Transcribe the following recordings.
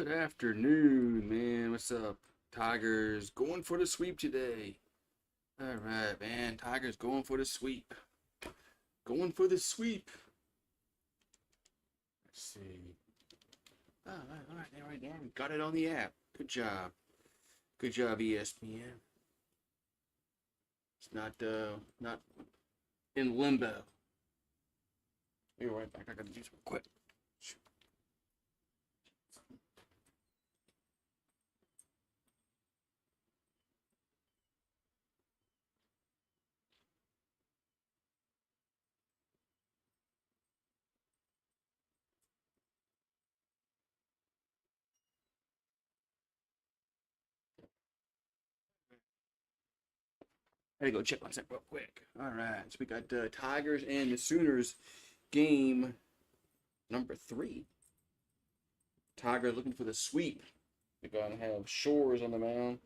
Good afternoon, man. What's up? Tigers going for the sweep today. All right, man. Tigers going for the sweep. Going for the sweep. Let's see. All right, there. We got it on the app. Good job. Good job, ESPN. It's not in limbo. Be right back. I gotta do something quick. I gotta go check on something real quick. All right, so we got Tigers and the Sooners game number 3. Tigers looking for the sweep. They're gonna have Shores on the mound.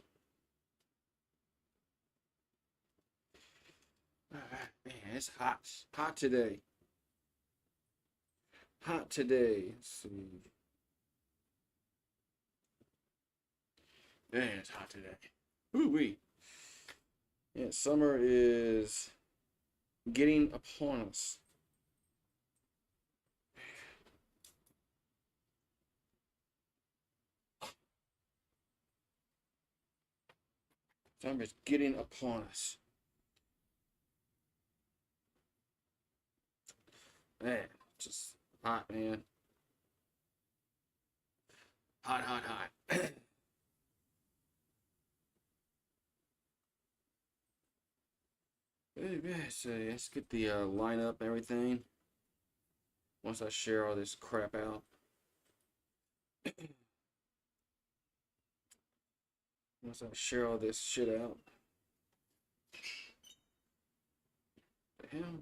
All right, man, it's hot. Hot today. Hot today. Let's see. Man, it's hot today. Ooh wee. Yeah, summer is getting upon us. Summer is getting upon us. Man, just hot, man. Hot, hot, hot. So let's get the lineup and everything. Once I share all this crap out. Once I share all this shit out. The hell?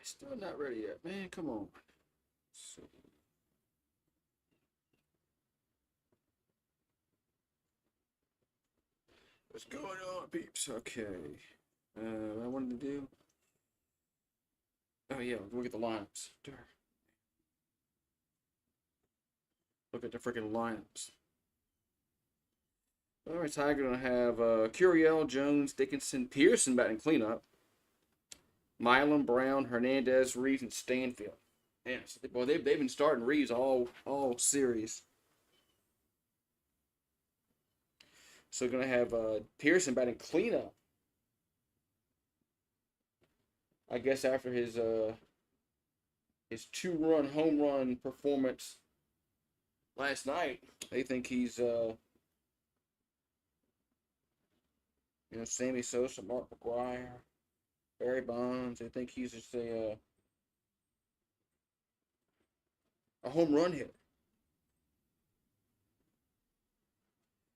Still not ready yet, man. Come on. Let's see. What's going on, peeps? Okay. What I wanted to do. Oh yeah, look at the lineups. Look at the freaking lineups. All right, Tiger gonna have Curiel, Jones, Dickinson, Pearson batting cleanup. Milam, Brown, Hernandez, Reeves, and Stanfield. Yeah, so they've been starting Reeves all series. So gonna have Pearson batting cleanup. I guess after his 2-run home run performance last night, they think he's Sammy Sosa, Mark McGuire, Barry Bonds. They think he's just a home run hitter.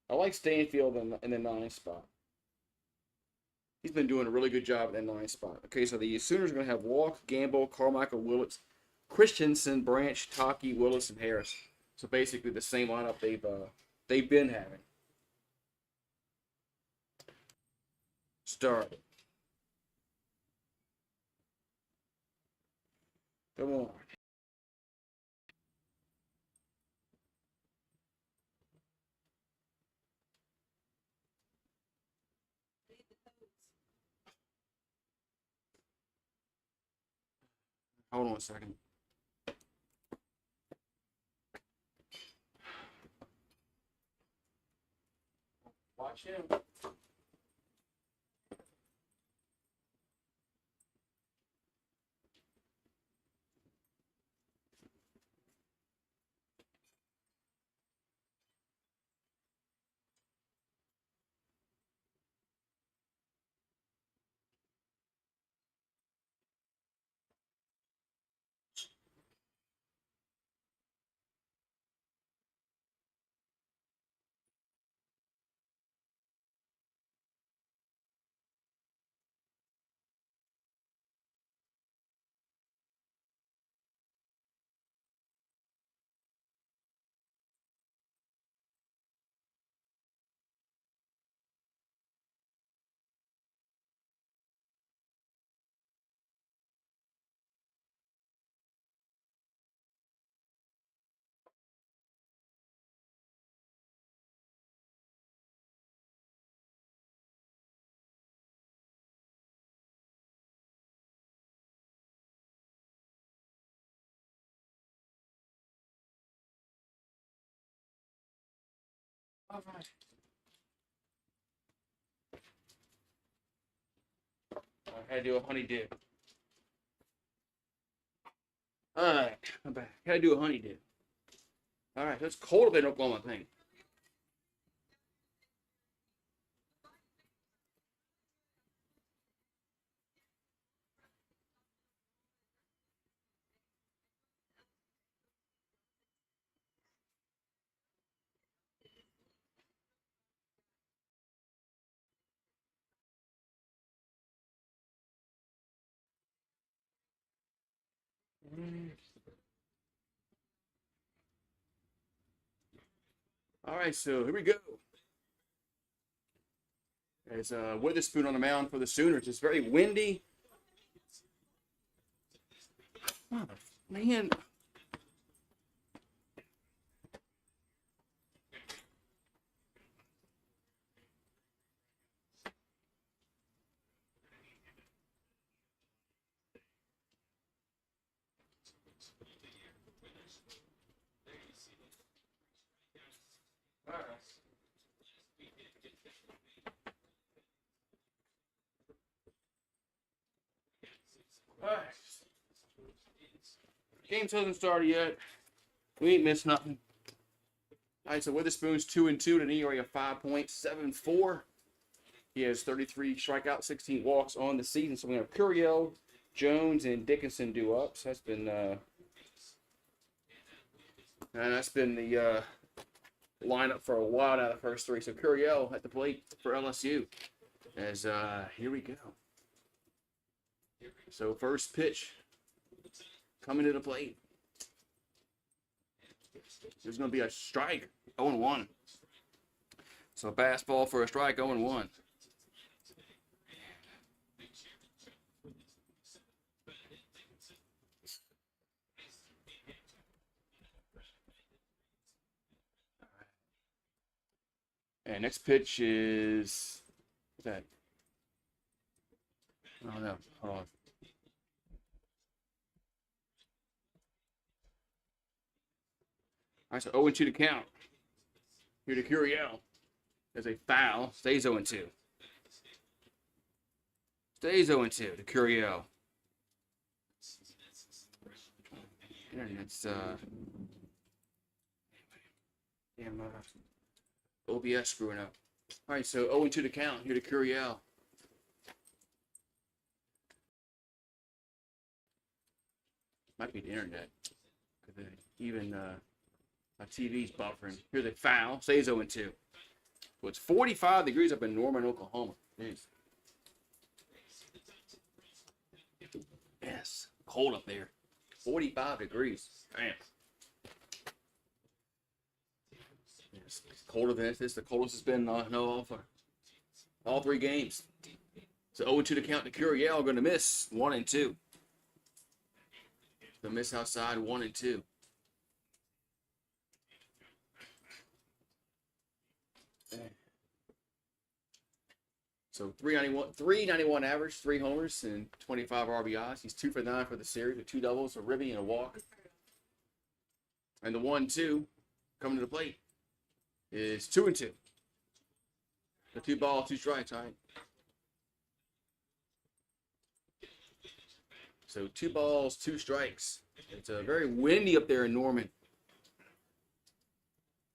I like Stanfield in the 9 spot. He's been doing a really good job at that 9 spot. Okay, so the Sooners are going to have Walk, Gamble, Carmichael, Willits, Christensen, Branch, Taki, Willis, and Harris. So basically the same lineup they've been having. Start. Come on. Hold on a second. Watch him. All right. I had to do a honeydew. All right, I'm back. Had to do a honeydew. All right, it's cold up in Oklahoma, I think. All right, so here we go. There's Witherspoon on the mound for the Sooners. It's very windy. Man. All right. Game hasn't started yet. We ain't missed nothing. All right, so Witherspoon's 2-2 at an ERA of 5.74. He has 33 strikeouts, 16 walks on the season. So we have Curiel, Jones, and Dickinson due up. So that's been the lineup for a while now, the first three. So Curiel at the plate for LSU. As here we go. So first pitch coming to the plate. There's going to be a strike, 0-1. So a fastball for a strike, 0-1. And next pitch is, what's that? I don't know. Hold on. All right, so 0-2 to count. Here to Curiel. There's a foul. Stays 0-2. Stays 0-2 to Curiel. Internet's OBS screwing up. All right, so 0-2 to count. Here to Curiel. Might be the internet. Even my TV's buffering. Here's a foul. Stays 0-2. So it's 45 degrees up in Norman, Oklahoma. Jeez. Yes. Cold up there. 45 degrees. Damn. Yes. It's colder than this. This is the coldest it's been for all three games. So 0-2 to count to Curiel. Going to miss 1-2. The miss outside 1-2. So 391 average, 3 homers, and 25 RBIs. He's 2 for 9 for the series with 2 doubles, a ribby, and a walk. And the 1-2 coming to the plate is 2-2. The 2 balls, 2 strikes, all right? So 2 balls, 2 strikes. It's very windy up there in Norman.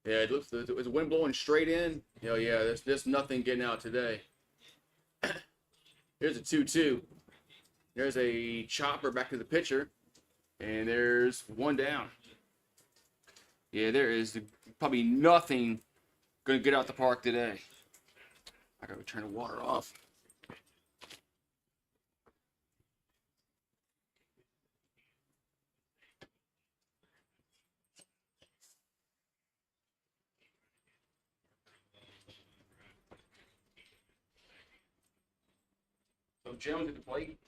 Yeah, it looks the wind blowing straight in. Oh yeah, there's nothing getting out today. Here's a 2-2. There's a chopper back to the pitcher, and there's 1 down. Yeah, there is probably nothing going to get out the park today. I got to turn the water off. So Jones at the plate.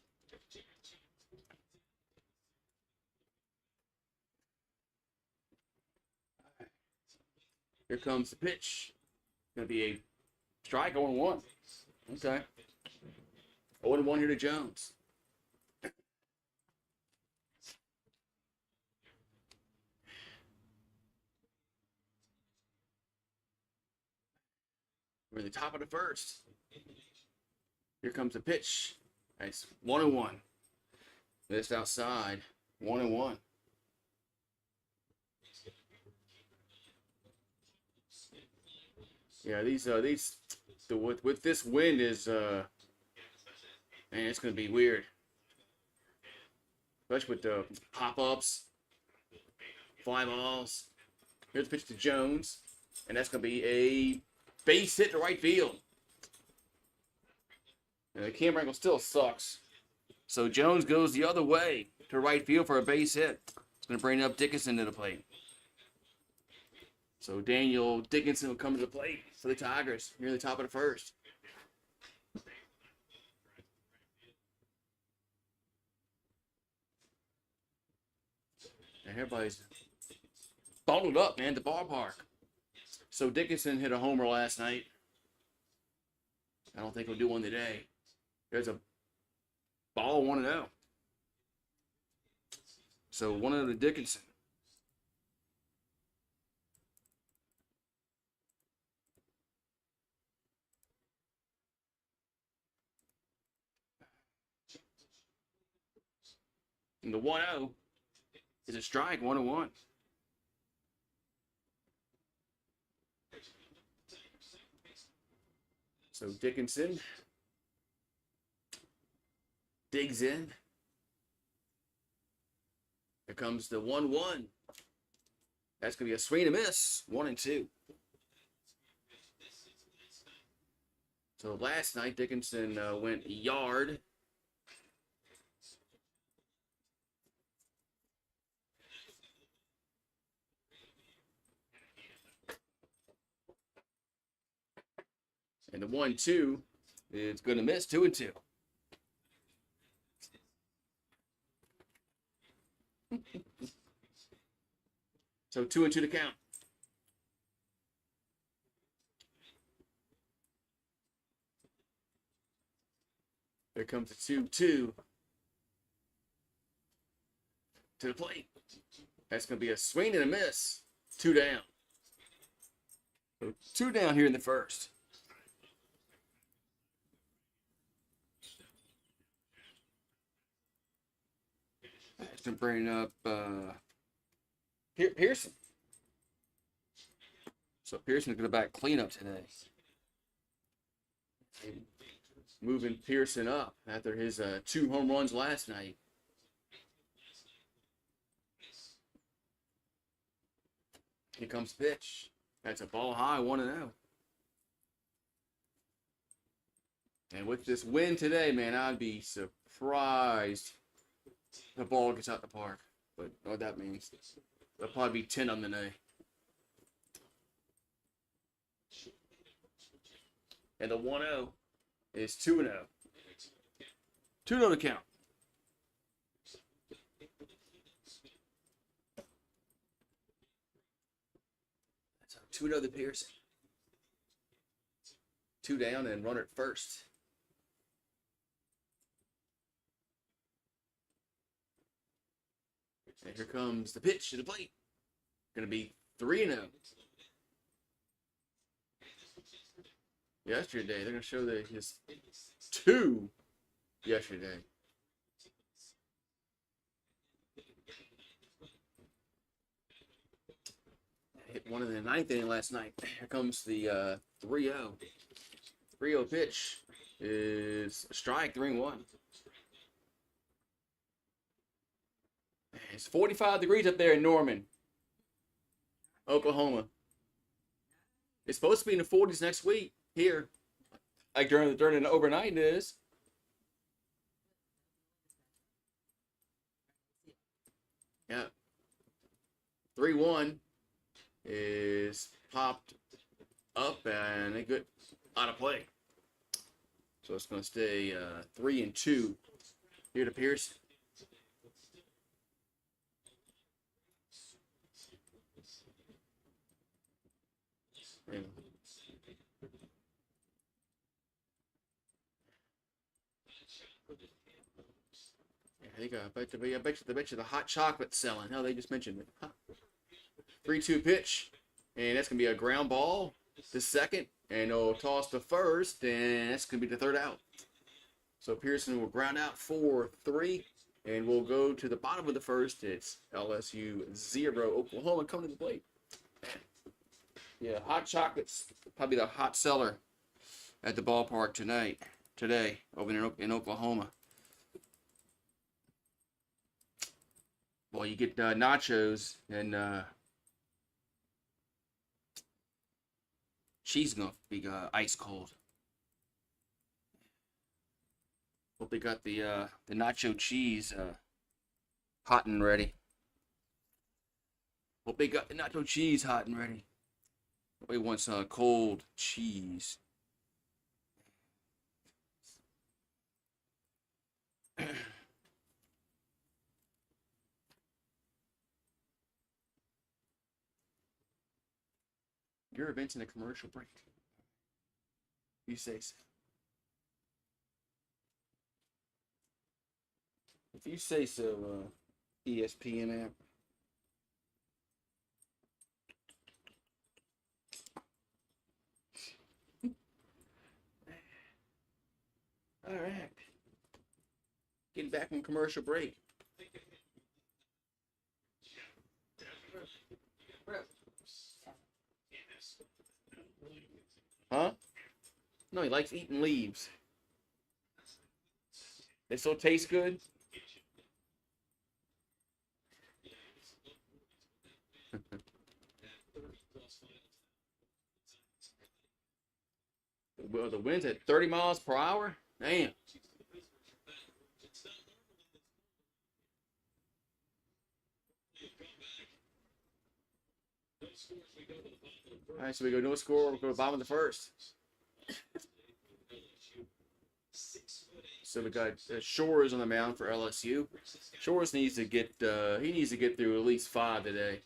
Here comes the pitch. Going to be a strike, 0-1. Okay. 0-1 here to Jones. We're in the top of the first. Here comes the pitch. Nice. 1-1. Missed outside. 1-1. Yeah, with this wind is man, it's gonna be weird. Especially with the pop-ups, fly balls. Here's the pitch to Jones, and that's gonna be a base hit to right field. And the camera angle still sucks. So Jones goes the other way to right field for a base hit. It's gonna bring up Dickinson to the plate. So Daniel Dickinson will come to the plate for the Tigers near the top of the first. And everybody's bundled up, man, the ballpark. So Dickinson hit a homer last night. I don't think he'll do one today. There's a ball 1-0. So 1-0 to Dickinson. And the 1-0 is a strike, 1-1. So Dickinson digs in. Here comes the 1-1. That's going to be a swing and a miss, 1-2. So last night, Dickinson went yard. And the 1-2 is going to miss, 2-2. So 2-2 to count. There comes the 2-2 to the plate. That's going to be a swing and a miss. 2 down. So 2 down here in the first. That's going to bring up Pearson. So Pearson's going to back cleanup today. Moving Pearson up after his 2 home runs last night. Here comes pitch. That's a ball high, 1-0. And with this win today, man, I'd be surprised the ball gets out the park. But what that means, there'll probably be 10 on the day. And the 1-0 is 2-0. 2-0 to count. That's 2-0 to Pearson. 2 down and runner at first. And here comes the pitch to the plate. Going to be 3-0. Yesterday, they're going to show his 2 yesterday. Hit one in the 9th inning last night. Here comes the 3-0. 3-0 pitch is a strike, 3-1. It's 45 degrees up there in Norman, Oklahoma. It's supposed to be in the 40s next week here. Like during the overnight it is. Yeah. 3-1 is popped up and it got out of play. So it's going to stay 3-2 here to Pearson. I bet you the hot chocolate's selling. No, they just mentioned it. 3-2 pitch, and that's gonna be a ground ball. The second And he'll toss to first, and that's going to be the third out. So Pearson will ground out 4-3, and we'll go to the bottom of the first. It's LSU 0, Oklahoma coming to the plate. Yeah, hot chocolate's probably the hot seller at the ballpark today, over in Oklahoma. Well, you get nachos and cheese gonna be ice cold. Hope they got the nacho cheese hot and ready. Hope they got the nacho cheese hot and ready. Nobody wants cold cheese. Your event's in a commercial break. You say so. If you say so, ESPN app. All right. Getting back from commercial break. Huh? No, he likes eating leaves. They still taste good? Well, the wind's at 30 miles per hour? Damn. All right, so we go no score. We'll go to the bottom of the first. So we got Shores on the mound for LSU. Shores needs to get he needs to get through at least 5 today.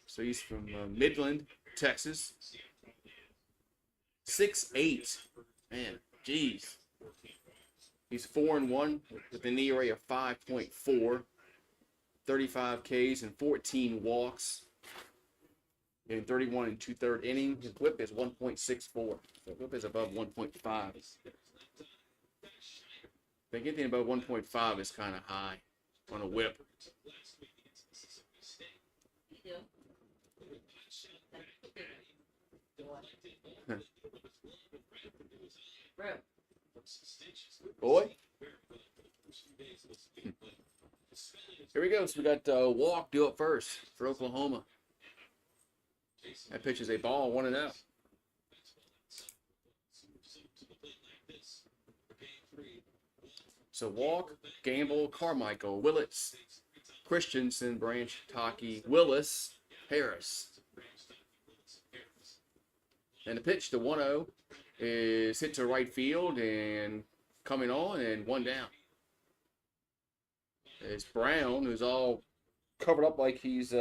So he's from Midland, Texas. 6'8". Man, jeez. He's 4-1 with an ERA of 5.4, 35 Ks and 14 walks. In 31 and 2/3 innings, his whip is 1.64. So whip is above 1.5. I think anything above 1.5 is kind of high on a whip. Boy. Here we go. So we got Walk do it first for Oklahoma. That pitch is a ball, 1-0. So Walk, Gamble, Carmichael, Willits, Christensen, Branch, Taki, Willis, Harris. And the pitch to 1-0 is hit to right field and coming on and 1 down. It's Brown, who's all covered up like he's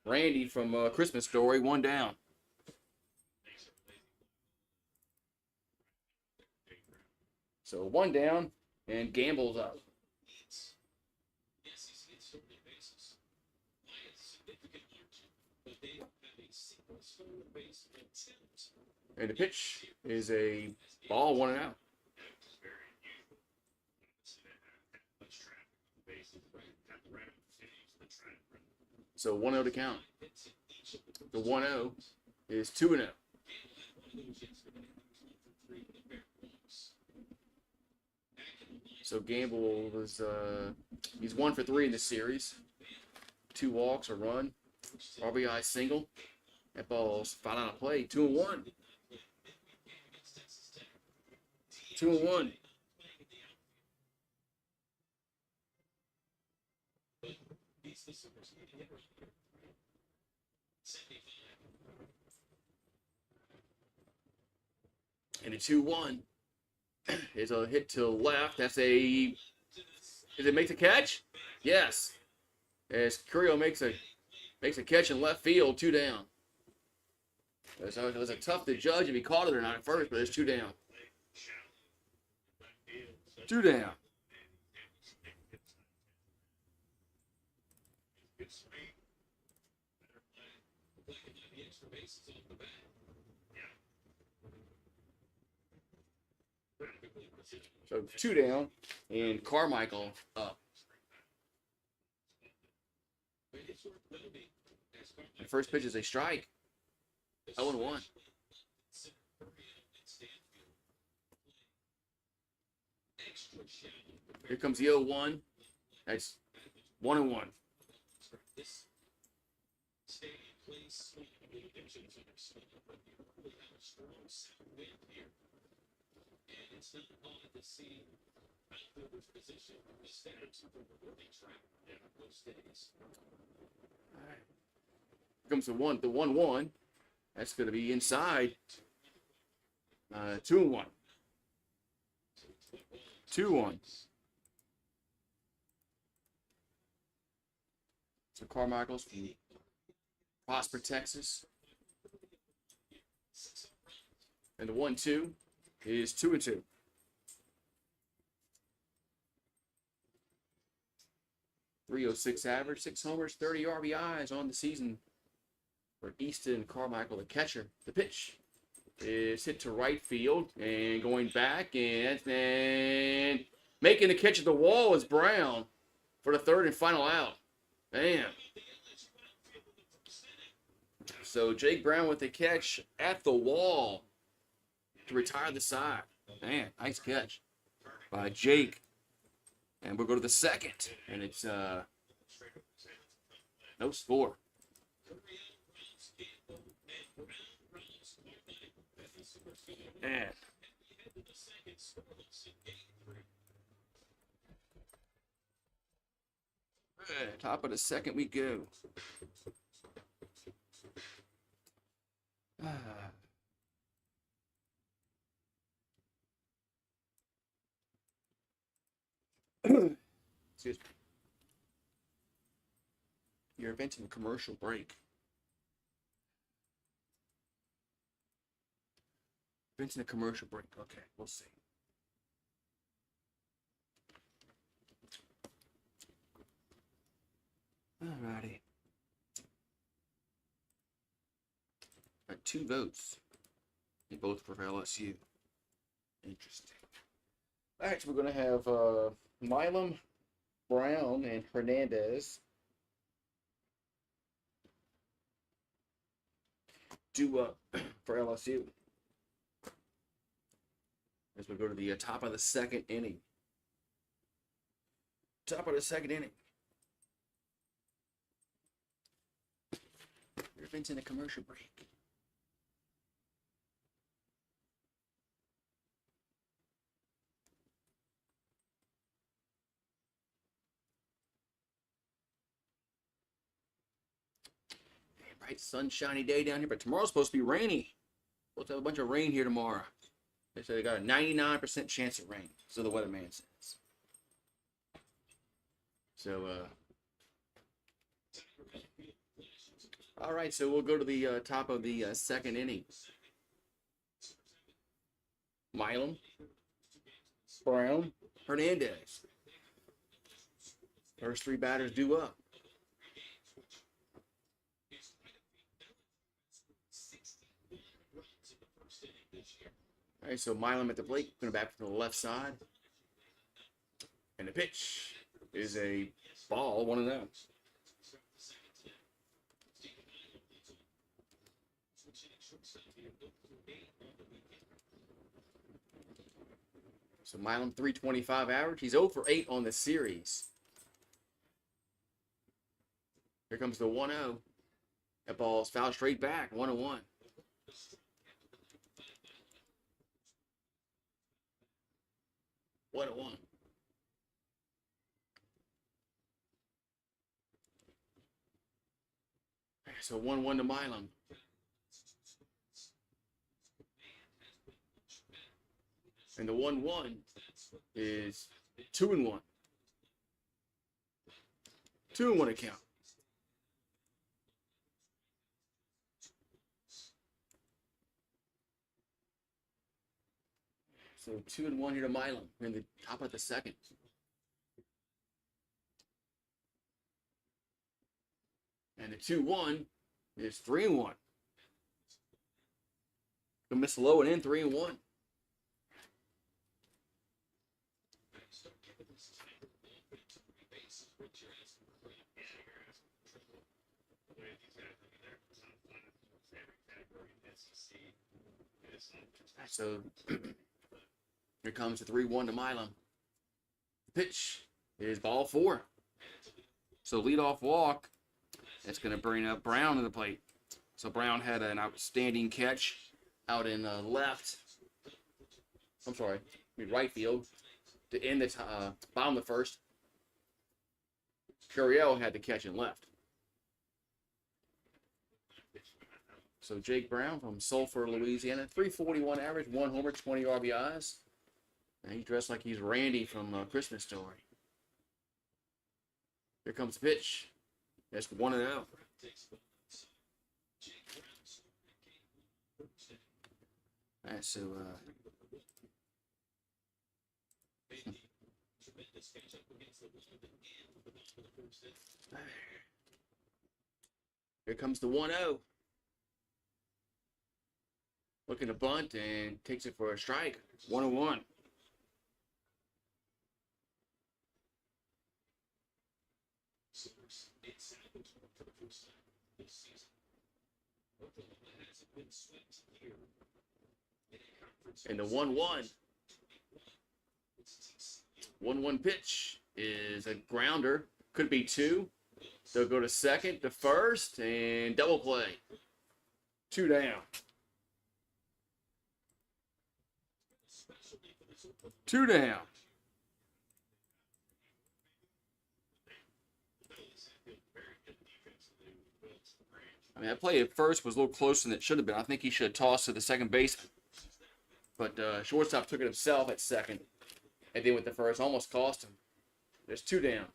Randy from Christmas Story, 1 down. So 1 down, and Gamble's up. And the pitch is a ball, 1-out. So 1-0 to count. The 1-0 is 2-0. So Gamble was he's 1 for 3 in this series. 2 walks, a run, RBI single. That ball's foul out of play. 2-1. 2-1. And a 2-1 is a hit to the left. That's a. Does it make the catch? Yes. As Curio makes a catch in left field, 2 down. So it was tough to judge if he caught it or not at first, but it's 2 down. 2 down. So 2 down, and Carmichael up. The first pitch is a strike. 0-1. Here comes the 0-1. That's 1-1. Here comes the 1-1. That's going to be inside. 2-1. 2-1. So Carmichael's from Prosper, Texas. And the 1-2 is 2-2. .306 average, 6 homers, 30 RBIs on the season for Easton Carmichael, the catcher. The pitch is hit to right field and going back, and making the catch at the wall is Brown for the third and final out. Damn. So Jake Brown with the catch at the wall to retire the side. Man, nice catch by Jake. And we'll go to the second, and it's no score. And top of the second we go. Excuse me. You're inventing a commercial break. Inventing a commercial break. Okay, we'll see. Alrighty. Got 2 votes. They both for LSU. Interesting. Alright, so we're going to have Milam, Brown, and Hernandez do up for LSU as we go to the top of the second inning. Top of the second inning. We're inventing a commercial break. Bright sunshiny day down here, but tomorrow's supposed to be rainy. Supposed to have a bunch of rain here tomorrow. They say they got a 99% chance of rain, so the weatherman says. So, all right, so we'll go to the top of the second inning. Milam, Brown, Hernandez. First 3 batters due up. All right, so Milam at the plate, going back from the left side. And the pitch is a ball, 1-0. So Milam, 325 average. He's 0 for 8 on the series. Here comes the 1-0. That ball's fouled straight back, 1-1. What a one. So 1-1 to Milam. And the 1-1 is 2-1. 2-1 account. So 2-1 here to Milam. We're in the top of the second. And the 2-1 is 3-1. Gonna miss low and in 3-1. So here comes the 3-1 to Milam. Pitch is ball 4. So leadoff walk. That's going to bring up Brown to the plate. So Brown had an outstanding catch out in left. I'm sorry, right field to end the bottom of the first. Curiel had the catch in left. So Jake Brown from Sulphur, Louisiana, 341 average, 1 homer, 20 RBIs. And he's dressed like he's Randy from Christmas Story. Here comes the pitch. That's 1-0. All right, so here comes the 1-0. Looking to bunt and takes it for a strike. 1-1. And the 1-1. 1-1 pitch is a grounder. Could be 2. They'll go to second, to first, and double play. 2 down. 2 down. I mean, that play at first was a little closer than it should have been. I think he should have tossed to the second baseman. But shortstop took it himself at second. And then with the first, almost cost him. There's 2 down.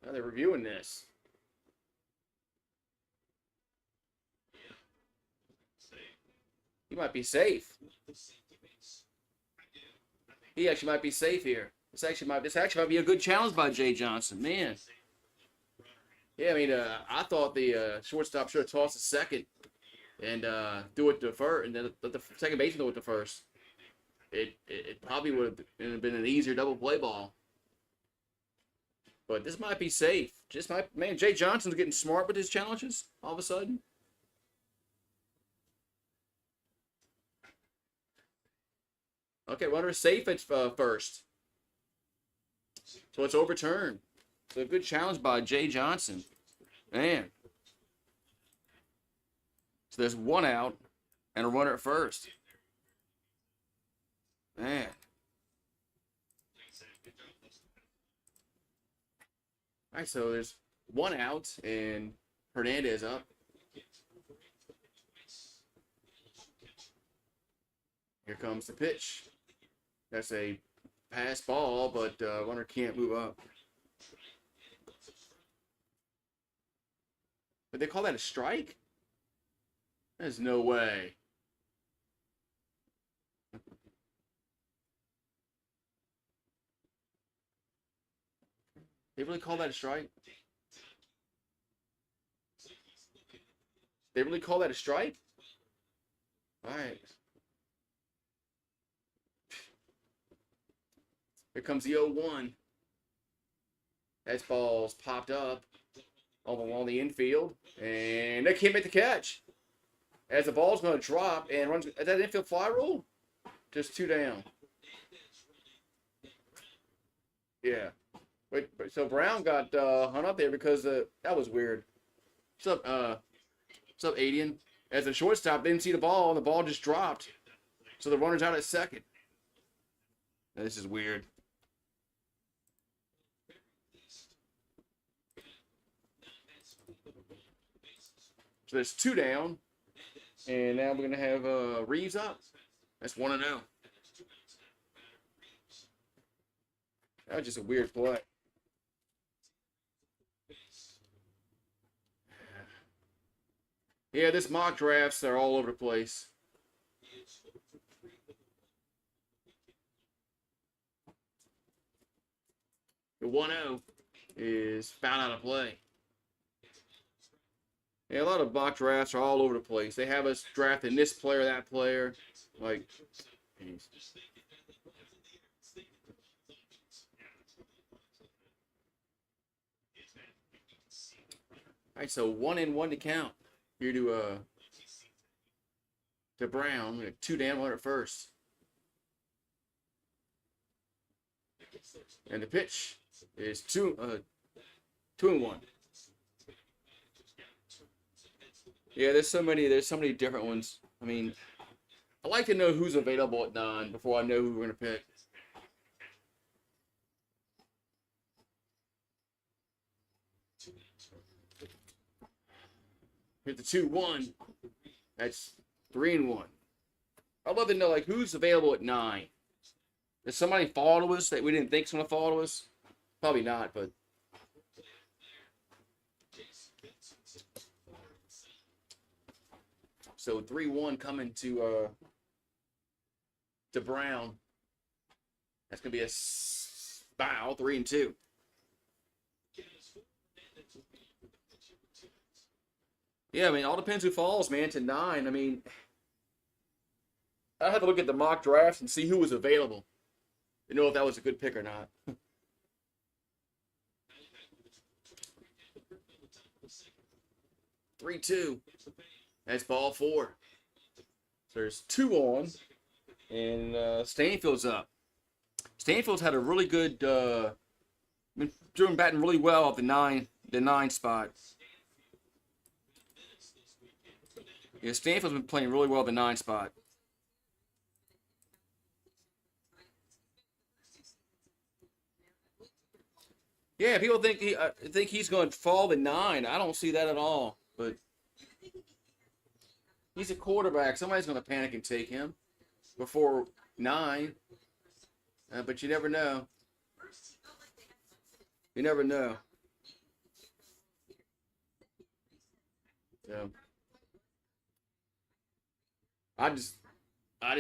Now they're reviewing this. He might be safe. He actually might be safe here. This actually might be a good challenge by Jay Johnson. Man. Yeah, I mean, I thought the shortstop should have tossed the second and do it to first, and then let the second baseman do it to first. It probably would have been an easier double play ball. But this might be safe. Man, Jay Johnson's getting smart with his challenges all of a sudden. Okay, runner is safe at first. So it's overturned. So a good challenge by Jay Johnson. Man. So there's 1 out and a runner at first. Man. All right, so there's 1 out and Hernandez up. Here comes the pitch. That's a pass ball, but runner can't move up. But they call that a strike? There's no way. They really call that a strike? They really call that a strike? All right. Here comes the 0-1. That ball's popped up along the infield, and they can't make the catch. As the ball's going to drop and runs, is that infield fly rule? Just 2 down. Yeah. Wait, so Brown got hung up there because that was weird. What's up, Adian? As a shortstop, didn't see the ball, and the ball just dropped. So the runner's out at second. Now, this is weird. So there's 2 down, and now we're going to have Reeves up. That's 1-0. That was just a weird play. Yeah, this mock drafts are all over the place. The 1-0 is found out of play. Yeah, a lot of mock drafts are all over the place. They have us drafting this player, that player. Like, geez. All right, so 1-1 to count. Here to Brown. 2 down, 1 at first. And the pitch is 2-1. Yeah, there's so many different ones. I mean, I like to know who's available at 9 before I know who we're gonna pick. Here's the 2-1. That's 3-1. I'd love to know like who's available at 9. Does somebody fall to us that we didn't think's gonna fall to us? Probably not, but so 3-1 coming to Brown. That's gonna be a foul. 3-2. Yeah, I mean, all depends who falls, man. To 9. I mean, I have to look at the mock drafts and see who was available to know if that was a good pick or not. 3-2. That's ball 4. So there's 2 on, and Stanfield's up. Stanfield's had a really good, been doing batting really well at the 9 spot. Yeah, Stanfield's been playing really well at the 9 spot. Yeah, people think he's going to fall to 9. I don't see that at all. But he's a quarterback. Somebody's going to panic and take him before 9. But you never know. You never know. So I just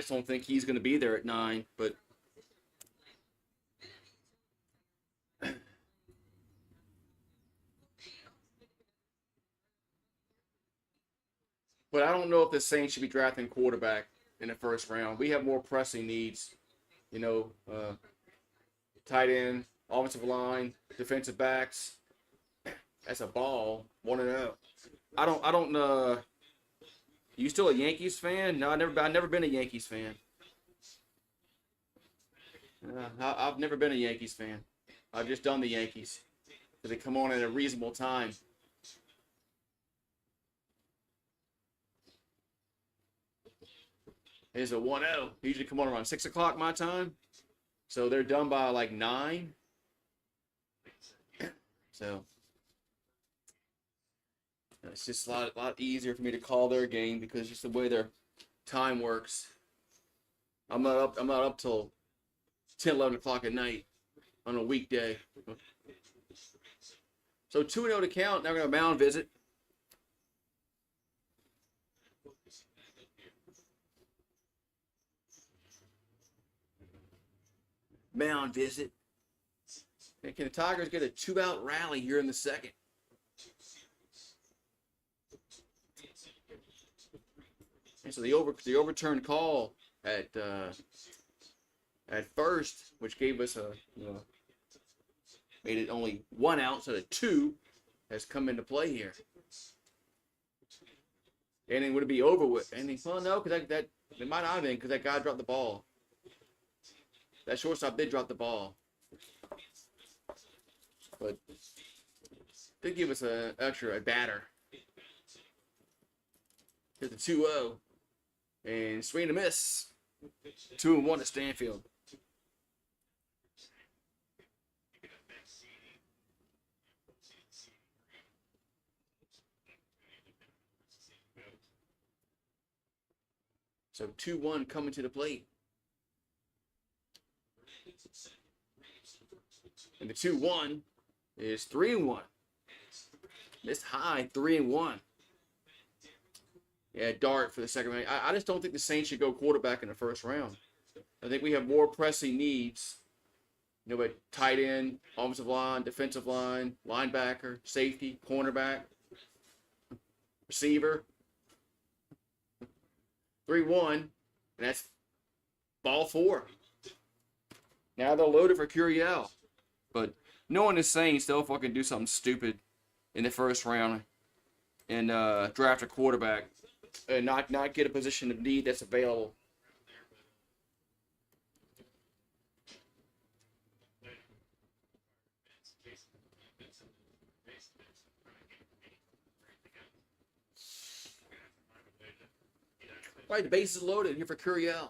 don't think he's going to be there at 9. But I don't know if the Saints should be drafting quarterback in the first round. We have more pressing needs, tight end, offensive line, defensive backs. That's a ball, 1-0. I don't. You still a Yankees fan? No, I've never been a Yankees fan. I've never been a Yankees fan. I've just done the Yankees because they come on at a reasonable time. Here's a 1-0. They usually come on around 6 o'clock my time. So they're done by like 9. So it's just a lot easier for me to call their game because just the way their time works. I'm not up till 10, 11 o'clock at night on a weekday. So 2-0 to count. Now we're going to mound visit. Mound visit. And can the Tigers get a 2-out rally here in the second? And so the overturned call at first, which gave us made it only 1 out instead of 2, has come into play here. And then would it be over with? And well, no, because that it might not have been because that guy dropped the ball. That shortstop did drop the ball. But did give us a batter. Here's the 2-0. And swing and a miss. 2-1 to Stanfield. So 2-1 coming to the plate. And the 2-1 is 3-1. Missed high, 3-1. Yeah, Dart for the second round. I just don't think the Saints should go quarterback in the first round. I think we have more pressing needs. You know, but tight end, offensive line, defensive line, linebacker, safety, cornerback, receiver. 3-1, and that's ball 4. Now they're loaded for Curiel. But no one is saying still fucking do something stupid in the first round and draft a quarterback and not get a position of need that's available. Right, the base is loaded here for Curiel.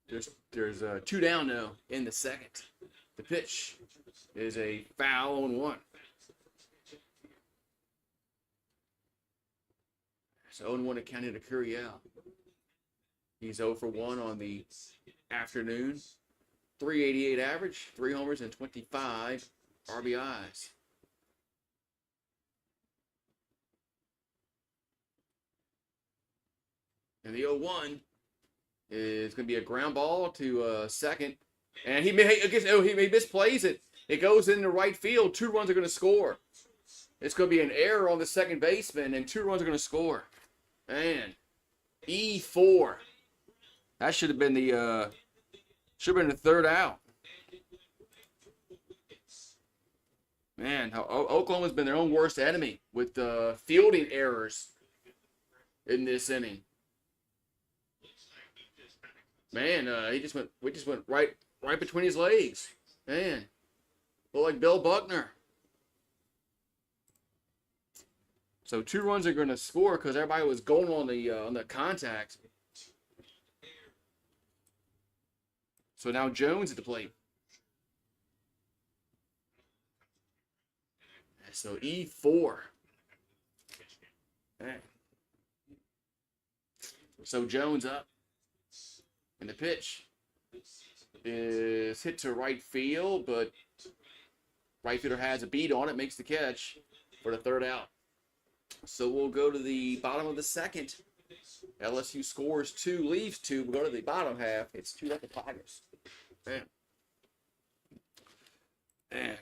There's 2 down now in the second. The pitch is a foul on 1. So 0-1 accounted to Curiel. He's 0 for 1 on the afternoon. 388 average, 3 homers and 25 RBIs. And the 0-1 is going to be a ground ball to second. And he misplays it. It goes into right field. 2 runs are going to score. It's going to be an error on the second baseman, and 2 runs are going to score. Man, E4. That should have been the third out. Man, Oklahoma's been their own worst enemy with fielding errors in this inning. Man, we just went right between his legs. Man, look like Bill Buckner. So 2 runs are going to score because everybody was going on the contact. So now Jones at the plate. So E4. Man. So Jones up. And the pitch is hit to right field, but right fielder has a beat on it, makes the catch for the third out. So we'll go to the bottom of the second. LSU scores 2, leaves 2. We'll go to the bottom half. It's 2-0 Tigers. Man. Man.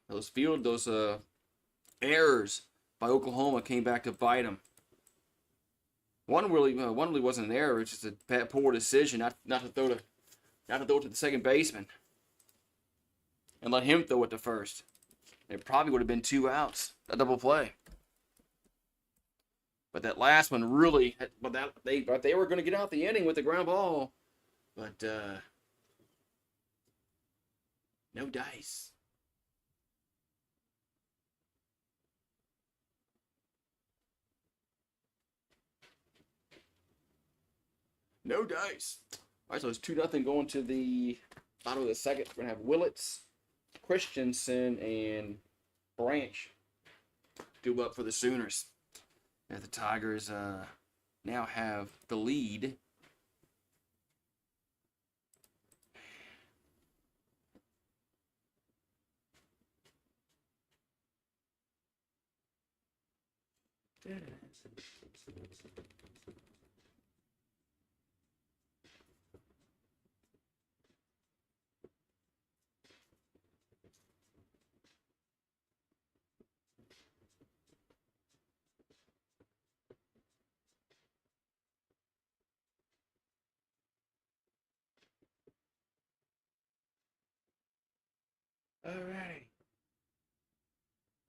Those errors by Oklahoma came back to bite them. One really wasn't an error. It's just a poor decision not to throw it to the second baseman and let him throw it to first. It probably would have been 2 outs, a double play. But that last one really, they were going to get out the inning with the ground ball, but no dice. No dice. All right, so it's 2-0 going to the bottom of the second. We're going to have Willits, Christensen, and Branch do up for the Sooners. And the Tigers now have the lead. Alrighty.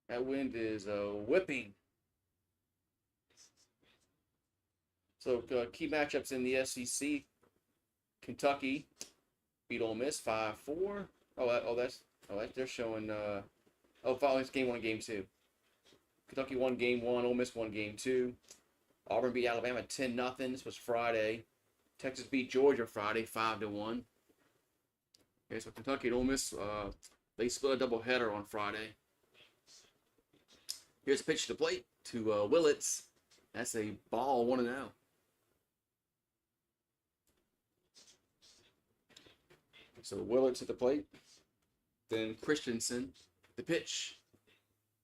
That wind is whipping. So key matchups in the SEC. Kentucky beat Ole Miss 5-4. They're showing. Following game 1, game 2. Kentucky won game 1. Ole Miss won game 2. Auburn beat Alabama 10-0. This was Friday. Texas beat Georgia Friday 5-1. Okay, so Kentucky and Ole Miss, they split a doubleheader on Friday. Here's a pitch to the plate to Willits. That's a ball, 1-0. So Willits at the plate. Then Christensen. The pitch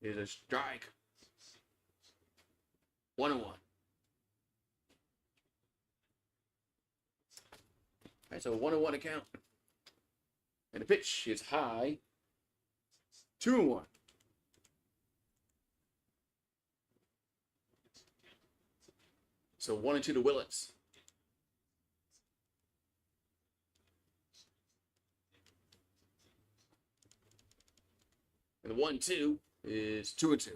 is a strike. 1-1. So 1-1 to count. And the pitch is high. 2-1. So 1-2 to Willits. And the 1-2 is 2-2.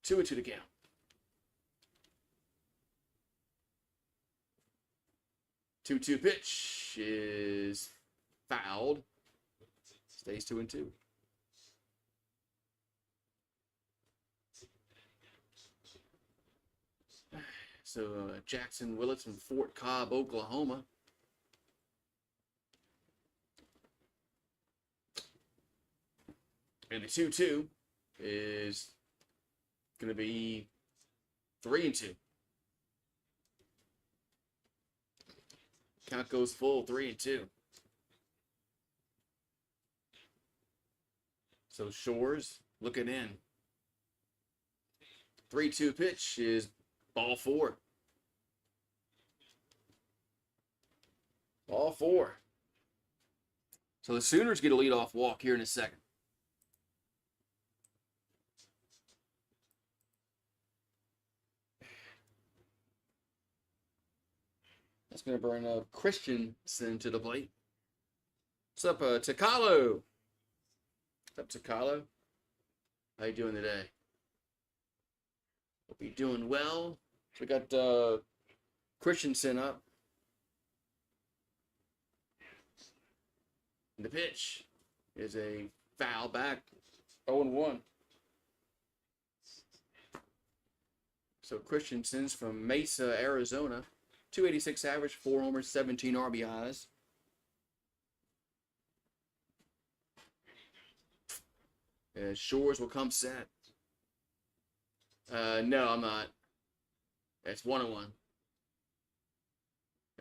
2-2 to count. Two-two pitch is fouled. Stays 2-2. So Jackson Willits from Fort Cobb, Oklahoma. And the 2-2 is going to be 3-2. Count goes full, 3-2. So Shores looking in. 3-2 pitch is ball 4. Ball 4. So the Sooners get a leadoff walk here in a second. That's going to bring Christensen to the plate. What's up, Takalo? What's up, Takalo? How you doing today? Hope you're doing well. So we got Christensen up. And the pitch is a foul back. 0-1. So Christensen's from Mesa, Arizona. 286 average, 4 homers, 17 RBIs. Shores will come set. No, I'm not. It's 1-1.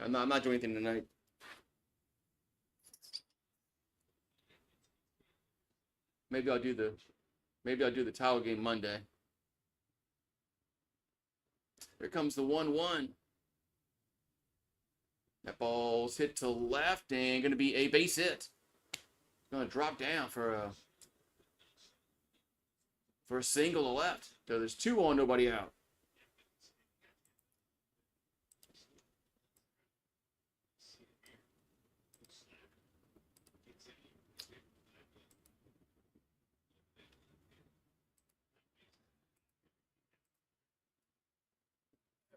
I'm not doing anything tonight. Maybe I'll do the title game Monday. Here comes the 1-1. That ball's hit to left and going to be a base hit. Going to drop down for a single to left. So there's 2 on, nobody out.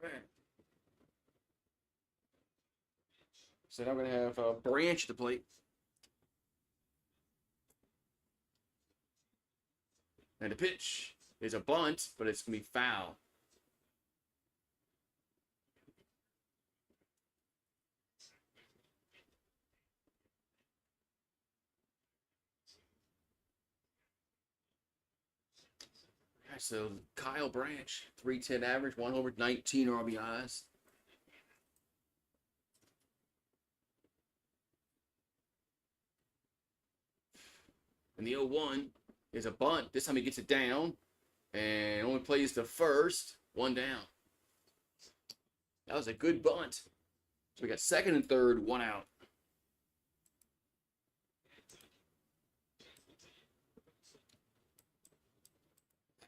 All right. So now we're going to have a Branch at the plate. And the pitch is a bunt, but it's going to be foul. All right, so Kyle Branch, 310 average, 1 homer, 19 RBIs. And the 0-1 is a bunt. This time he gets it down and only plays to first. 1 down. That was a good bunt. So we got second and third, 1 out.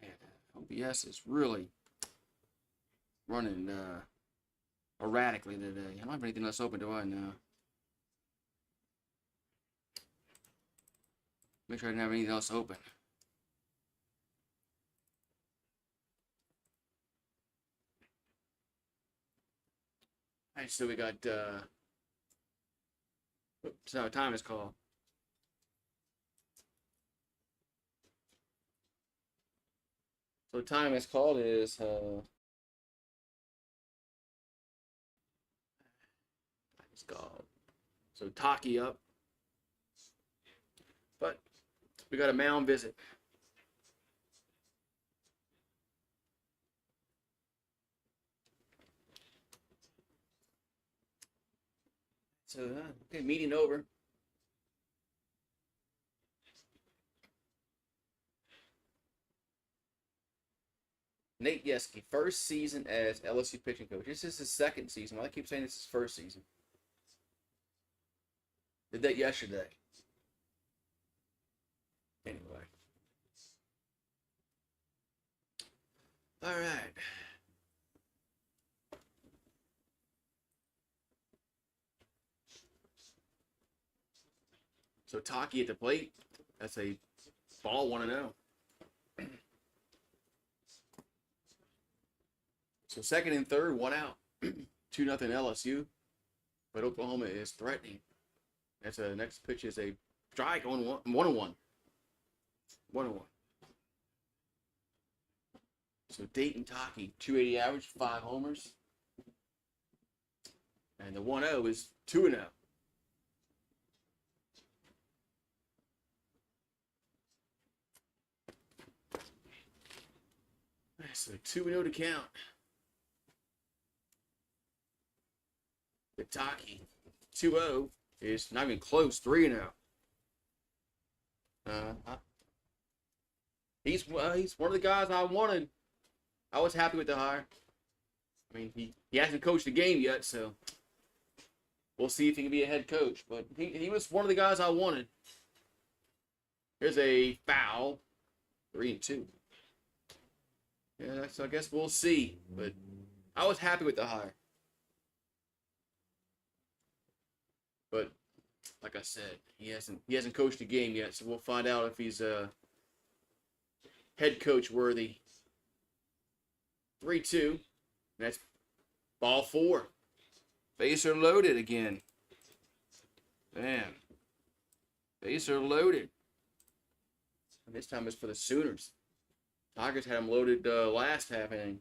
Man, OBS is really running erratically today. I don't have anything else open, do I now? Make sure I didn't have anything else open. All right, so we got, so time is called. So time is called is, it's called. So Taki up. But we got a mound visit. So, okay, meeting over. Nate Yeske, first season as LSU pitching coach. This is his second season. Why do I keep saying this is his first season? Did that yesterday. Anyway. All right. So Taki at the plate. That's a ball 1-0. So second and third, 1 out. 2-0 LSU. But Oklahoma is threatening. That's a next pitch is a strike on 1-1. 1-1. So Dayton Taki, 280 average, 5 homers. And the 1-0 is 2-0. So 2-0 to count. The Taki 2-0 is not even close, 3-0. He's one of the guys I wanted. I was happy with the hire. I mean, he hasn't coached a game yet, so we'll see if he can be a head coach. But he was one of the guys I wanted. Here's a foul, 3-2. Yeah, so I guess we'll see. But I was happy with the hire. But like I said, he hasn't coached a game yet, so we'll find out if he's head coach worthy. 3-2. That's ball 4. Bases are loaded again. Man. Bases are loaded. And this time it's for the Sooners. Tigers had him loaded last half inning.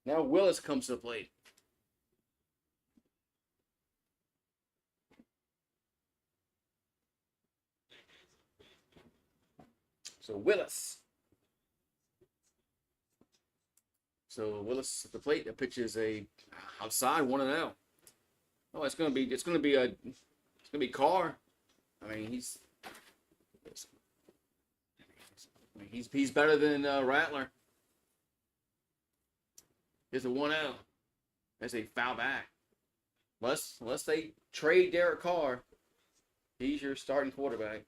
Now Willis comes to the plate. So Willis. So Willis at the plate. The pitch is a outside 1-0. Oh, it's gonna be Carr. I mean, he's better than Rattler. Here's a 1-0. That's a foul back. Unless they trade Derek Carr, he's your starting quarterback.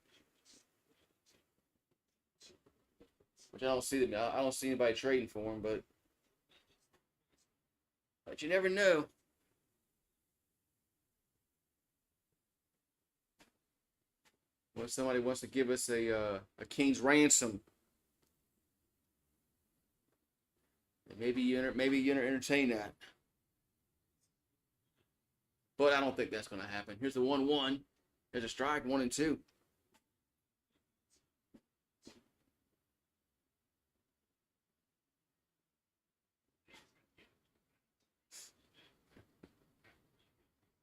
Which I don't see anybody trading for him, but you never know. When somebody wants to give us a king's ransom, maybe you entertain that. But I don't think that's going to happen. Here's the 1-1. There's a strike, 1-2.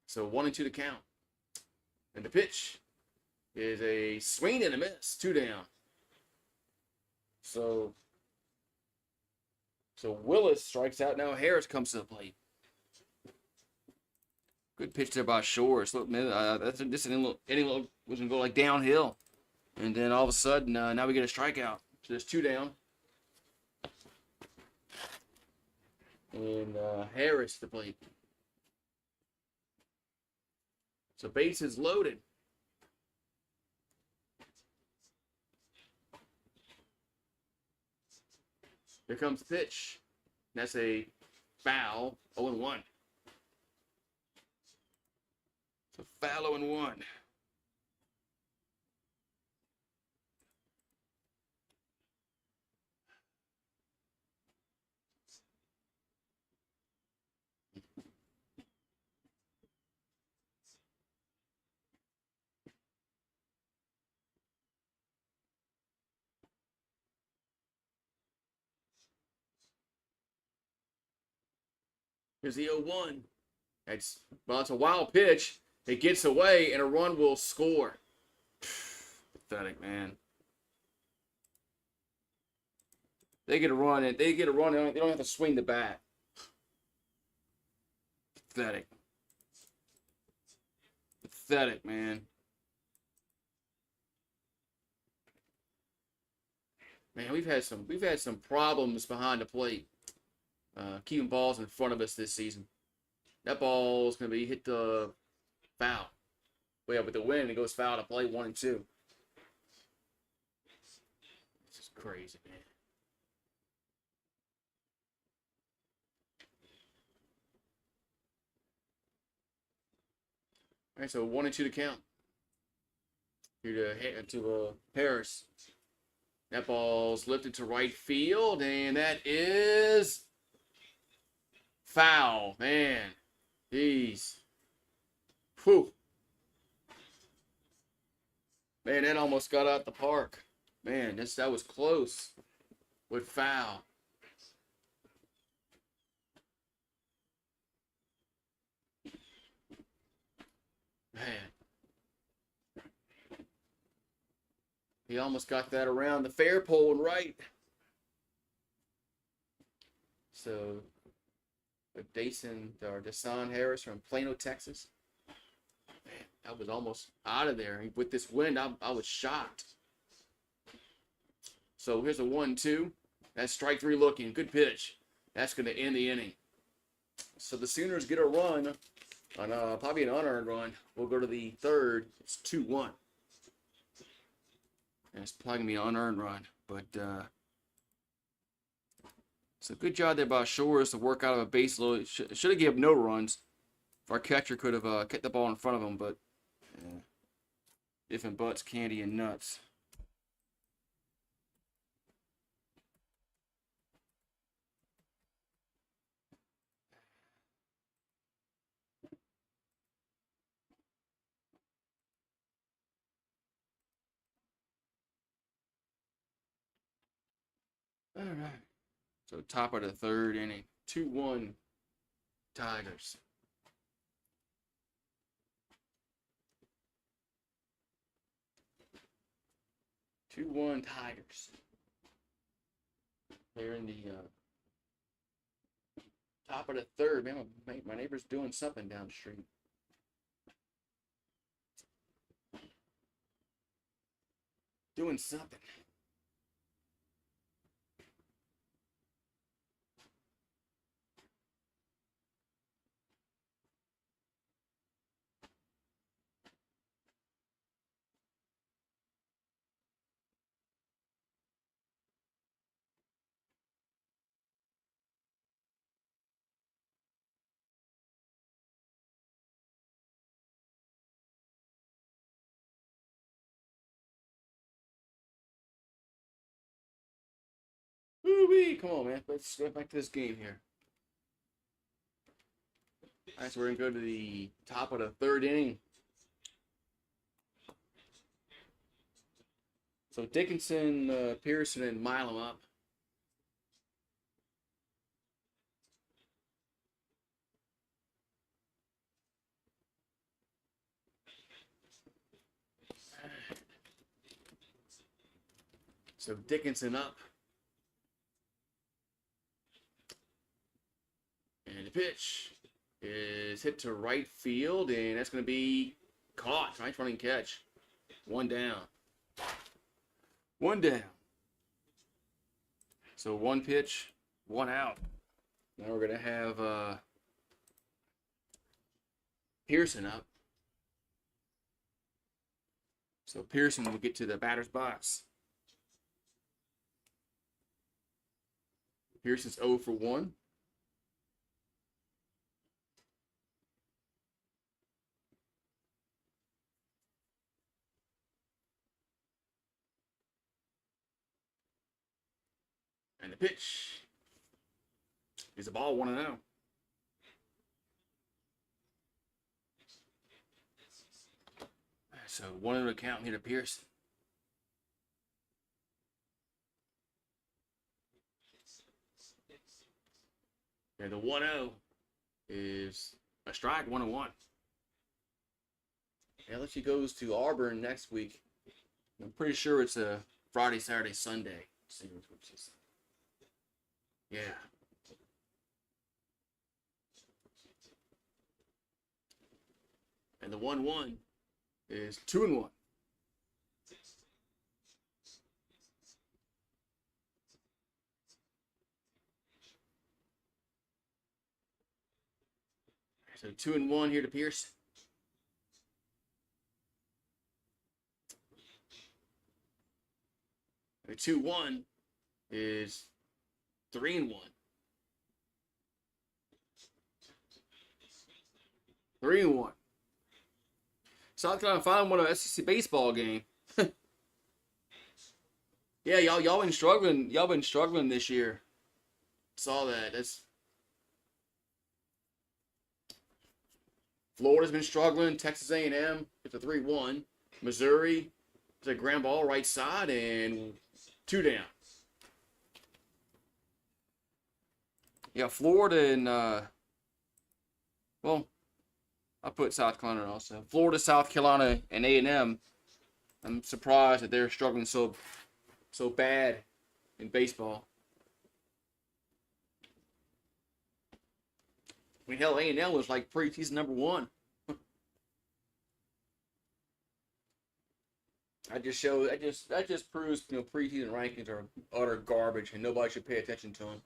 So 1-2 to count. And the pitch is a swing and a miss. 2 down. So Willis strikes out. Now Harris comes to the plate. Good pitch there by Shores. Look, man, this inning was going to go like downhill. And then all of a sudden, now we get a strikeout. So there's 2 down. And Harris to the plate. So base is loaded. Here comes the pitch. That's a foul, 0-1. So foul 0-1. Here's the 0-1. It's a wild pitch. It gets away, and a run will score. Pathetic, man. They get a run, and they don't have to swing the bat. Pathetic. Pathetic, man. Man, we've had some problems behind the plate, keeping balls in front of us this season. That ball's gonna be hit the foul. But yeah, with the win, it goes foul to play 1-2. This is crazy, man. All right, so 1-2 to count. Here to Paris. That ball's lifted to right field, and that is foul. Man, jeez. Whew. Man, that almost got out the park. Man, that was close with foul. Man, he almost got that around the fair pole and right. So, Desan Harris from Plano, Texas. Man, that was almost out of there. With this wind, I was shocked. So here's a 1-2. That's strike three looking. Good pitch. That's going to end the inning. So the Sooners get a run on probably an unearned run. We'll go to the third. It's 2-1. And it's probably going to be an unearned run. But it's a good job there by Shores to work out of a base load. Should have given no runs. If our catcher could have kept the ball in front of him. But different butts, candy, and nuts. All right. So top of the third inning. 2-1 Tigers. 2-1 Tigers. They're in the top of the third. Man, my neighbor's doing something down the street. Doing something. Woo-wee! Come on, man. Let's get back to this game here. All right, so we're going to go to the top of the third inning. So Dickinson, Pearson, and Milam up. So Dickinson up. And the pitch is hit to right field, and that's going to be caught. Nice running catch. One down. One down. So one pitch, one out. Now we're going to have Pearson up. So Pearson will get to the batter's box. Pearson's 0 for 1. And the pitch is a ball 1-0. So 1-0 count here to Pearson. And the 1-0 is a strike, 1-1. LSU goes to Auburn next week. I'm pretty sure it's a Friday, Saturday, Sunday series, which is, yeah. And the 1-1 is 2-1. So 2-1 here to Pierce. The 2-1 is 3-1. 3-1. South Carolina finally won an SEC baseball game. Yeah, y'all been struggling. Y'all been struggling this year. Saw that. That's Florida's been struggling. Texas A&M it's a 3-1. Missouri it's a ground ball right side and 2 down. Yeah, Florida and well, I put South Carolina also. Florida, South Carolina, and A&M. I'm surprised that they're struggling so bad in baseball. I mean, hell, A&M was like preseason #1. That just proves preseason rankings are utter garbage and nobody should pay attention to them.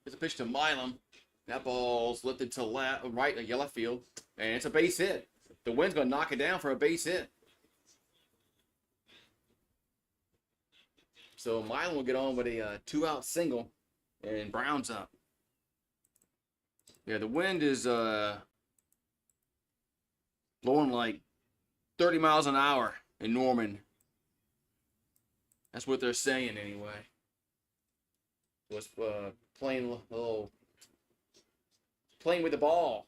It's a pitch to Milam. That ball's lifted to right in yellow field, and it's a base hit. The wind's gonna knock it down for a base hit. So Milam will get on with a 2-out single, and Brown's up. Yeah, the wind is blowing like 30 miles an hour in Norman. That's what they're saying anyway. So it's playing with the ball.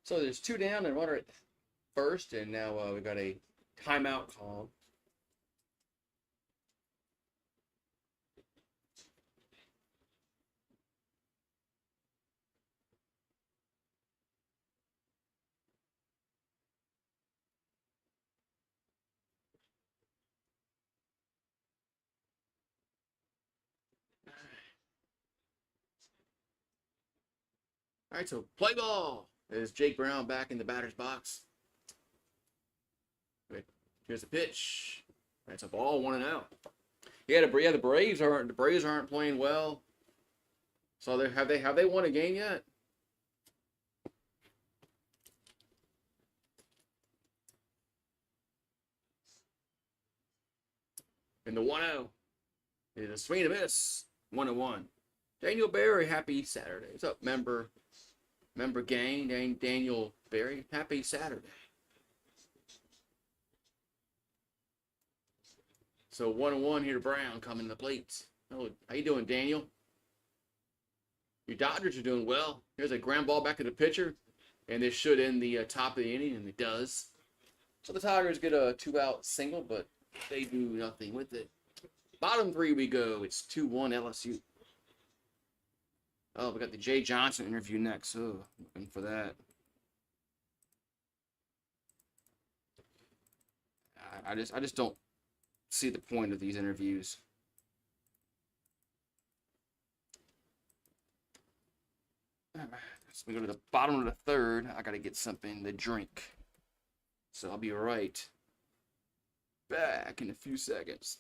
So there's 2 down and runner at first, and now we got a timeout call. All right, so play ball. There's Jake Brown back in the batter's box. Here's the pitch. That's a ball, 1-0. Yeah, the Braves aren't playing well. So have they won a game yet? And the 1-0 is a swing and a miss. 1-1. Daniel Berry, happy Saturday. What's up, member gang? Daniel Berry, happy Saturday. So 1-1 here to Brown coming to the plate. Oh, how you doing, Daniel? Your Dodgers are doing well. Here's a ground ball back to the pitcher, and this should end the top of the inning, and it does. So the Tigers get a 2-out single, but they do nothing with it. Bottom 3 we go. It's 2-1 LSU. Oh, we got the Jay Johnson interview next. Oh, looking for that. I just don't see the point of these interviews. So we go to the bottom of the 3rd. I gotta get something to drink. So I'll be right back in a few seconds.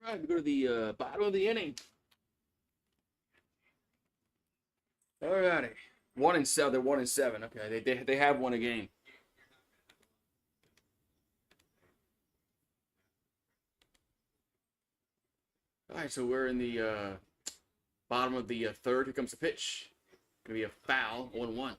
All right, we go to the bottom of the inning. All righty. 1-7. They're 1-7. Okay, they have won a game. All right, so we're in the bottom of the third. Here comes the pitch. Gonna be a foul. 1-1.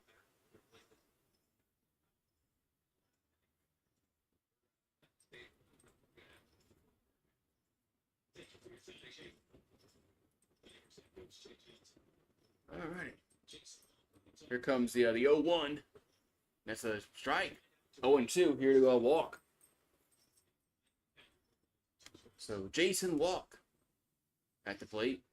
All right. Here comes the 0-1. That's a strike. 0-2. Here to walk. So Jason Walk at the plate.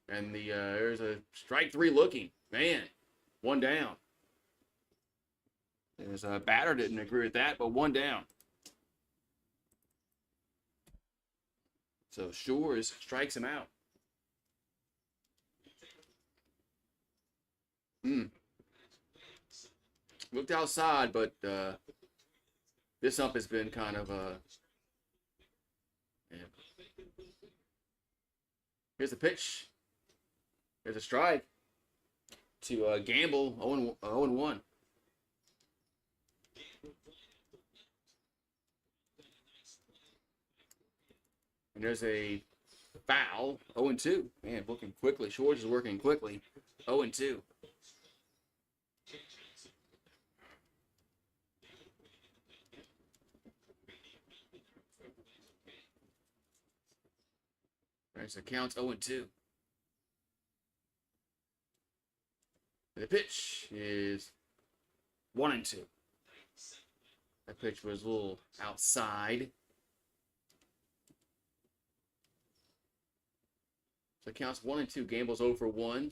And there's a strike 3 looking. Man, 1 down. There's a batter didn't agree with that, but 1 down. So Shores strikes him out. Looked outside, but this ump has been kind of yeah. Here's the pitch. Here's a strike to Gamble. 0-1. And there's a foul. 0-2. Man, looking quickly. Shores is working quickly. 0-2. Right, so counts 0-2. The pitch is 1-2. That pitch was a little outside. So it counts 1-2. Gamble's 0-1.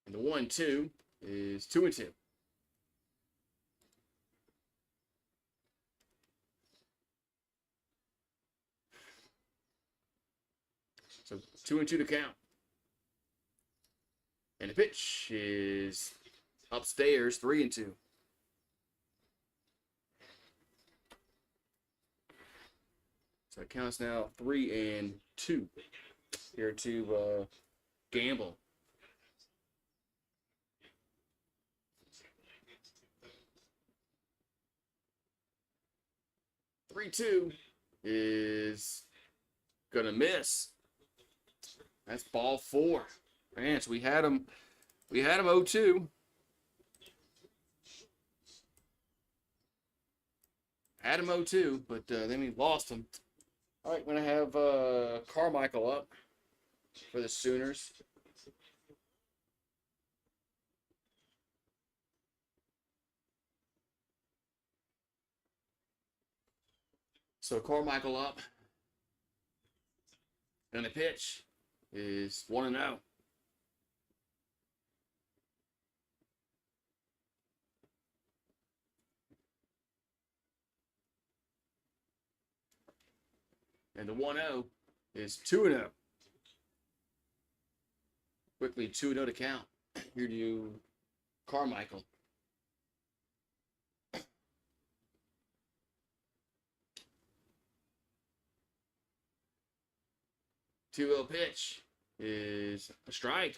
And the 1-2 is 2-2. So 2-2 to count. And the pitch is upstairs, 3-2. So it counts now 3-2 here to Gamble. Three-two is gonna miss. That's ball 4. Man, so we had him 0-2. Had him 0-2, but then we lost him. All right, we're going to have Carmichael up for the Sooners. So Carmichael up. And the pitch is 1-0. And the 1-0 is 2-0. Quickly 2-0 to count. Here to Carmichael. 2-0 pitch is a strike.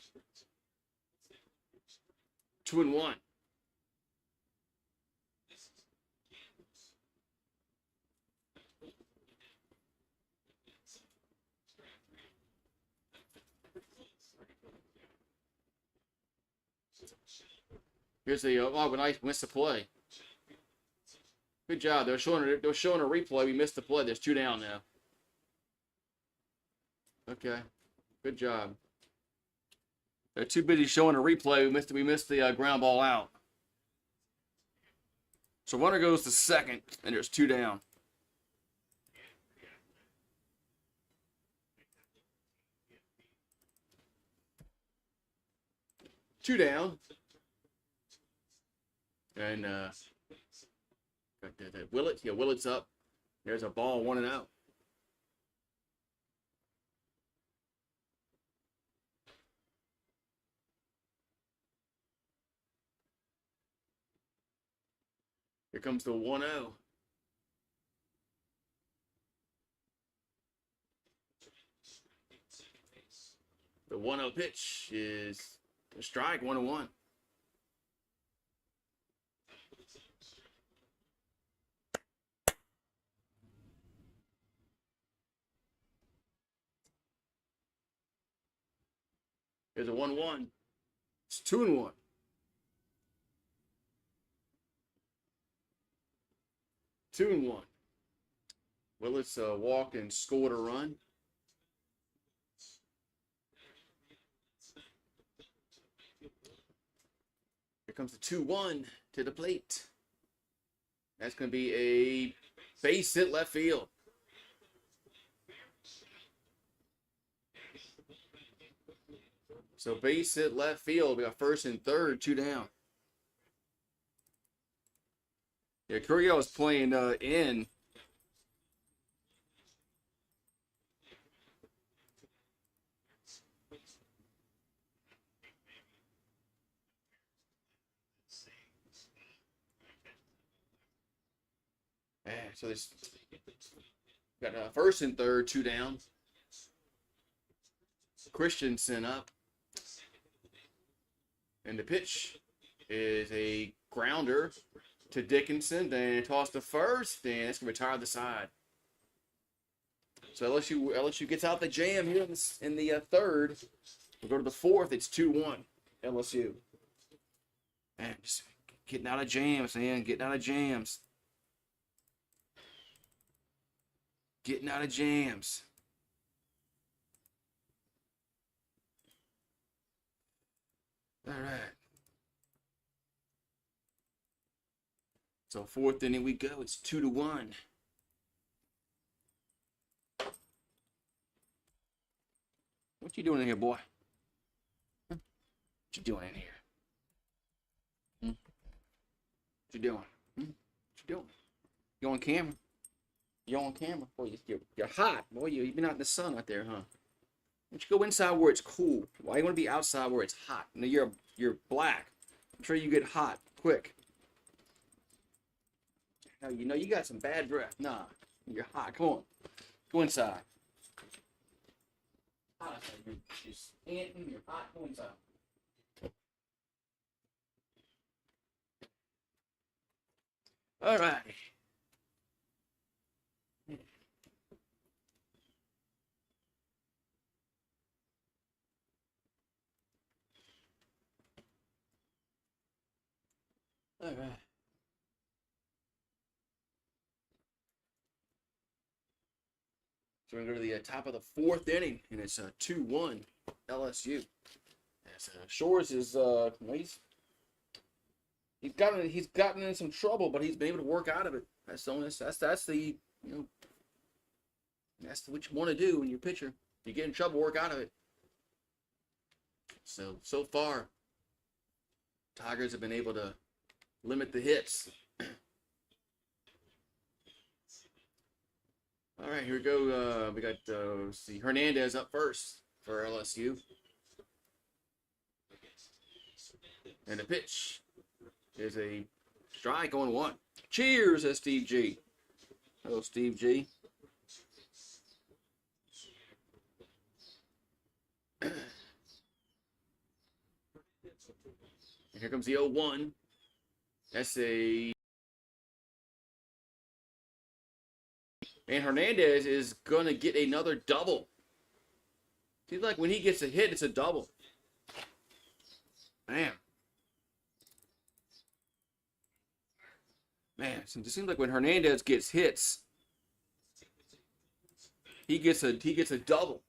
2-1. Here's the nice missed the play. Good job. They were showing a replay. We missed the play. There's 2 down now. Okay. Good job. They're too busy showing a replay. We missed the ground ball out. So runner goes to second, and there's 2 down. Two down. And Willett. Yeah, Willett's up. There's a ball 1-0. Here comes the 1-0. The 1-0 pitch is a strike, 1-1. Here's a 1-1. It's 2-1. 2-1. Willis walked and scored a run. Here comes the 2-1 to the plate. That's going to be a base hit left field. So base hit left field. We got first and third, 2 down. Yeah, Courier was playing in. Yeah, so this got first and third, 2 down. Christensen up. And the pitch is a grounder to Dickinson, then toss to first, and it's going to retire the side. So LSU gets out the jam here in the third. We'll go to the fourth. It's 2-1 LSU. Man, just getting out of jams, man. Getting out of jams. Getting out of jams. All right. So fourth inning we go. It's 2-1. What you doing in here, boy? Huh? What you doing in here? What you doing? What you doing? You on camera? You on camera? Boy, you're hot. Boy, you've been out in the sun out there, huh? Why don't you go inside where it's cool? Why you want to be outside where it's hot? You know, you're black. I'm sure you get hot quick. Now, you know you got some bad breath. Nah, you're hot. Come on. Go inside. Hot outside. You're standing. You're hot. Go inside. All right. All right. So we're going to go to the top of the fourth inning, and it's 2-1 LSU. As Shores is he's gotten in some trouble, but he's been able to work out of it. That's the that's what you want to do when you're a pitcher. You get in trouble, work out of it. So far, Tigers have been able to limit the hits. All right, here we go. We got let's see, Hernandez up first for LSU, and the pitch is a strike on 1. Cheers, says Steve G. Hello, Steve G. And here comes the 0-1. That's a... And Hernandez is going to get another double. Seems like when he gets a hit, it's a double. Man. Man, it seems like when Hernandez gets hits, he gets a double.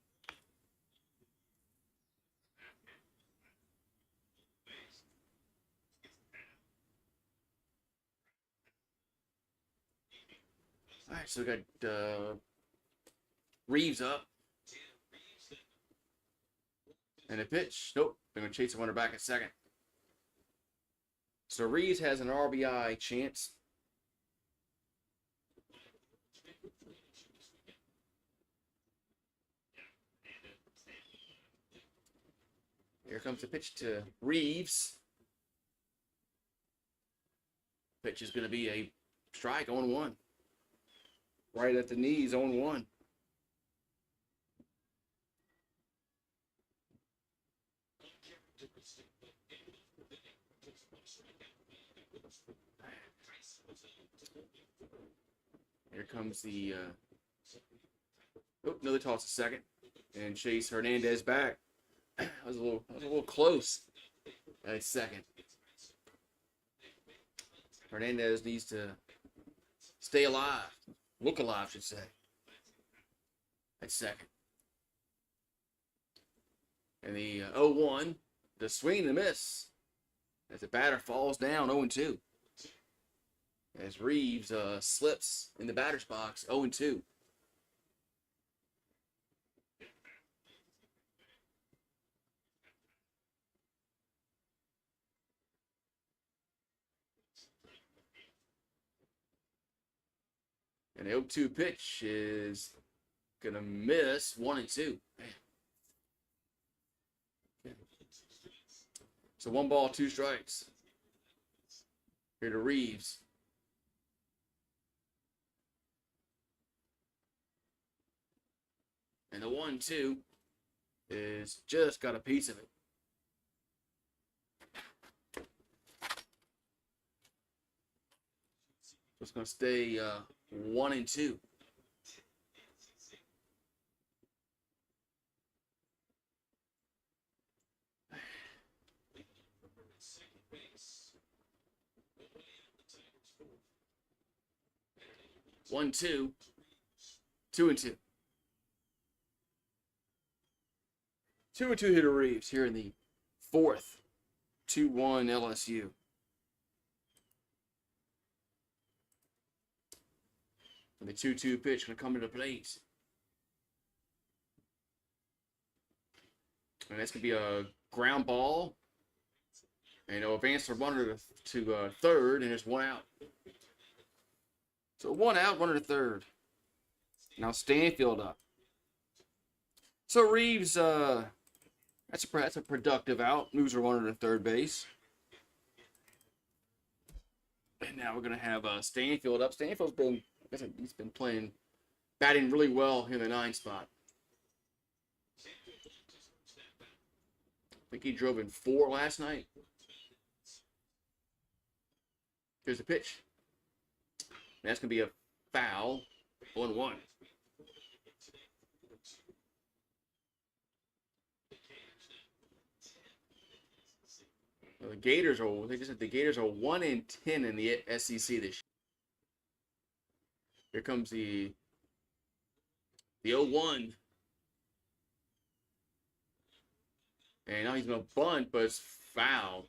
All right, so we got Reeves up. And a pitch. Nope. They're going to chase the runner back at second. So Reeves has an RBI chance. Here comes the pitch to Reeves. Pitch is going to be a strike, 0-1. Right at the knees, 0-1. Here comes the another toss to second, and Chase Hernandez back. That was a little close at second. Hernandez needs to stay alive, look alive, I should say, at second. And the 0-1, the swing and the miss as the batter falls down, 0-2. As Reeves slips in the batter's box, 0-2. And the 0-2 pitch is going to miss, 1-2. So 1 ball, 2 strikes. Here to Reeves. And the 1-2 is just got a piece of it. So it's going to stay 1-2. One, 2, 2-2. 2-2 here to Reeves here in the 4th. 2-1 LSU. And the 2-2 pitch going to come into plate. And that's going to be a ground ball. And it'll advance the runner to third, and there's 1 out. So 1 out, runner to third. Now Stanfield up. So Reeves, that's a productive out. Moves a runner to third base. And now we're gonna have Stanfield up. Stanfield's been, he's been batting really well in the 9 spot. I think he drove in 4 last night. Here's the pitch. That's going to be a foul, 1-1. Well, the Gators are 1-10 in the SEC this year. Here comes the 0-1. And now he's going to bunt, but it's foul.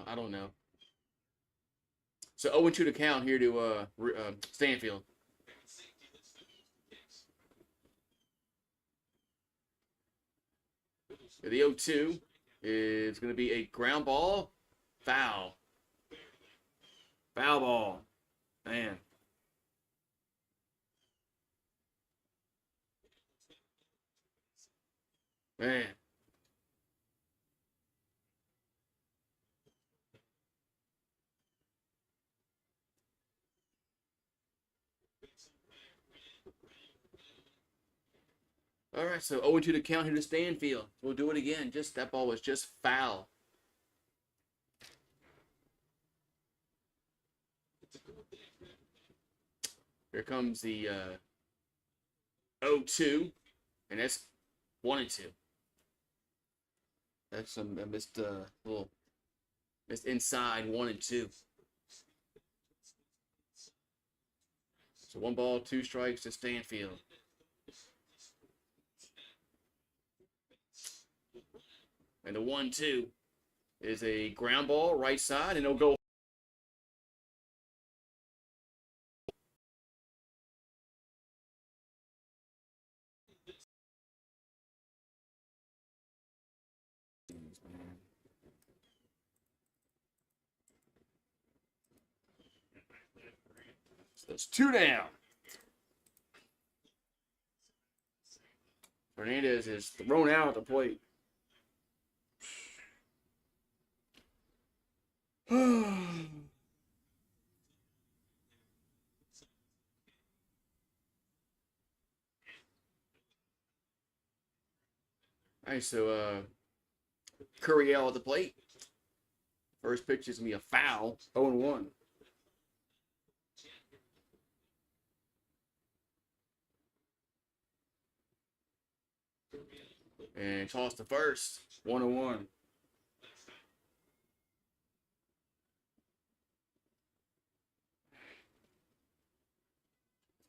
I don't know. So 0-2 to count here to Stanfield. The 0-2 is going to be a ground ball. Foul. Foul ball. Man. Man. All right, so 0-2 to count here to Stanfield. We'll do it again. That ball was just foul. Here comes the 0-2, and that's 1-2. That's some missed inside 1-2. So 1 ball, 2 strikes to Stanfield. And the 1-2 is a ground ball right side, and it'll go. So that's 2 down. Fernandez is thrown out at the plate. All right, so Curriel at the plate. First pitch is going to be a foul. 0-1. And toss to first. 1-1.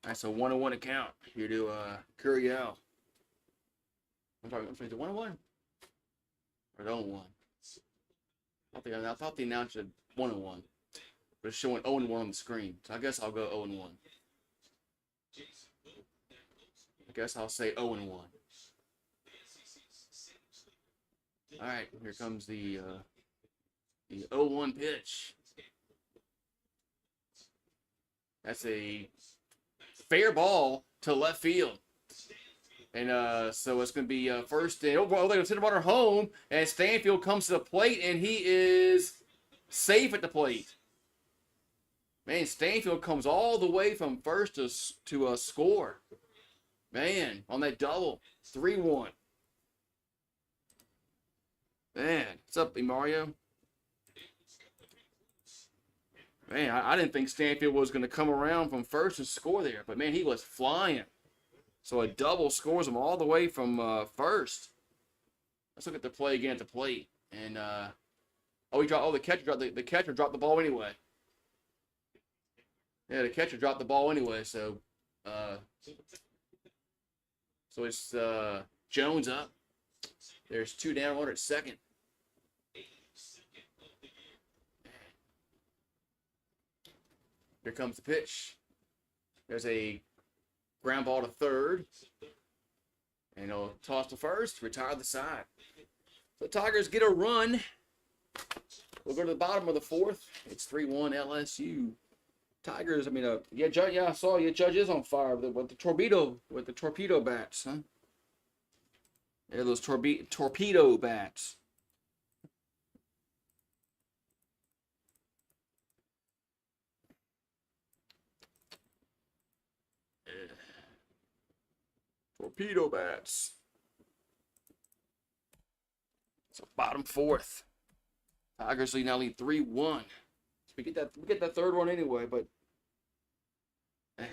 That's a 1-1 account here to Curriel. I'm sorry, is it 1-1? Or 0-1? I thought the announcer said 1-1. But it's showing 0-1 on the screen. So I guess I'll go 0-1. I guess I'll say 0-1. Alright, here comes the 0-1 pitch. That's a fair ball to left field. And so it's going to be first. And overall, they're going to send the runner home. And Stanfield comes to the plate, and he is safe at the plate. Man, Stanfield comes all the way from first to score. Man, on that double. 3-1. Man, what's up, Mario? Man, I didn't think Stanfield was going to come around from first and score there. But, man, he was flying. So a double scores him all the way from first. Let's look at the play again at the plate. And, the catcher dropped the ball anyway. Yeah, the catcher dropped the ball anyway. So it's Jones up. There's 2 down, 1 at second. Here comes the pitch. There's a ground ball to third. And he'll toss to first, retire the side. So the Tigers get a run. We'll go to the bottom of the 4th. It's 3-1 LSU. Tigers, I saw your judge is on fire with the torpedo bats, huh? Yeah, those torpedo bats. Torpedo bats. So bottom 4th. Tigers now lead 3-1. So we get that third one anyway, but man.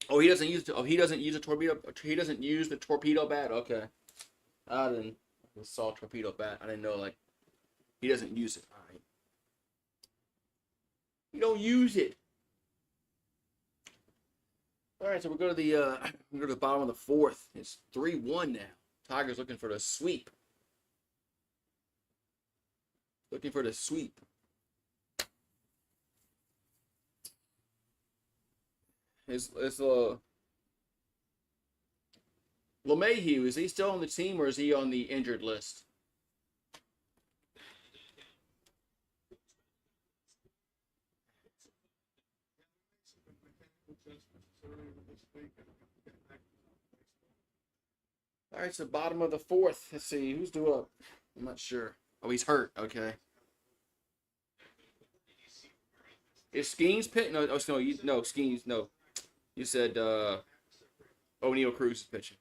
He doesn't use the torpedo. He doesn't use the torpedo bat. Okay, I saw torpedo bat. I didn't know he doesn't use it. All right. You don't use it. All right, so we go to the bottom of the 4th. It's 3-1 now. Tigers looking for the sweep. Looking for the sweep. It's LeMahieu, is he still on the team or is he on the injured list? All right, so bottom of the 4th. Let's see, who's due up? I'm not sure. Oh, he's hurt. Okay. Is Skeens pitching? No, Skeens, no. You said O'Neal Cruz is pitching.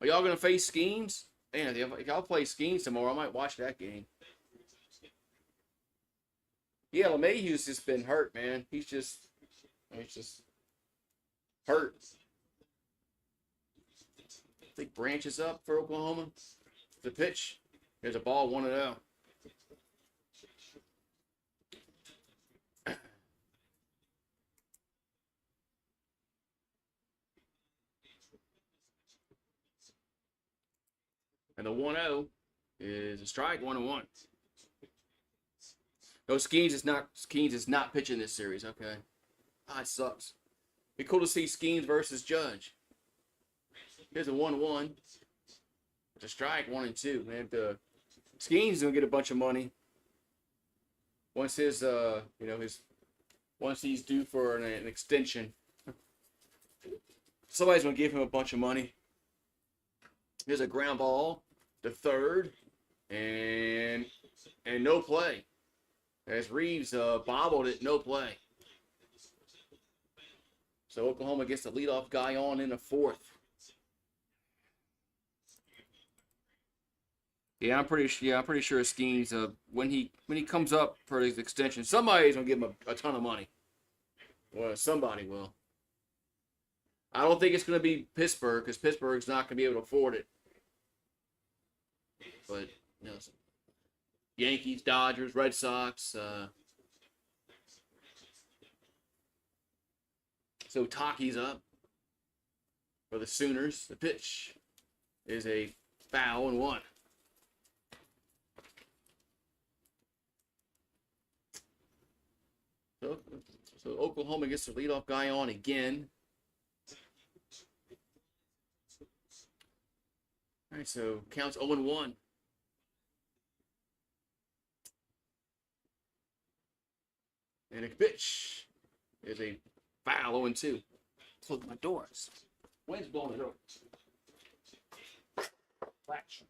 Are y'all going to face Skeens? Man, if y'all play Skeens tomorrow, I might watch that game. Yeah, LeMahieu's just been hurt, man. He's just hurt. I think Branch is up for Oklahoma. The pitch. There's a ball, 1-0. And the 1-0 is a strike, 1-1. No, Skeens is not pitching this series, okay. It sucks. Be cool to see Skeens versus Judge. Here's a 1-1. It's a strike, 1-2. Man, Skeens is gonna get a bunch of money. once his once he's due for an extension, somebody's gonna give him a bunch of money. Here's a ground ball to third, and no play. As Reeves bobbled it, no play. So Oklahoma gets the leadoff guy on in the fourth. Yeah, I'm pretty sure Skeens, when he comes up for his extension, somebody's gonna give him a ton of money. Well, somebody will. I don't think it's gonna be Pittsburgh, because Pittsburgh's not gonna be able to afford it. But Yankees, Dodgers, Red Sox. So Taki's up for the Sooners. The pitch is a foul and 1. So Oklahoma gets the leadoff guy on again. All right, so counts 0-1. And a pitch is a foul, 0-2. Close my doors. Wind's blowing it over. Flash.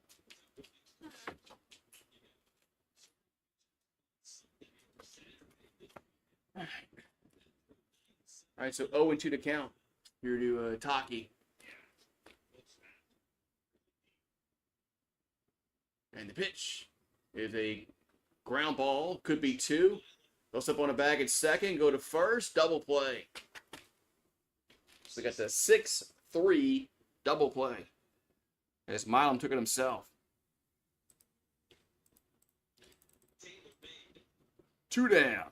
All right, so 0-2 to count. Here to Taki. And the pitch is a ground ball. Could be 2. Goes up on a bag at second. Go to first. Double play. So we got the 6-3 double play. As Milam took it himself. 2 down.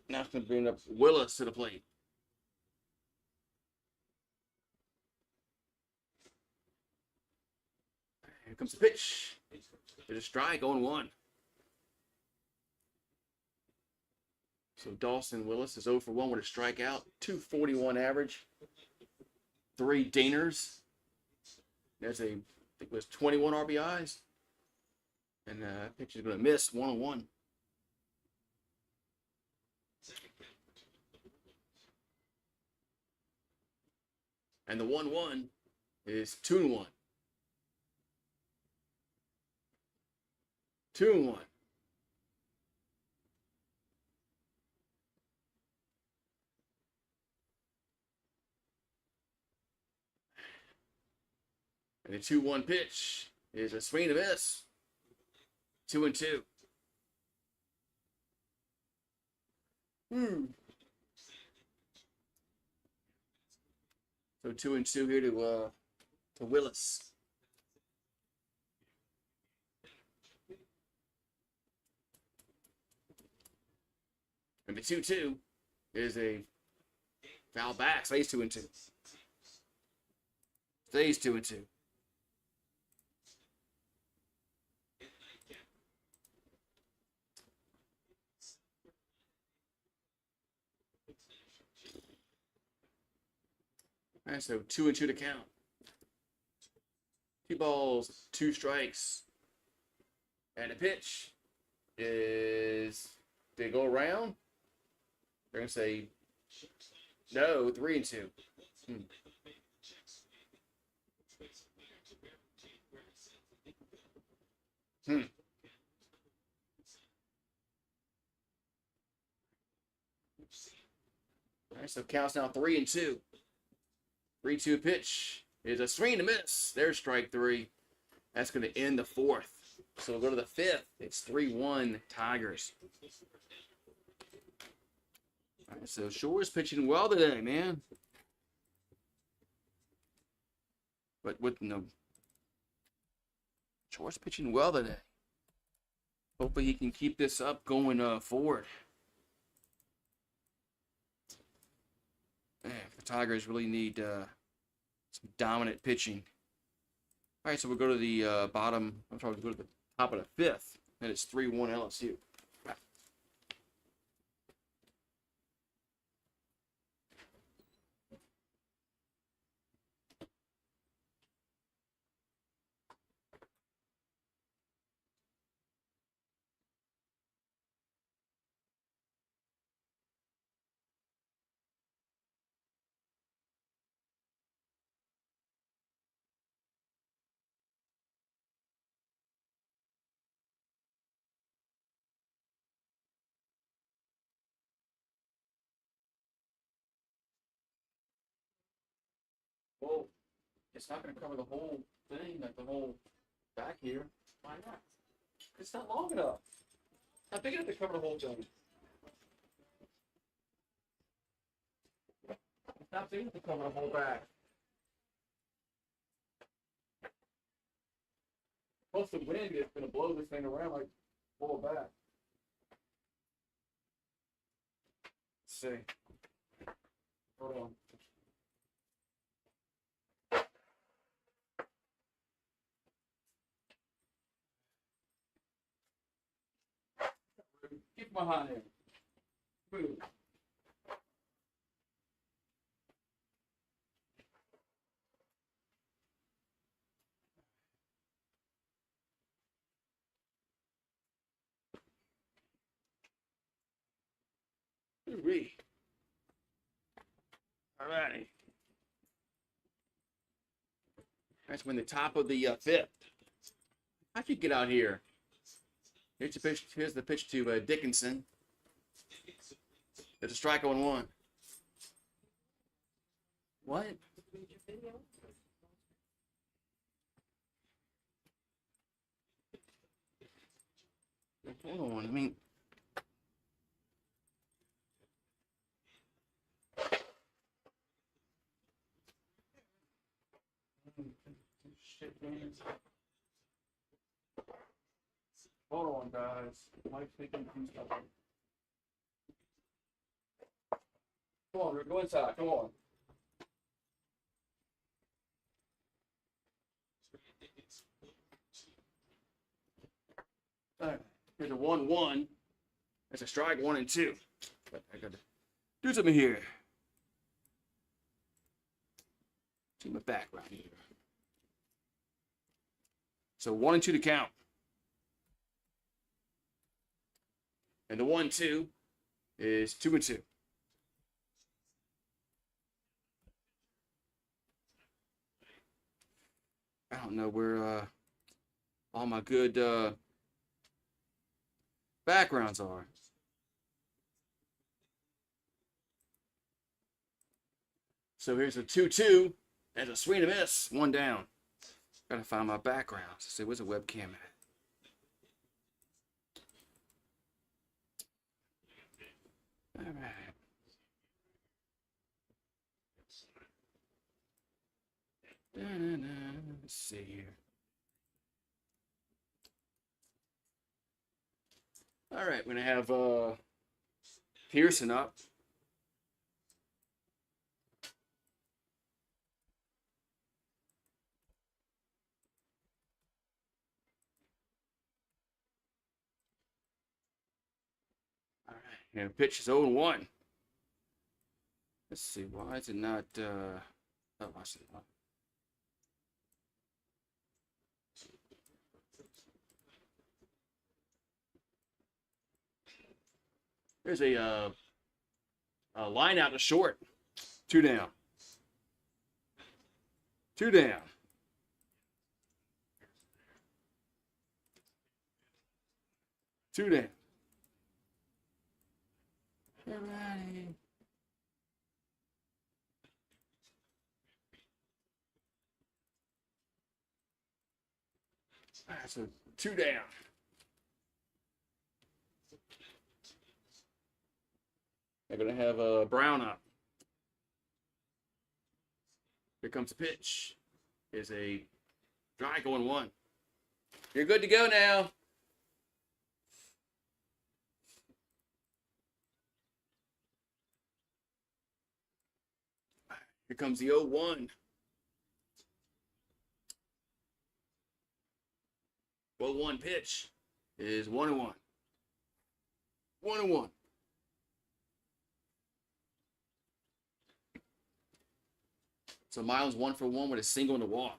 Now it's going to bring up Willis to the plate. Here comes the pitch. There's a strike, 0-1. So Dawson Willis is 0 for 1 with a strikeout. 241 average. 3 dingers. There's I think it was 21 RBIs. And pitch is going to miss 1-1. And the 1-1 is 2-1. 2-1. And the 2-1 pitch is a swing and a miss. 2-2. So 2-2 here to Willis. And the 2-2 is a foul back. Stays 2-2. Stays 2-2. All right, so 2-2 to count. 2 balls, 2 strikes. And the pitch is, they go around? They're going to say, no, 3-2. All right, so counts now 3-2. 3-2 pitch is a swing and a miss. There's strike 3. That's going to end the 4th. So we'll go to the 5th. It's 3-1 Tigers. All right, so Shore's pitching well today, man. But Shore's pitching well today. Hopefully he can keep this up going forward. Man, the Tigers really need some dominant pitching. All right, so we'll go to the we'll go to the top of the 5th, and it's 3-1 LSU. Well, it's not going to cover the whole thing, like the whole back here. Why not? It's not long enough. How big enough to cover the whole thing? It's not big enough to cover the whole back. Plus the wind is going to blow this thing around like pull it back. Let's see. Hold on. Keep my hand in. Move. Ooh-wee. Alrighty. That's when the top of the fifth. How'd you get out here? Here's the pitch. Here's the pitch to Dickinson. It's a strike on one. What? Hold on. I mean. Hold on, guys. Mike's making something. Come on, Rick, go inside. Come on. All right. Here's a 1-1. That's a strike, 1 and 2. But I got to do something here. See my background here. So 1 and 2 to count. And the 1-2 is 2 and 2. I don't know where all my good backgrounds are. So here's a 2-2. There's a swing and a miss. 1 down. Gotta find my background. Let's see, where's the webcam at? All right. Let's see here. All right, we're gonna have Pearson up. All right, and pitch is 0-1. Let's see, why is it not? Oh, I see. There's a line out to short. 2 down. 2 down. Two down. Alrighty. All right, so 2 down. They're going to have Brown up. Here comes the pitch. Is a strike on 1. You're good to go now. Here comes the 0-1. 0-1 pitch is 1-1. 1-1. So Miles 1 for 1 with a single and a walk.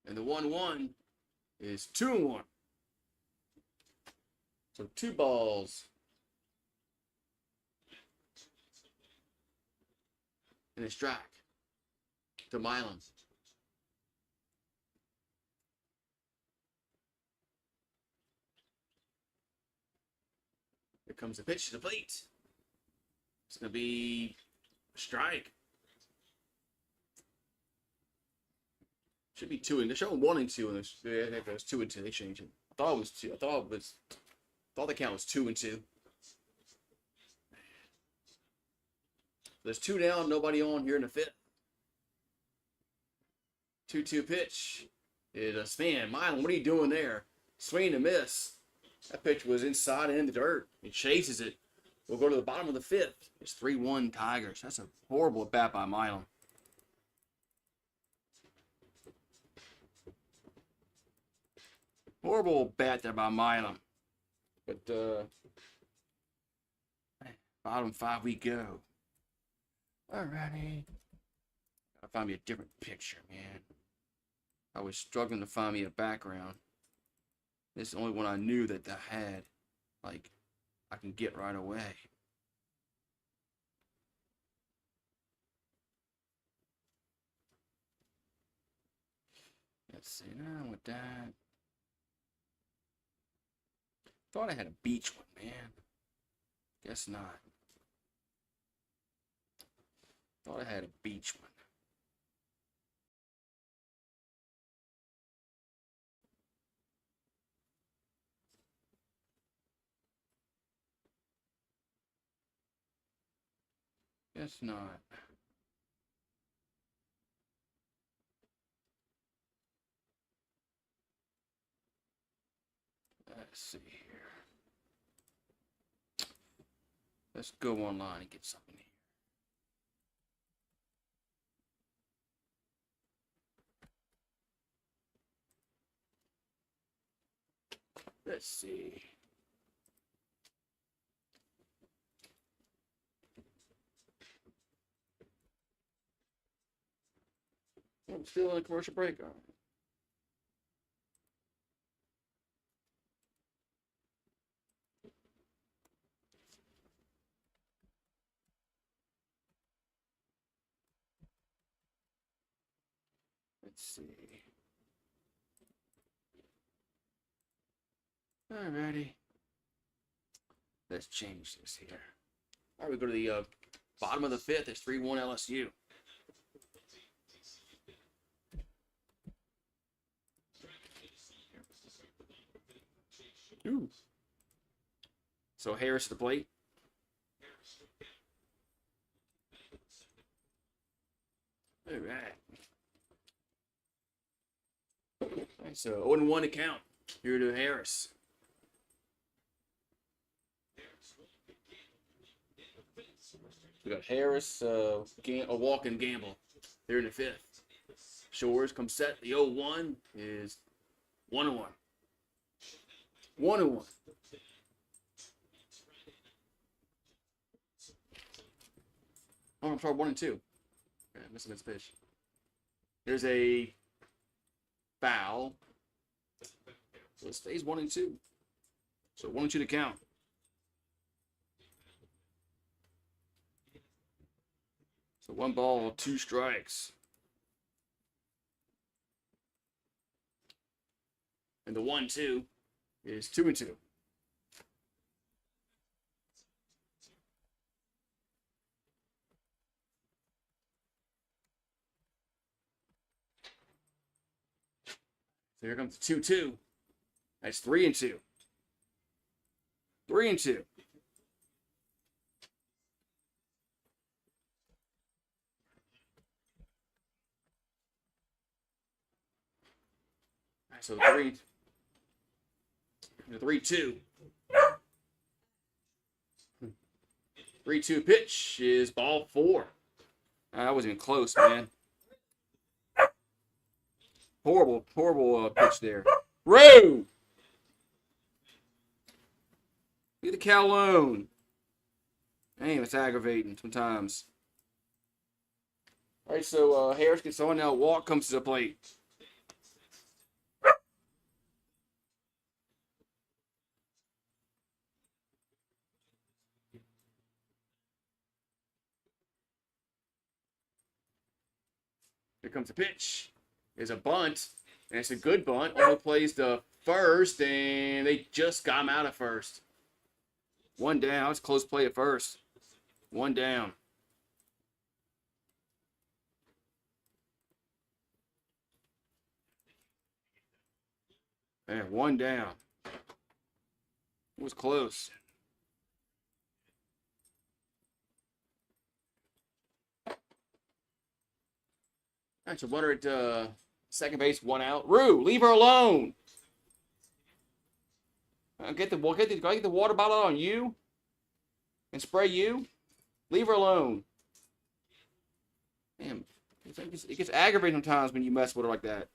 And the 1-1 is 2-1. So 2 balls. And a strike to Milan. Here comes the pitch to the plate. It's going to be a strike. Should be 2 and they're showing 1 and 2 and if it was 2 and 2, they changed it. I thought it was 2. I thought the count was 2 and 2. There's 2 down, nobody on here in the 5th. 2-2 pitch. It is Stan. Milan, what are you doing there? Swing and miss. That pitch was inside and in the dirt. He chases it. We'll go to the bottom of the 5th. It's 3-1 Tigers. That's a horrible at bat by Milan. Horrible bat there by Milan. But bottom 5 we go. Alrighty. Gotta find me a different picture, man. I was struggling to find me a background. This is the only one I knew that I had. Like, I can get right away. Let's see, now with that. Thought I had a beach one, man. Guess not. Thought I had a beach one. Guess not. Let's see here. Let's go online and get something here. Let's see. I'm still in a commercial break. All right. Let's see. Alrighty. Let's change this here. All right, we go to the bottom of the 5th. It's 3-1 LSU. Ooh. So Harris to the plate. All right. All right, so 0-1 to count. Here to Harris. We got Harris, a walk and gamble here in the 5th. Shores comes set. The 0-1 is 1-1. 1-1. Oh, I'm sorry, 1-2. Okay, I missed his pitch. There's a foul. So it stays 1-2. So 1-2 to count. So 1 ball, 2 strikes. And the 1-2 is 2-2. So here comes the 2-2. That's 3-2. 3-2. So the 3-2. 3-2 pitch is ball 4. That wasn't even close, man. Horrible pitch there. Row! Leave the cow alone. Damn, it's aggravating sometimes. All right, so Harris gets on now. Walk comes to the plate. Here comes the pitch. There's a bunt, and it's a good bunt. Only plays the first, and they just got him out of first. One down. It's close play at first. One down. Man, one down. It was close. All right, so runner at second base, one out. Rue, leave her alone. Get the water bottle on you and spray you. Leave her alone. Damn, it gets aggravating sometimes when you mess with her like that.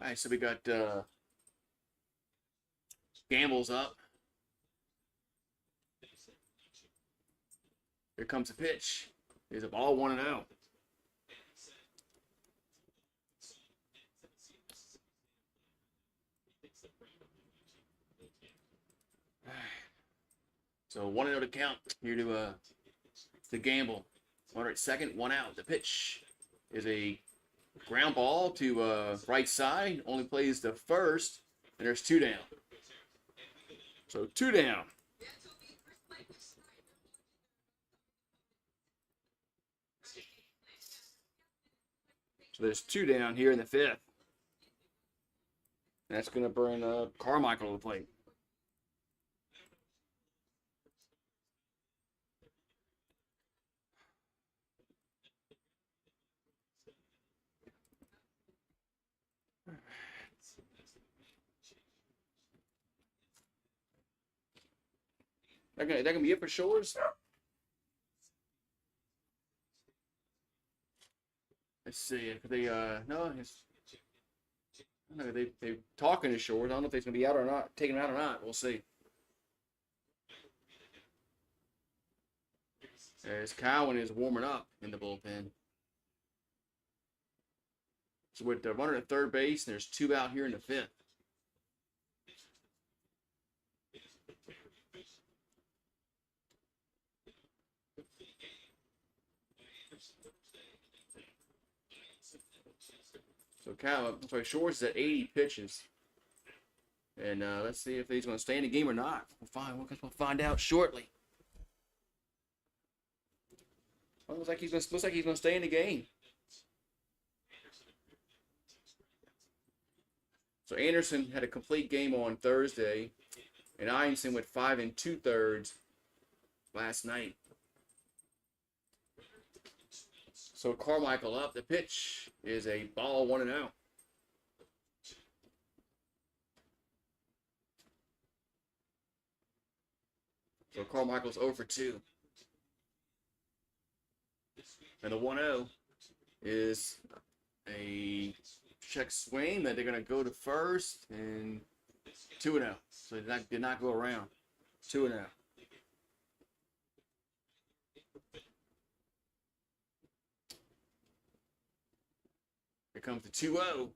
All right, so we got Gamble's up. Here comes the pitch. Here's a ball 1-0. So 1-0 to count here to Gamble. Runner at second, one out. The pitch is a ground ball to right side. Only plays the first, and there's two down. So two down. So there's two down here in the fifth. That's going to bring Carmichael to the plate. That gonna be it for Shores? Let's see if they they talking to Shores. I don't know if he's gonna be out or not, taking him out or not. We'll see. As Cowan is warming up in the bullpen. So with the runner at third base, there's two out here in the fifth. So Shores is at 80 pitches. And let's see if he's going to stay in the game or not. We'll find out shortly. Well, looks like he's going to stay in the game. So Anderson had a complete game on Thursday, and Ianson went 5 2/3 last night. So Carmichael up. The pitch is a ball 1-0. So Carmichael's 0 for 2. And the 1-0 is a check swing that they're going to go to first and 2-0. So that did not go around. 2-0. Here comes the 2-0.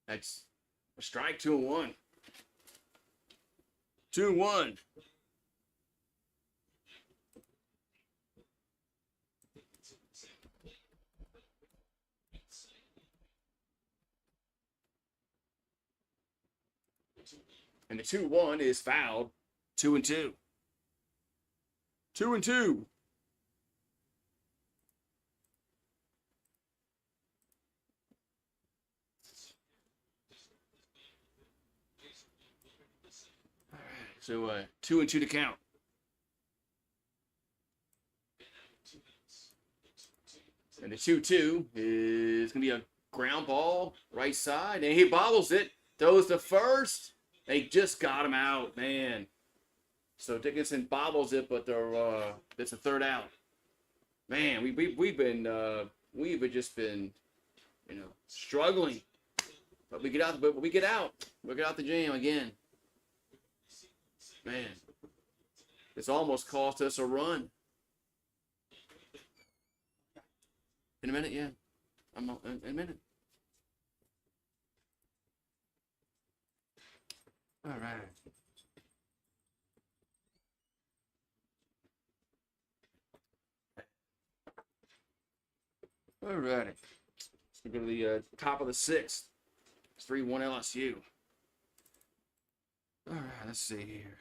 That's a strike, 2-1. 2-1. And the 2-1 is fouled. 2-2. 2-2. All right. So 2-2 to count. And the 2-2 is going to be a ground ball right side. And he bobbles it. Throws the first. They just got him out, man. So Dickinson bobbles it, but it's a third out. Man, we've just been, struggling. But we get out. We get out the jam again. Man, it's almost cost us a run. In a minute, yeah. In a minute. All right. All righty. Let's go to the top of the sixth. It's 3-1 LSU. All right, let's see here.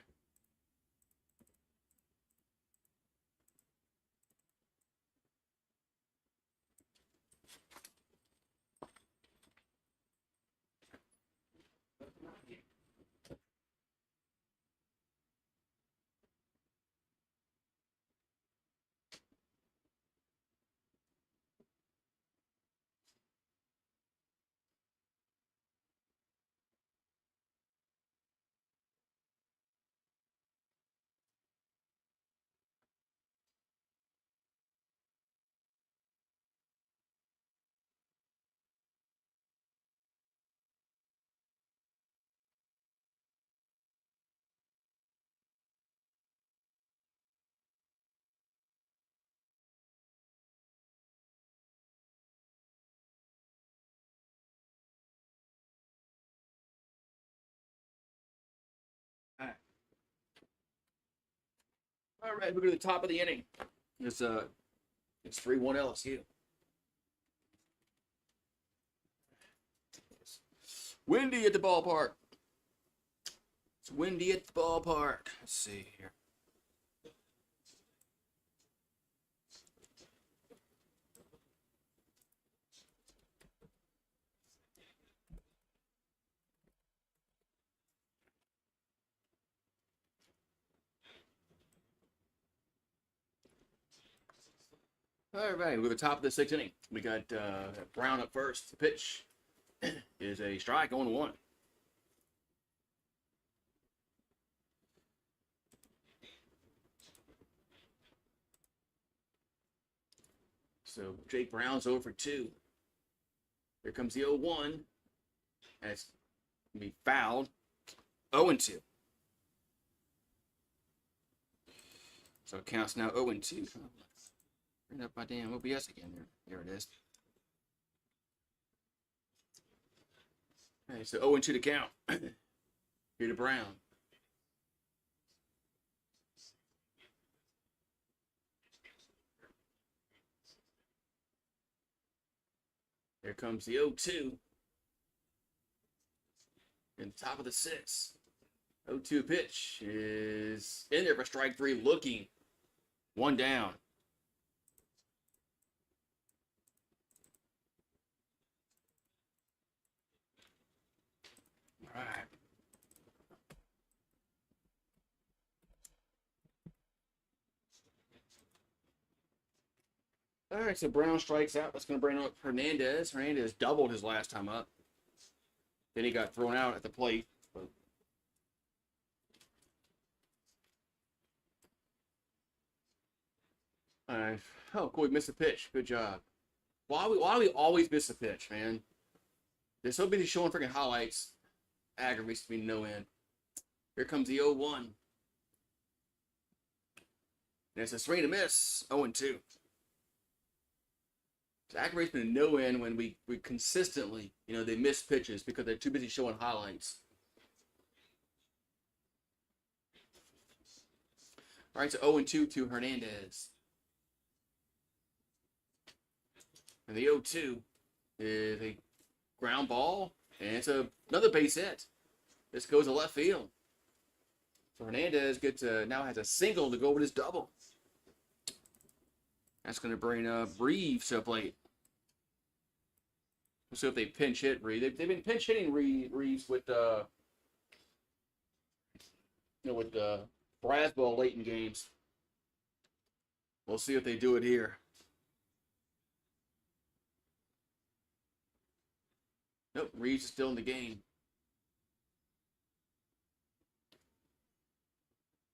All right. All right, we go to the top of the inning. It's 3-1 LSU. Windy at the ballpark. It's windy at the ballpark. Let's see here. All right, we're at the top of the sixth inning. We got Brown up first. The pitch is a strike, 0-1. So Jake Brown's 0 for 2. Here comes the 0-1. That's going to be fouled. 0-2. So it counts now 0-2. Bring up my damn OBS again. There it is. All right, so 0-2 to count. Here to Brown. Here comes the 0-2. In the top of the sixth. 0-2 pitch is in there for strike 3, looking. 1 down. All right. All right, so Brown strikes out. That's going to bring up Hernandez. Hernandez doubled his last time up. Then he got thrown out at the plate. All right. Oh, cool. We missed a pitch. Good job. Why do we always miss a pitch, man? They're so busy showing freaking highlights. Aggravates me no end. Here comes the 0-1. And it's a swing and a miss. 0-2. It aggravates me to no end when we consistently, they miss pitches because they're too busy showing highlights. All right, so 0-2 to Hernandez. And the 0-2 is a ground ball, and it's another base hit. This goes to left field. So Hernandez now has a single to go with his double. That's going to bring Reeves up late. We'll see if they pinch hit Reeves. They've been pinch hitting Reeves with Braswell late in games. We'll see if they do it here. Nope, Reeves is still in the game.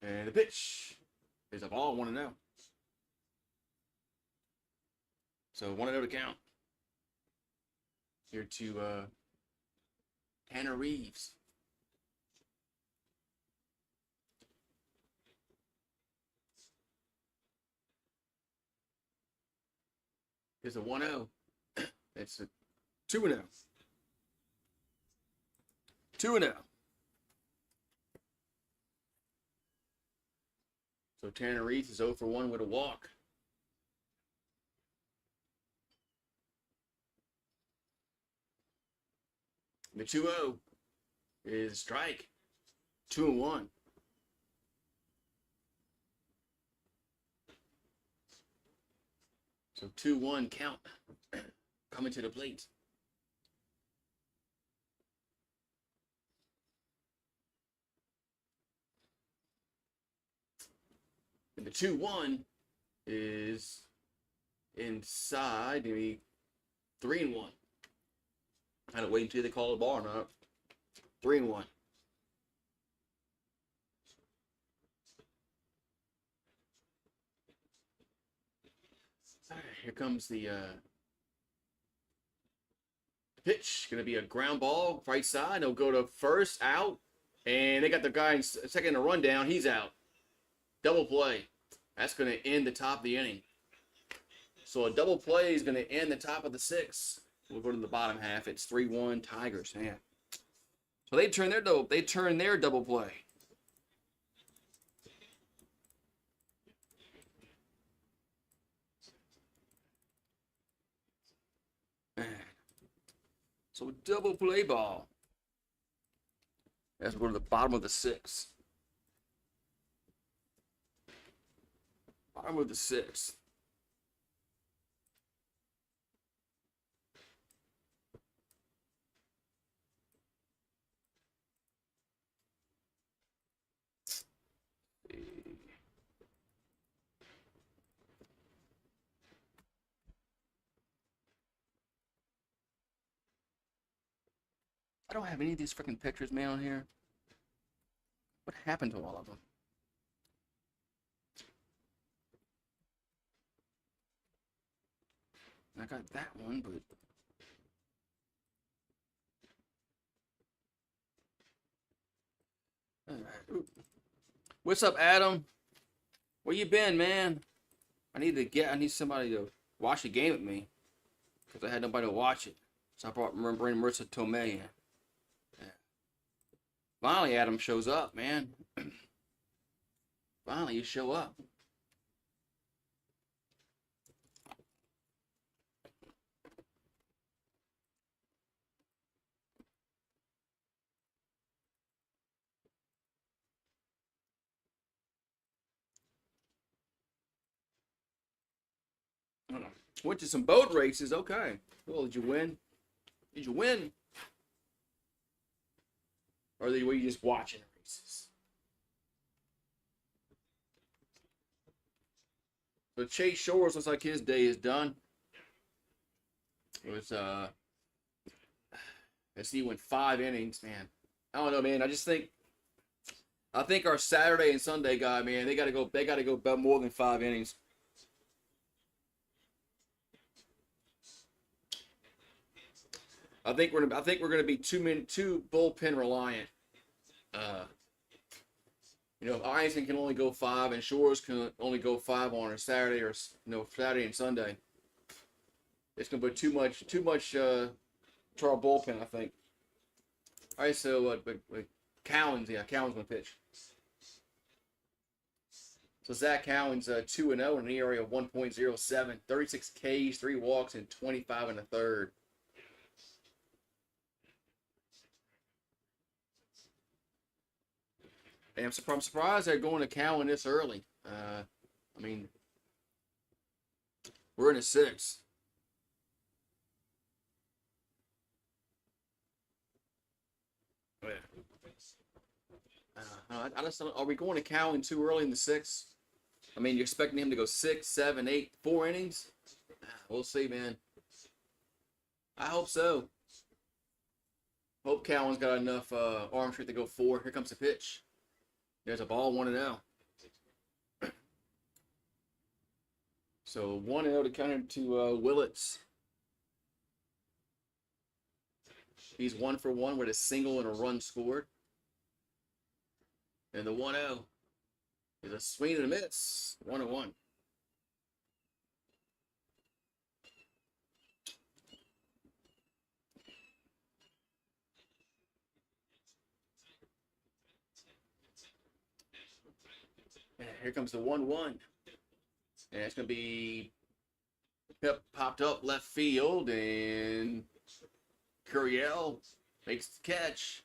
And the pitch is a ball, 1-0. So 1-0 to count. Here to Tanner Reeves. Here's a 1-0. It's a 2-0. 2-0. So Tanner Reeves is 0 for 1 with a walk. The 2-0 is strike. 2-1. So 2-1 count coming to the plate. And the 2-1 is inside, maybe 3-1. I had to wait until they call the ball or not. 3-1. Here comes the pitch. Going to be a ground ball, right side. They'll go to first, out. And they got the guy in second in a rundown. He's out. Double play. That's going to end the top of the inning. So a double play is going to end the top of the 6th. We'll go to the bottom half. It's 3-1 Tigers. Man. So they turn their double play. So double play ball. As we go to the bottom of the 6th. Bottom of the 6th. I don't have any of these freaking pictures, man, on here. What happened to all of them? I got that one, but... All right. What's up, Adam? Where you been, man? I need somebody to watch the game with me. Because I had nobody to watch it. So I brought Marissa Tomei in. Yeah. Finally, Adam shows up, man. Finally, you show up. Went to some boat races. Okay. Well, did you win? Did you win? Or were you just watching races? So Chase Shores looks like his day is done. It was as he went 5 innings, man. I don't know, man. I think our Saturday and Sunday guy, man, they gotta go about more than 5 innings. I think we're gonna be too bullpen reliant. If can only go 5 and Shores can only go 5 on a Saturday or Saturday and Sunday, it's gonna put too much to our bullpen, I think. All right, so Cowens gonna pitch. So Zach Cowens 2-0 in an ERA of 1.07, 36 Ks, 3 walks, and 25 1/3. And I'm surprised they're going to Cowan this early. We're in a 6th. I just don't, are we going to Cowan too early in the 6th? I mean, you're expecting him to go 6, 7, 8, 4 innings? We'll see, man. I hope so. Hope Cowan's got enough arm strength to go 4. Here comes the pitch. There's a ball, 1-0. So 1-0 to counter to Willits. He's 1 for 1 with a single and a run scored. And the 1-0 is a swing and a miss. 1-1. And here comes the 1-1. And it's going to be popped up left field. And Curiel Makes the catch.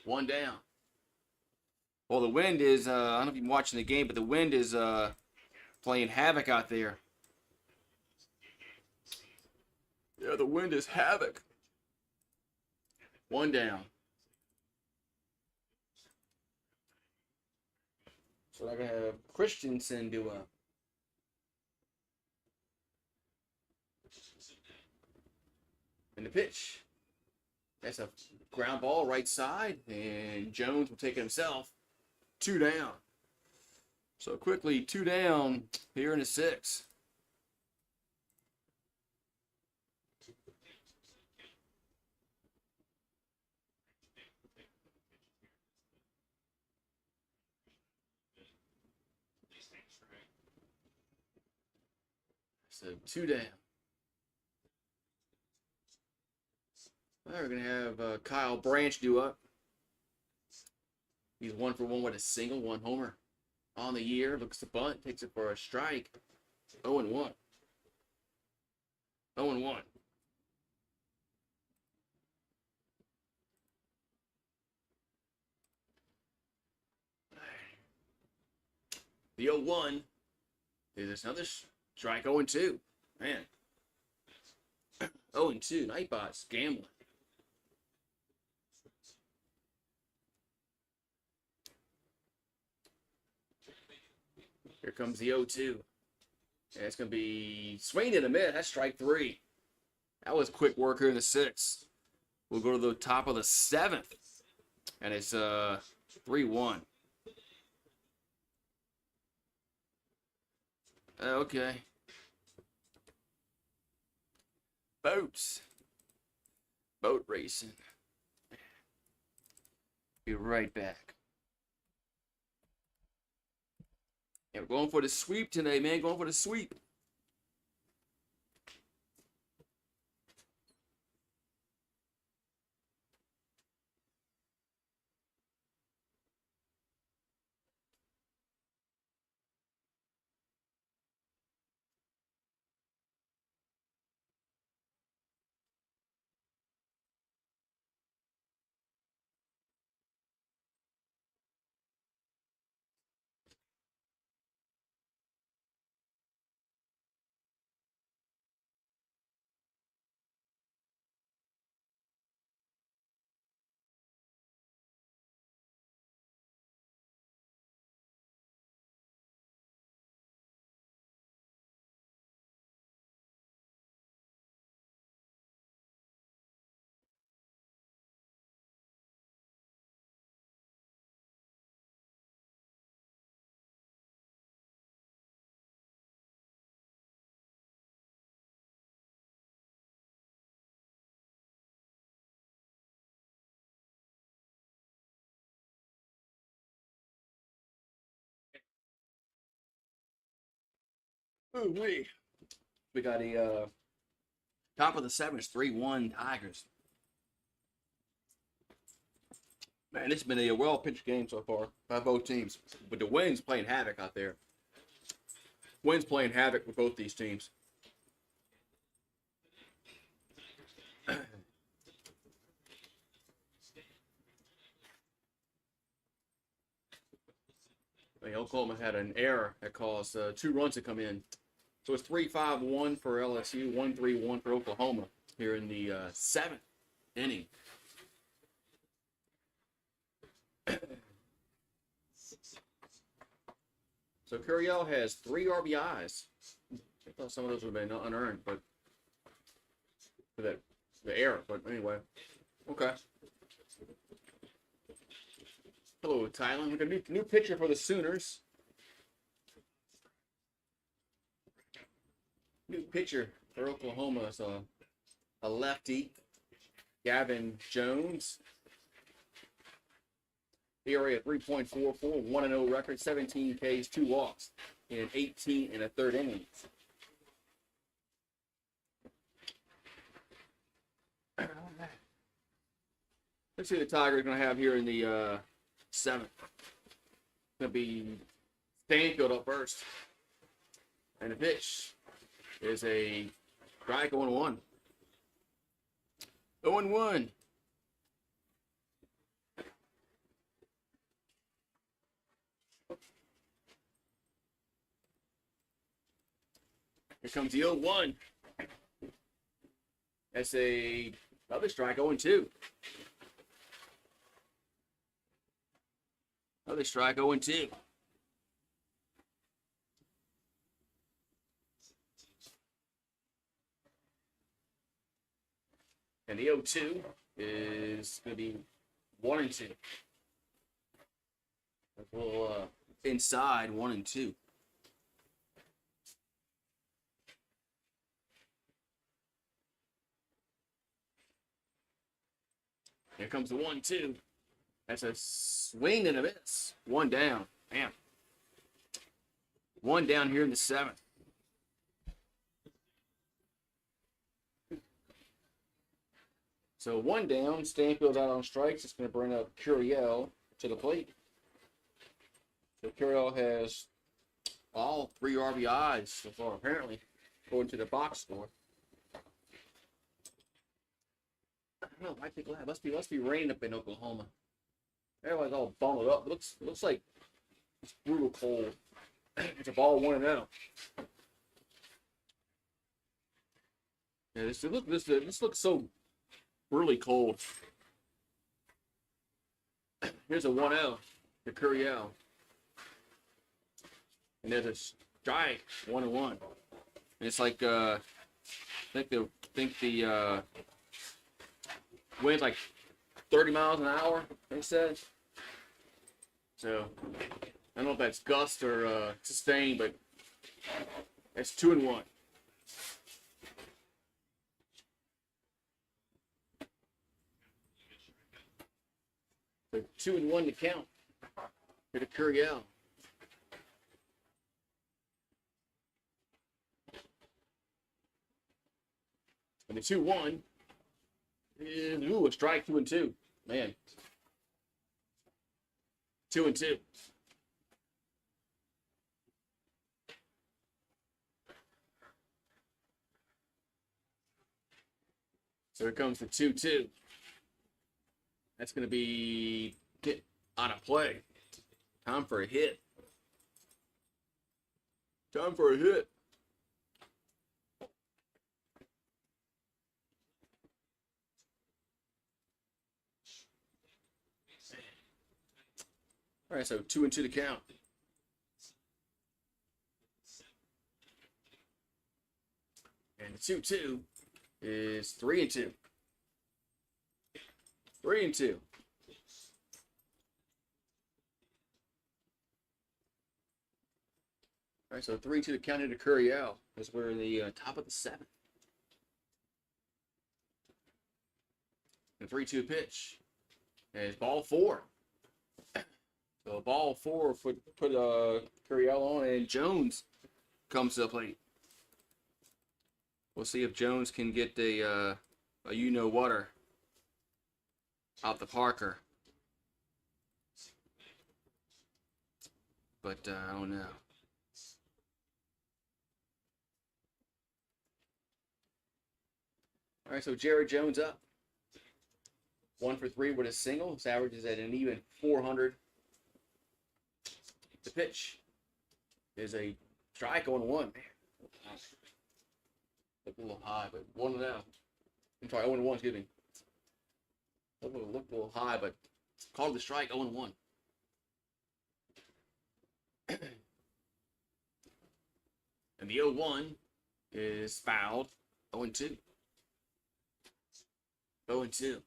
One down. Well, the wind is, I don't know if you've been watching the game, but the wind is playing havoc out there. Yeah, the wind is havoc. One down. So I'm going to have Christensen do a. And the pitch. That's a ground ball right side, and Jones will take it himself. 2 down. So quickly, 2 down here in the 6th. So 2 down. Well, we're going to have Kyle Branch do up. He's 1 for 1 with a single, 1 homer on the year. Looks to bunt, takes it for a strike. 0-1. 0-1. The 0-1 is another strike. 0-2. Man. 0-2. Nightbot's gambling. Here comes the 0-2. And it's going to be swinging in a minute. That's strike 3. That was quick work here in the 6th. We'll go to the top of the 7th. And it's 3-1. Okay. Boats. Boat racing. Be right back. Yeah, we're going for the sweep today, man. Going for the sweep. Ooh, we got a top of the 7th, 3-1 Tigers. Man, it's been a well-pitched game so far by both teams. But the wind's playing havoc out there. Wind's playing havoc with both these teams. Oklahoma had an error that caused 2 runs to come in. So it's 3-5-1 for LSU, 1-3-1 for Oklahoma here in the 7th inning. So Curiel has 3 RBIs. I thought some of those would have been unearned, but for the error. But anyway, okay. Hello, Thailand. We got a new pitcher for the Sooners. New pitcher for Oklahoma is a lefty, Gavin Jones. ERA at 3.44, 1-0 record, 17 Ks, 2 walks in 18 and a third innings. Let's see what the Tigers are going to have here in the 7th. It's going to be Stanfield up first. And the pitch is a strike 0-1. 0-1. Here comes the 0-1. That's another strike, 0-2. Another strike, 0-2. And the 0-2 is going to be 1-2. A little inside 1-2. Here comes the 1-2. That's a swing and a miss. One down. Bam. One down here in the 7th. So one down. Stanfield's out on strikes. It's going to bring up Curiel to the plate. So Curiel has all 3 RBIs so far, apparently, according to the box score. I don't know. I think it must be raining up in Oklahoma. Everybody's all bundled up. It looks like it's brutal cold. It's a ball 1-0. Yeah, this looks so really cold. Here's a 1-0 to Curiel. And there's a strike, 1-1. And it's like I think the wind's like 30 miles an hour, they said. So I don't know if that's gust or sustained, but it's 2-1. So 2-1 to count. Here to Curiel. And the 2-1 is a strike, 2-2. Man. 2-2. So here comes the 2-2. That's going to be hit on a play. Time for a hit. Time for a hit. All right, so 2-2 to count. And the 2-2 is 3-2. 3-2. All right, so 3-2 to count into Curiel as we're in the top of the 7th. And 3-2 pitch. And it's ball 4. So ball 4 put Curiel on, and Jones comes to the plate. We'll see if Jones can get a you-know-whatter out the Parker. But I don't know. All right, so Jared Jones up. 1 for 3 with a single. His average is at an even 400. The pitch is a strike on 1. Man, looked a little high, but 1-0. I'm sorry, 0-1, excuse me. Looked a little high, but called the strike, 0-1. And the 0-1 is fouled, 0-2. 0-2.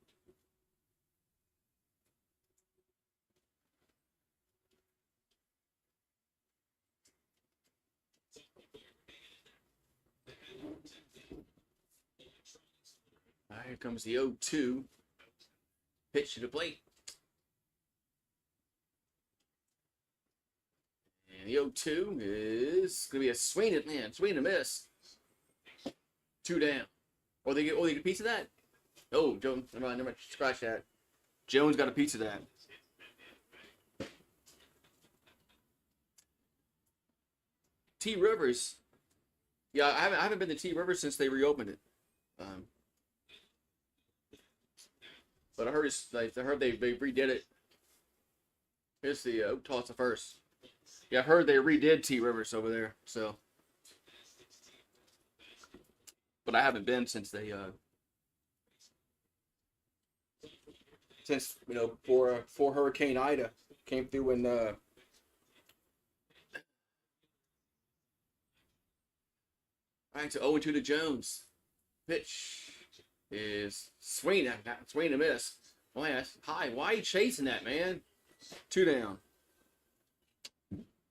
All right, here comes the 0-2. Pitch to the plate. And the 0-2 is going to be a swing and a miss. 2 down. Oh, they get a piece of that? Oh, Jones, never mind, scratch that. Jones got a piece of that. T. Rivers. Yeah, I haven't been to T. Rivers since they reopened it. But I heard they redid it. Here's the toss the first. Yeah, I heard they redid T. Rivers over there. So but I haven't been since before Hurricane Ida came through and all right, so 0-2 to Jones. Pitch is swing, swing and miss. Oh, yeah, hi. Why are you chasing that, man? 2 down.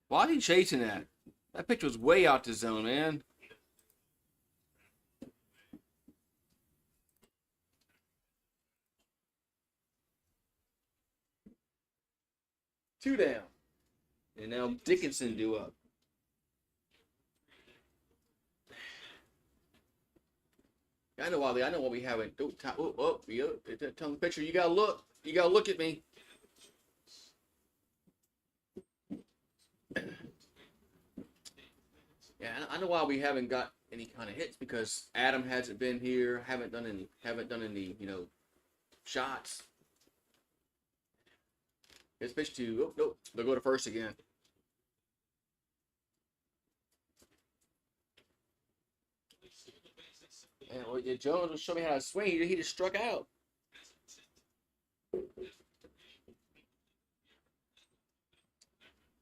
Why are you chasing that? That pitch was way out the zone, man. Two down. And now Dickinson due up. I know why we haven't. Tell the pitcher, you gotta look. You gotta look at me. Yeah, I know why we haven't got any kind of hits because Adam hasn't been here. Haven't done any shots. It's pitch to nope. They'll go to first again. And well, Jones will show me how to swing. He just struck out.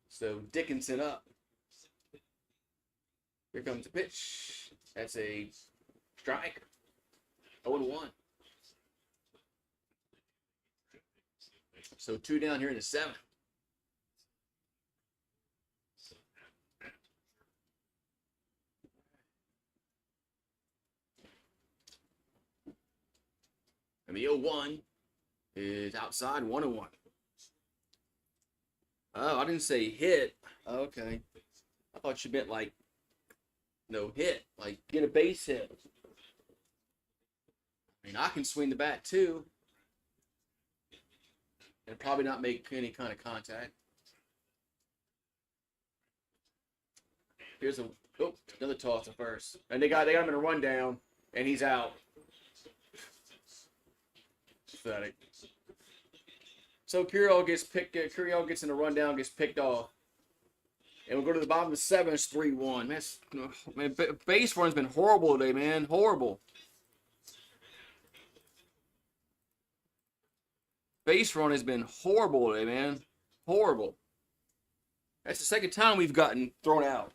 So Dickinson up. Here comes the pitch. That's a strike. 0-1. So 2 down here in the 7th. And the 0-1 is outside 1-1. Oh, I didn't say hit. Oh, okay. I thought you meant like no hit, like get a base hit. I mean, I can swing the bat too. And probably not make any kind of contact. Here's another toss to first. And they got him in a rundown, and he's out. Pathetic. So Curiel gets in a rundown, gets picked off. And we'll go to the bottom of the 7th. It's 3-1. Man, base run's been horrible today, man. Horrible. Base run has been horrible today, man. Horrible. That's the second time we've gotten thrown out.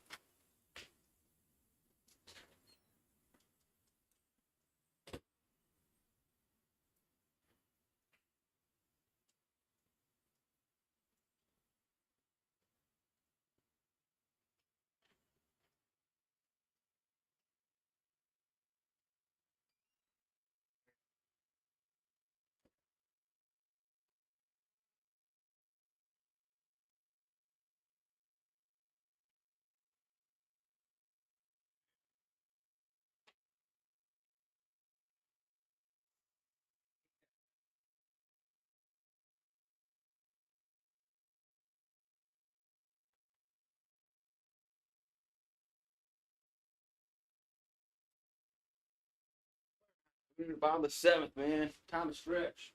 We're at the bottom of the 7th, man. Time to stretch.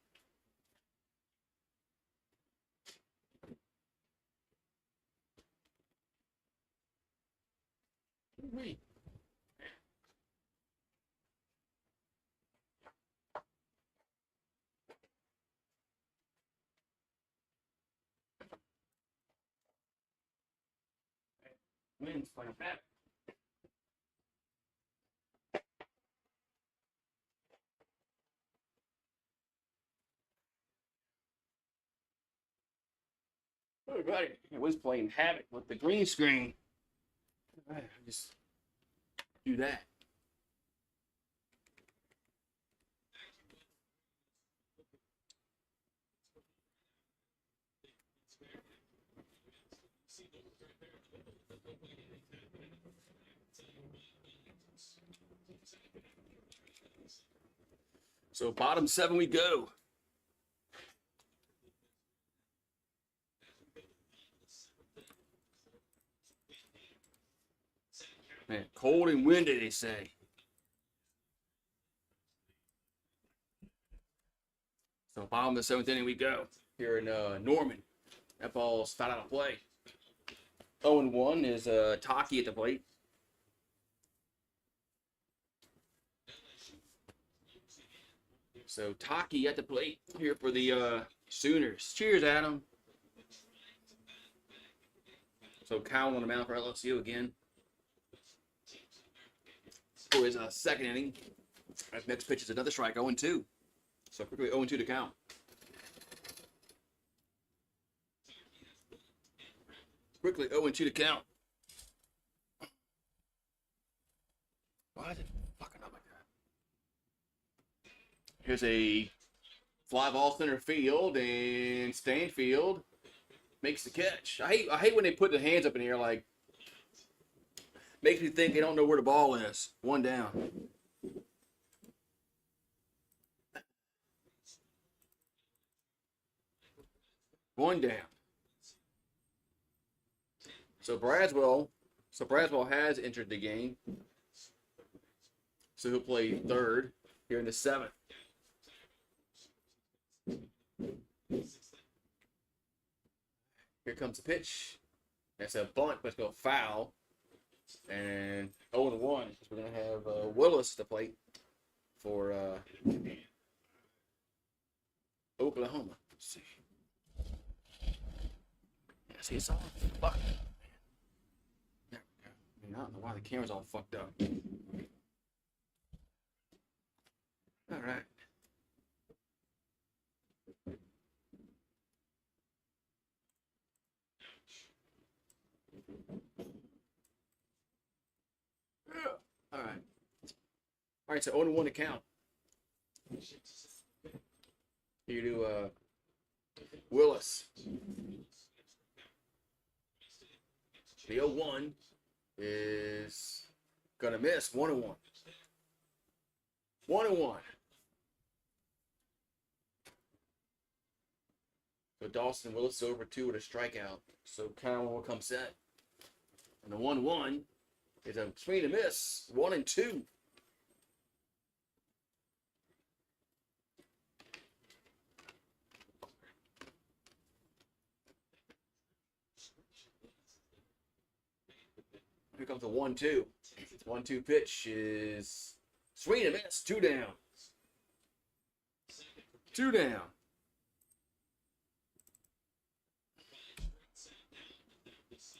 Wait. Wind's playing back. Oh, God. It was playing havoc with the green screen. Just do that. So bottom 7 we go. Man, cold and windy, they say. So bottom of the 7th inning we go. Here in Norman. That ball's foul out of play. 0-1 is Taki at the plate. So Taki at the plate here for the Sooners. Cheers, Adam. So Kyle on the mound for LSU again for his second inning. Next pitch is another strike, 0-2. So quickly 0-2 to count. Quickly 0-2 to count. Why is it fucking up like that? Here's a fly ball center field, and Stanfield makes the catch. I hate when they put the hands up in the air, like, makes me think they don't know where the ball is. One down. One down. So Braswell has entered the game. So he'll play third here in the seventh. Here comes the pitch. That's a bunt, but it's going to foul. And 0-1. We're going to have Willis to plate for Oklahoma. Let's see. Yeah, see, it's all fucked. There we go. I mean, I don't know why the camera's all fucked up. All right. All right. All right, so 0-1 to count. Here to Willis. The 0-1 is going to miss. 1-1. 1-1. So Dawson Willis over 2 with a strikeout. So Kyle will come set. And the 1-1 is a swing and a miss. 1-2. Here comes the 1-2. 1-2 pitch is swing and a miss. 2 down. 2 down.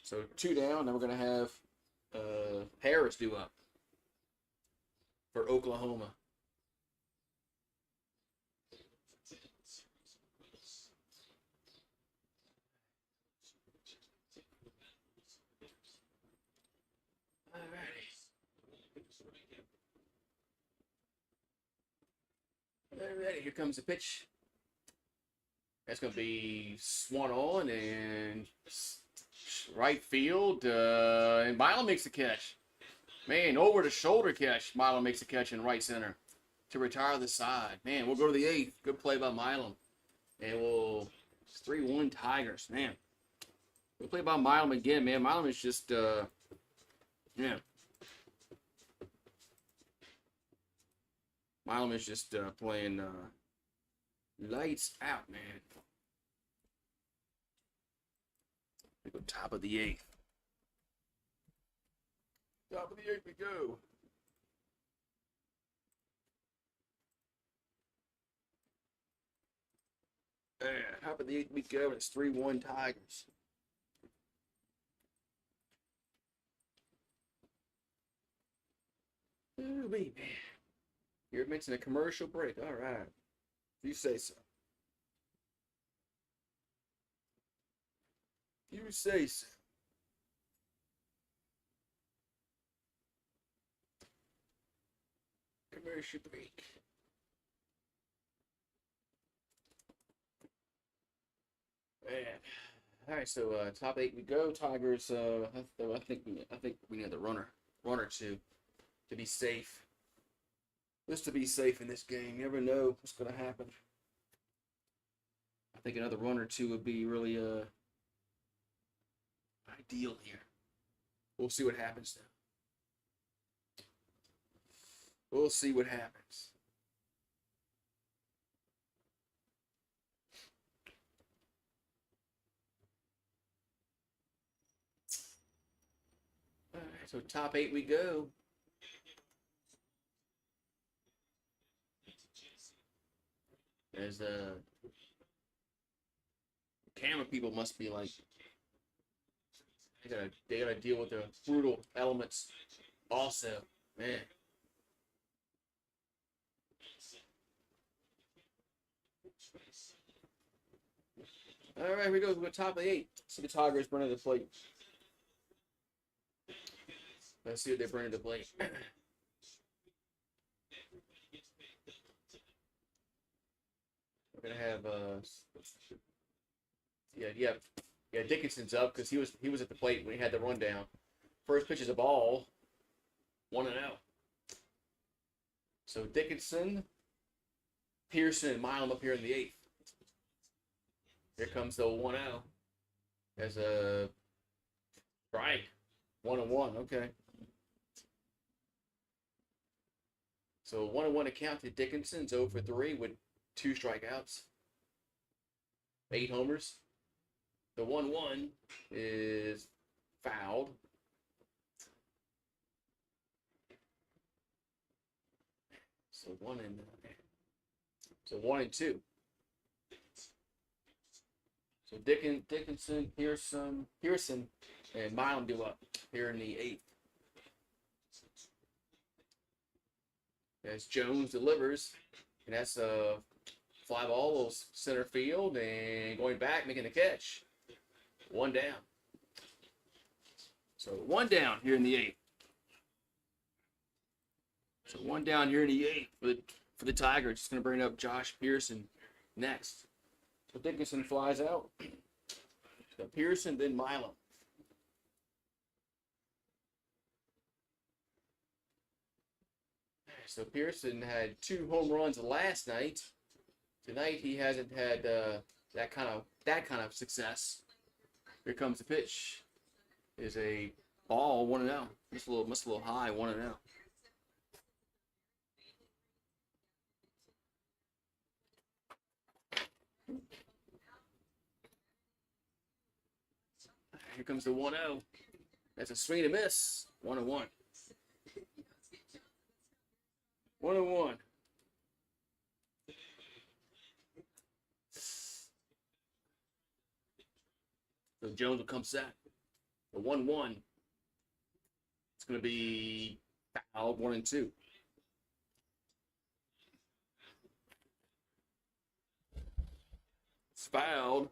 So 2 down. Now we're going to have Harris due up for Oklahoma. Alrighty, here comes the pitch. That's going to be swung on and right field. And Milo makes the catch. Man, over the shoulder catch. Milo makes the catch in right center to retire the side. Man, we'll go to the 8th. Good play by Milo. And it's 3-1 Tigers. Man, good play by Milo again, man. Milo is just, yeah. Milo is just playing lights out, man. We go top of the 8th. Top of the 8th we go. Yeah, top of the 8th we go. It's 3-1 Tigers. Ooh, baby. You're mentioning a commercial break. All right. You say so. You say so. Commercial break. Man. All right, so top 8 we go. Tigers. I think we need a runner or two to be safe. Just to be safe in this game. You never know what's going to happen. I think another run or two would be really ideal here. We'll see what happens now. We'll see what happens. All right, so top 8 we go. As camera people must be like they gotta deal with the brutal elements also, man. All right, here we go. We're top of the 8th. See the Tigers burning the plate. Let's see what they bring to the plate. We're gonna have yeah, Dickinson's up because he was at the plate when he had the rundown. First pitch is a ball, 1-0. So Dickinson, Pearson, and Milam up here in the 8th. Here comes the 1-0 as a strike. 1-1. Okay. So 1-1 account to Dickinson's 0 for 3 with 2 strikeouts, 8 homers. The 1-1 is fouled. So 1 and 2. So Dickinson, Pearson, and Milam do up here in the 8th. As Jones delivers, and that's a fly ball, center field, and going back, making the catch. 1 down. So 1 down here in the 8th. So 1 down here in the 8th for the Tigers. Just going to bring up Josh Pearson next. So Dickinson flies out. So Pearson, then Milam. So Pearson had 2 home runs last night. Tonight he hasn't had that kind of success. Here comes the pitch. Is a Ball 1-0. Must a little high. 1-0. Here comes the 1-0. That's a swing and a miss. 1-1. 1-1. So Jones will come set. The 1-1. It's going to be fouled. 1 and 2. It's fouled.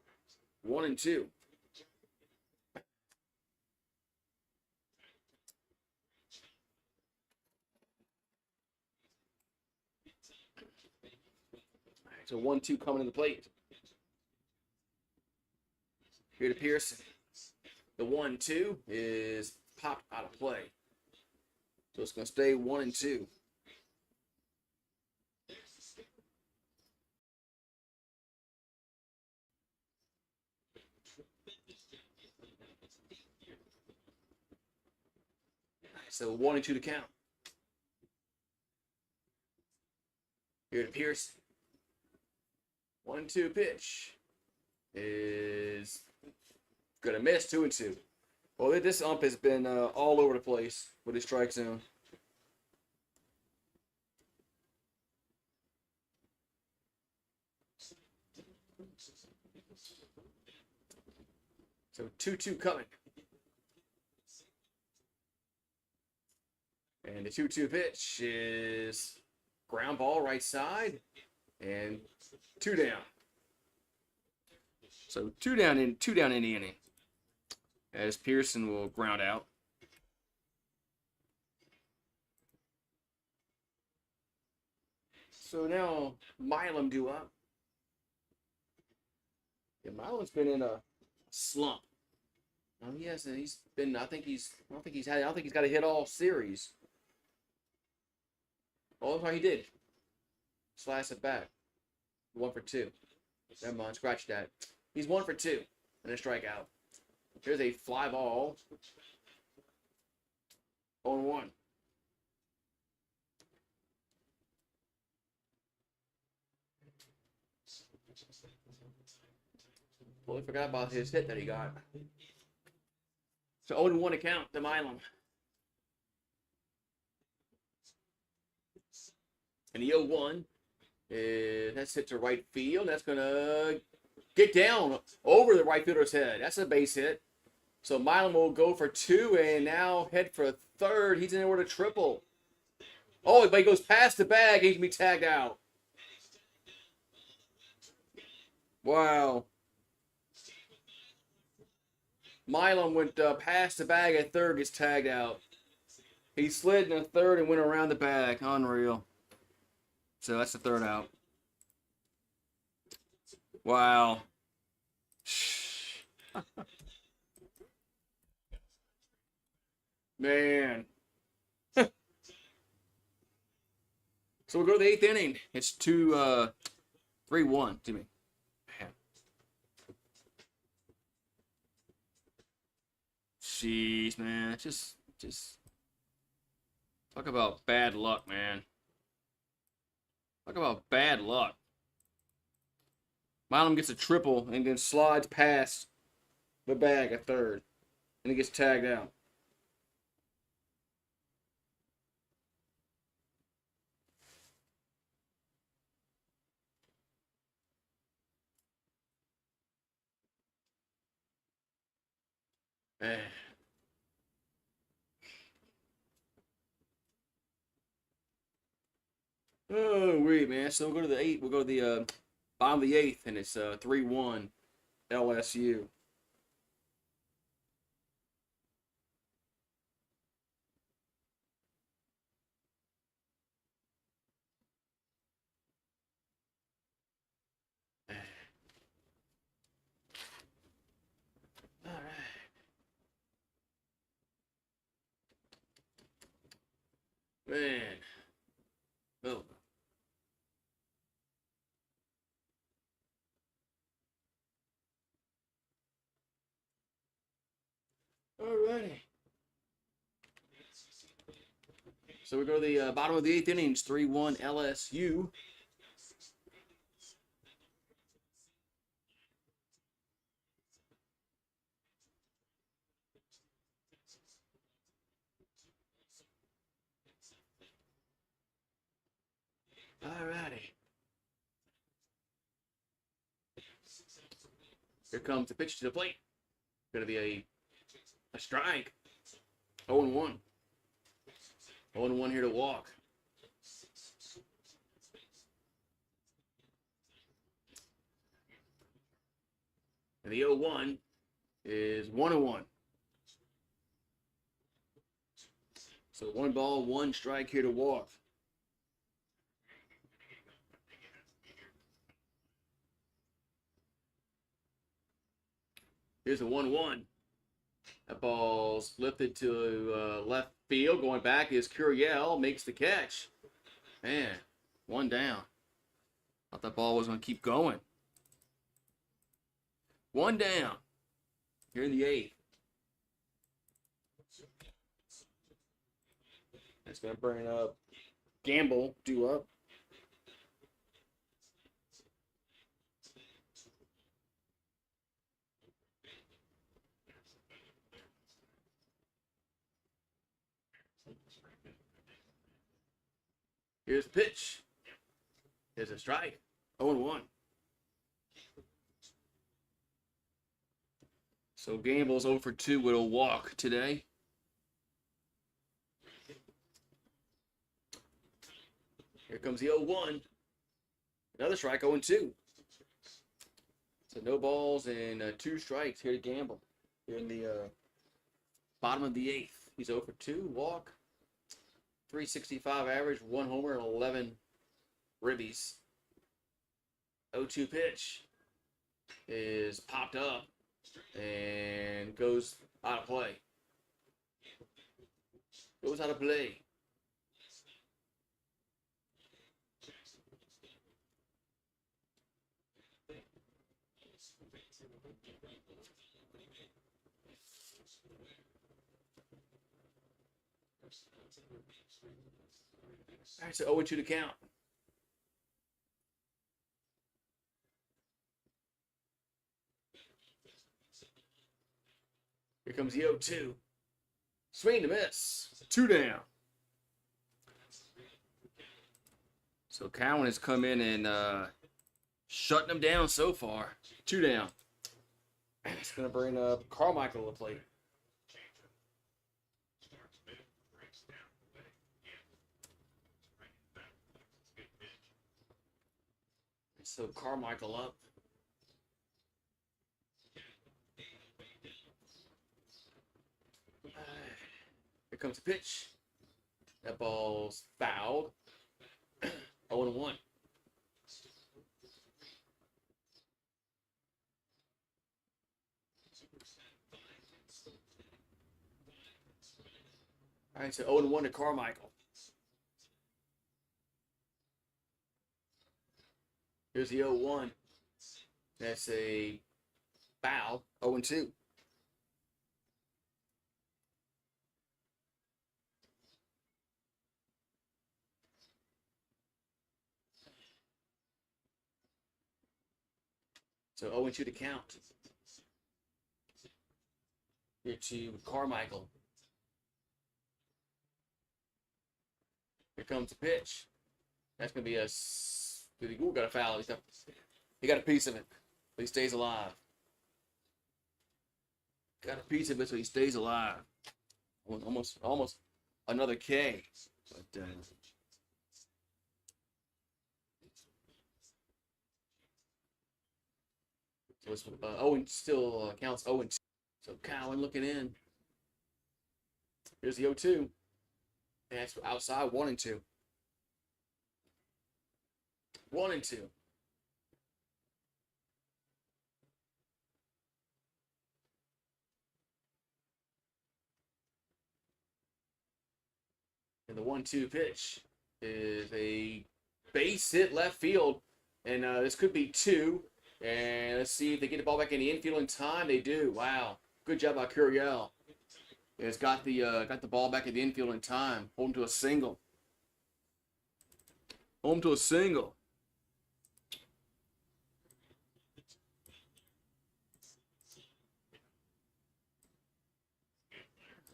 1 and 2. So 1-2 coming to the plate. Here to Pearson. The 1-2 is popped out of play. So it's going to stay 1 and 2. So 1 and 2 to count. Here to Pearson. 1-2 pitch is gonna miss. 2 and 2. Well, this ump has been all over the place with his strike zone. So 2-2 coming. And the 2-2 pitch is ground ball right side and 2 down. So 2 down in the inning. As Pearson will ground out. So now Milam due up. Yeah, Milam's been in a Slump. Yes, he's been. I don't think he's got a hit all series. Oh, that's how he did. Slice it back. 1 for 2. Never mind, scratch that. He's 1 for 2 and a strikeout. Here's a fly ball. 0-1. Totally forgot about his hit that he got. So 0-1 account to Milam. And the 0-1 That's hit to right field. That's going to get down over the right fielder's head. That's a base hit. So Milam will go for 2 and now head for third. He's in there with a triple. Oh, but he goes past the bag. He can be tagged out. Wow. Milam went past the bag at third, gets tagged out. He slid in the third and went around the bag. Unreal. So that's the third out. Wow. Man. So we'll go to the 8th inning. It's 3-1 to me. Man. Jeez, man. Just talk about bad luck, man. Talk about bad luck. Milam gets a triple and then slides past the bag at third. And he gets tagged out. Man. Oh, wait, man. So we'll go to the 8. We'll go to the bottom of the 8th, and it's 3-1 LSU. All right. Man. Oh. Alrighty. So we go to the bottom of the 8th innings, 3-1 LSU. Alrighty. Here comes the pitch to the plate. Going to be a strike. 0-1. 0-1 here to walk. And the 0-1 is 1-1. So 1 ball, 1 strike here to walk. Here's a 1-1. That ball's lifted to left field. Going back is Curiel. Makes the catch. Man, 1 down. Thought that ball was going to keep going. 1 down. Here in the 8th. That's going to bring up Gamble, due up. Here's the pitch. Here's a strike. 0-1. So Gamble's 0 for 2 with a walk today. Here comes the 0-1. Another strike, 0-2. So no balls and 2 strikes here to Gamble. Here in the bottom of the 8th. He's 0 for 2, walk. 365 average, 1 homer, and 11 ribbies. 0-2 pitch is popped up and goes out of play. Goes out of play. All right, so 0-2 to count. Here comes the 0-2. Swing to miss. 2 down. So Cowan has come in and shutting them down so far. 2 down. It's going to bring up Carmichael to the plate. So Carmichael up. Here comes the pitch. That ball's fouled. 0-1. All right, so 0-1 to Carmichael. Here's the 0-1. That's a foul. 0-2. So 0-2 to count. Here to Carmichael. Here comes the pitch. That's going to be a... Ooh, got a foul. He got a piece of it, but he stays alive. Got a piece of it, so he stays alive. Almost another K. But so it's Owen still counts 0-2. So Cowan looking in. Here's the 0-2. And that's outside 1-2. 1-2. And the 1-2 pitch is a base hit left field. And this could be 2. And let's see if they get the ball back in the infield in time. They do. Wow. Good job by Curiel. It's got the ball back in the infield in time. Home to a single. Home to a single.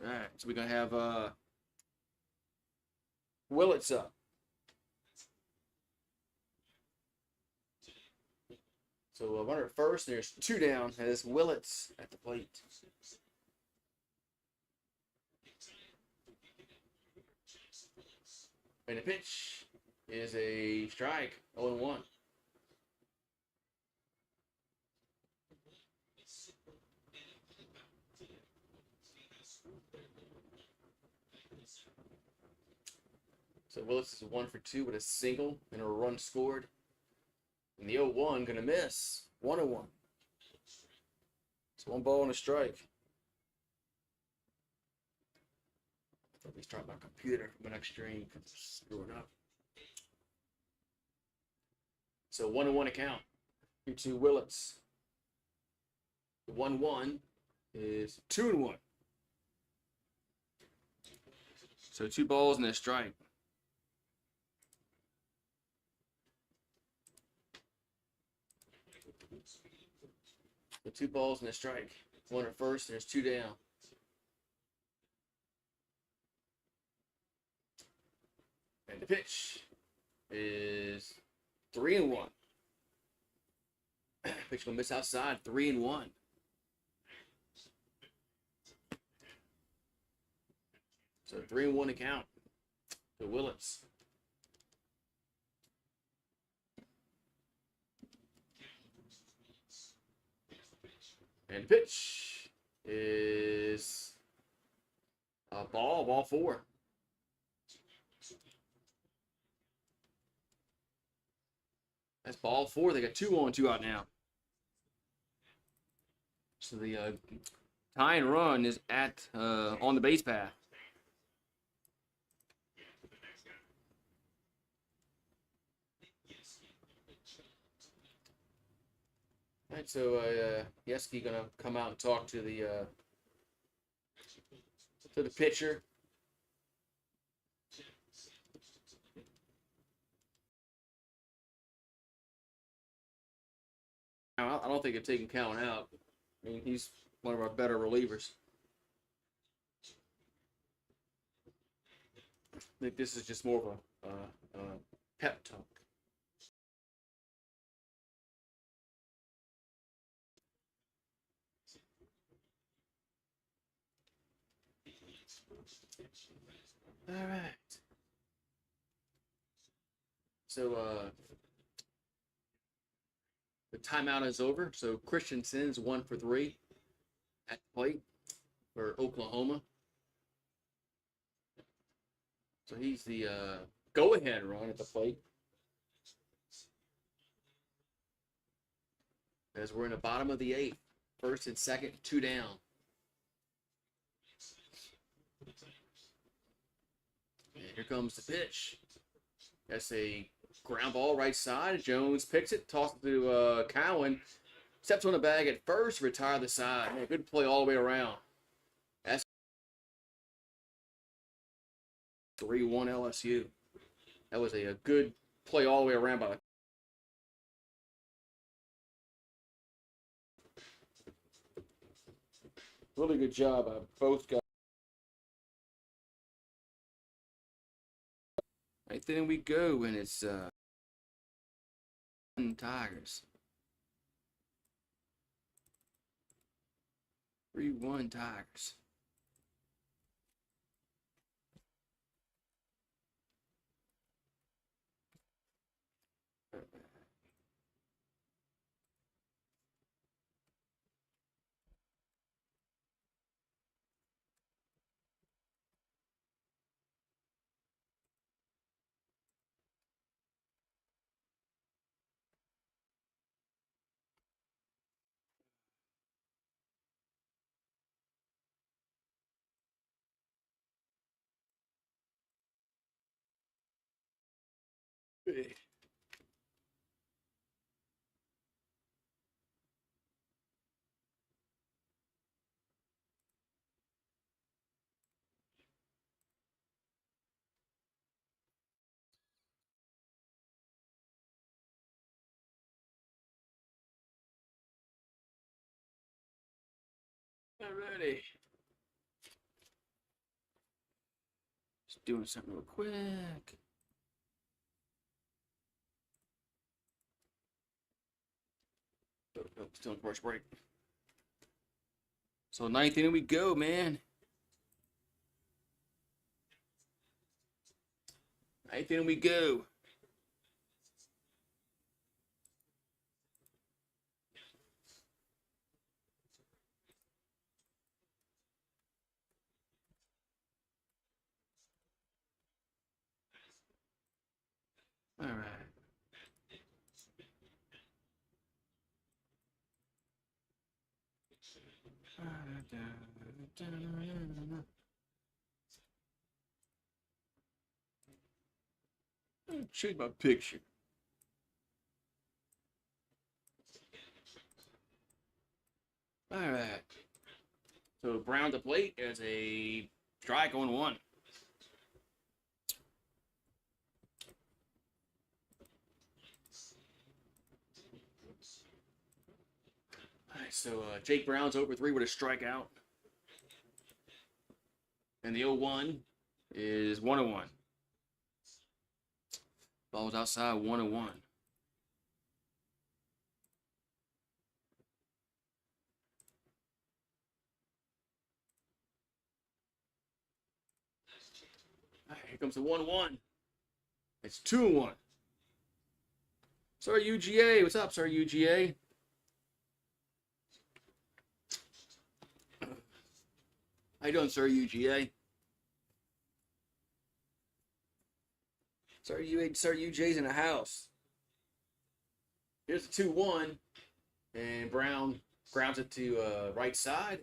All right. So we're going to have Willits up. So runner at first, there's 2 down, and it's Willits at the plate. And the pitch is a strike, 0-1. So Willits is 1 for 2 with a single and a run scored. And the 0-1 gonna miss. 1-1. It's 1 ball and a strike. Let me start my computer from an extreme because it's screwing up. So 1-1 account. Here to Willits. The 1-1 is 2-1. So 2 balls and a strike. The 2 balls and a strike. 1 at first, and there's 2 down. And the pitch is 3-1. Pitch gonna miss outside, 3-1. So 3-1 to count to Willits. And pitch is a ball 4. That's ball 4. They got 2 on, 2 out now. So the tying run is at on the base path. All right, so Yeski gonna come out and talk to the pitcher. Now, I don't think they're taking Cowan out. I mean, he's one of our better relievers. I think this is just more of a pep talk. All right. So the timeout is over. So Christensen's 1 for 3 at the plate for Oklahoma. So he's the go-ahead run at the plate. As we're in the bottom of the 8th. First and second, 2 down. And here comes the pitch. That's a ground ball right side. Jones picks it, tosses it to Cowan. Steps on the bag at first, retire the side. Man, good play all the way around. That's 3-1 LSU. That was a good play all the way around by the really good job by both guys. Right then we go, and it's Tigers. 3-1 Tigers. Good. Alrighty. Just doing something real quick. Oh, still in commercial break. So 9th inning we go, man. 9th inning we go. All right. Shoot my picture. All right. So Brown to plate as a strike on 1. All right, so Jake Brown's over 3 with a strikeout. And the 0-1 is 1-1. Ball's outside, 1-1. All right, here comes the 1-1. It's 2-1. Sir UGA, what's up, Sir UGA? How you doing, Sir UGA? Sir UJ's in the house. Here's the 2-1, and Brown grounds it to right side.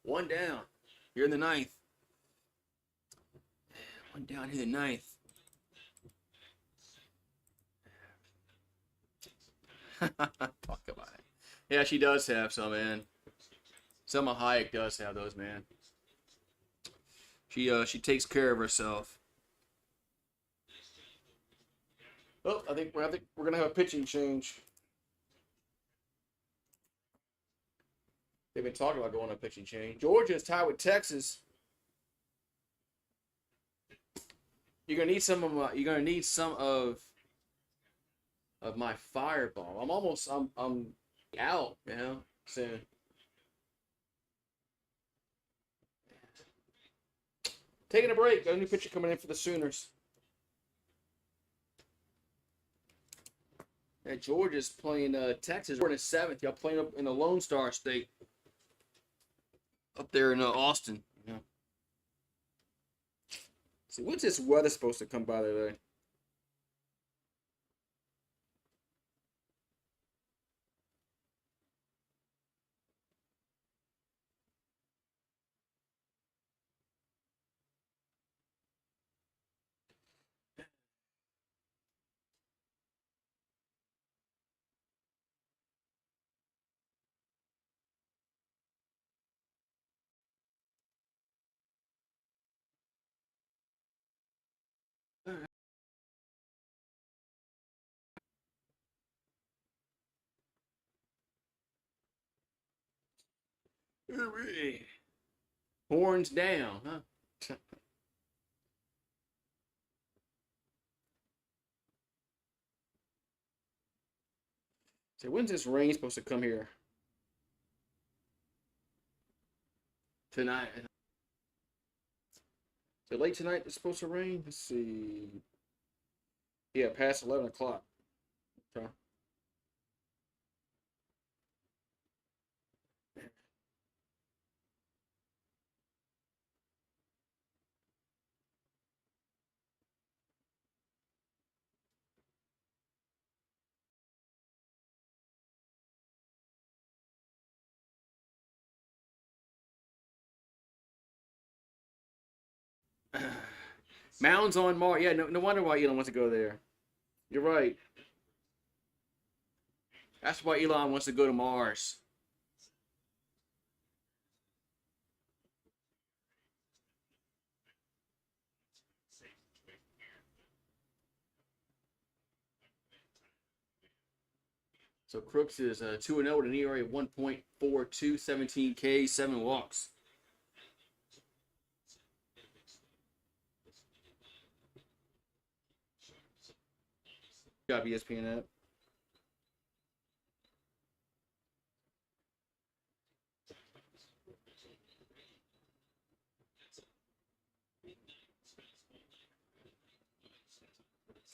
1 down. Here in the 9th. 1 down here in the 9th. Talk about it. Yeah, she does have some, man. Selma Hayek does have those, man. She takes care of herself. Oh, I think we're gonna have a pitching change. They've been talking about going on a pitching change. Georgia is tied with Texas. You're gonna need some of my. You're gonna need some of my fireball. I'm out, you know, soon. Taking a break. Got a new pitcher coming in for the Sooners. Yeah, Georgia's playing Texas. We're in the 7th. Y'all playing up in the Lone Star State. Up there in Austin. Yeah. See, what's this weather supposed to come by today? Horns down, huh? So when's this rain supposed to come here? Tonight. So late tonight it's supposed to rain? Let's see. Yeah, past 11 o'clock. Okay. Mounds on Mars. Yeah, no wonder why Elon wants to go there. You're right. That's why Elon wants to go to Mars. So Crooks is 2-0 with an ERA of 1.42, 17 Ks, 7 walks. Got ESPN app.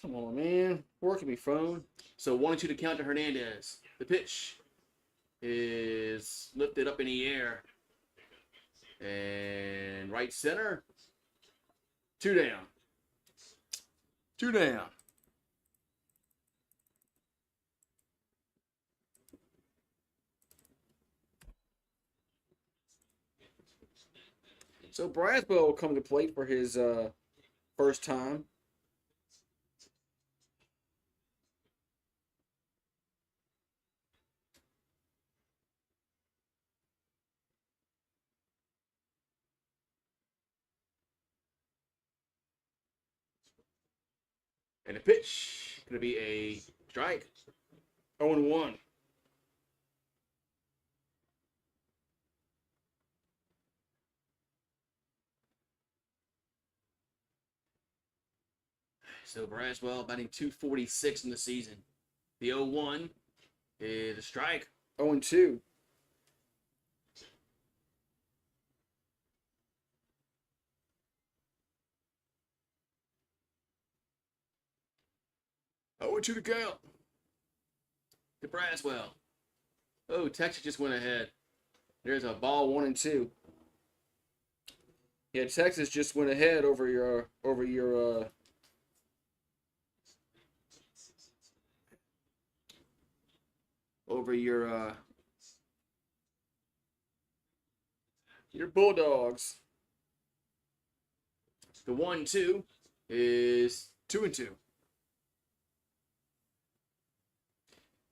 Come on, man. Working me, phone. So 1-2 to count to Hernandez. The pitch is lifted up in the air. And right center. 2 down. 2 down. So Braswell will come to plate for his first time. And the pitch going to be a strike. 0-1. So Braswell batting 246 in the season. The 0-1 is a strike. 0-2. Oh, 2 to count. To Braswell. Oh, Texas just went ahead. There's a ball 1-2. Yeah, Texas just went ahead over your Bulldogs. The 1-2 is 2-2.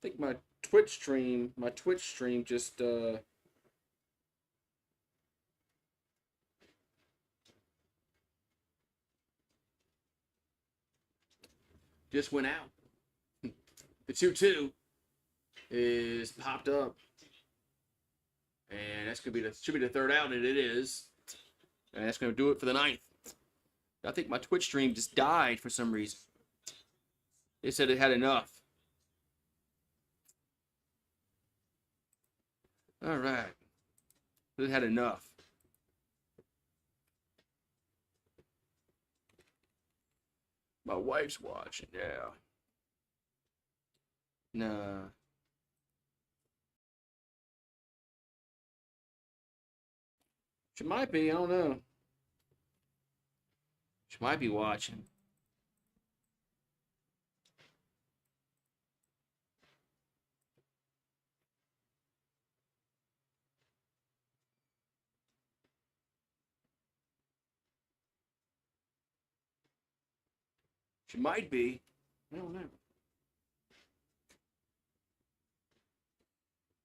I think my Twitch stream just went out. The 2-2 is popped up. And that's should be the third out, and it is. And that's gonna do it for the 9th. I think my Twitch stream just died for some reason. It said it had enough. All right. It had enough. My wife's watching, yeah. Nah. She might be, I don't know. She might be watching. She might be. I don't know.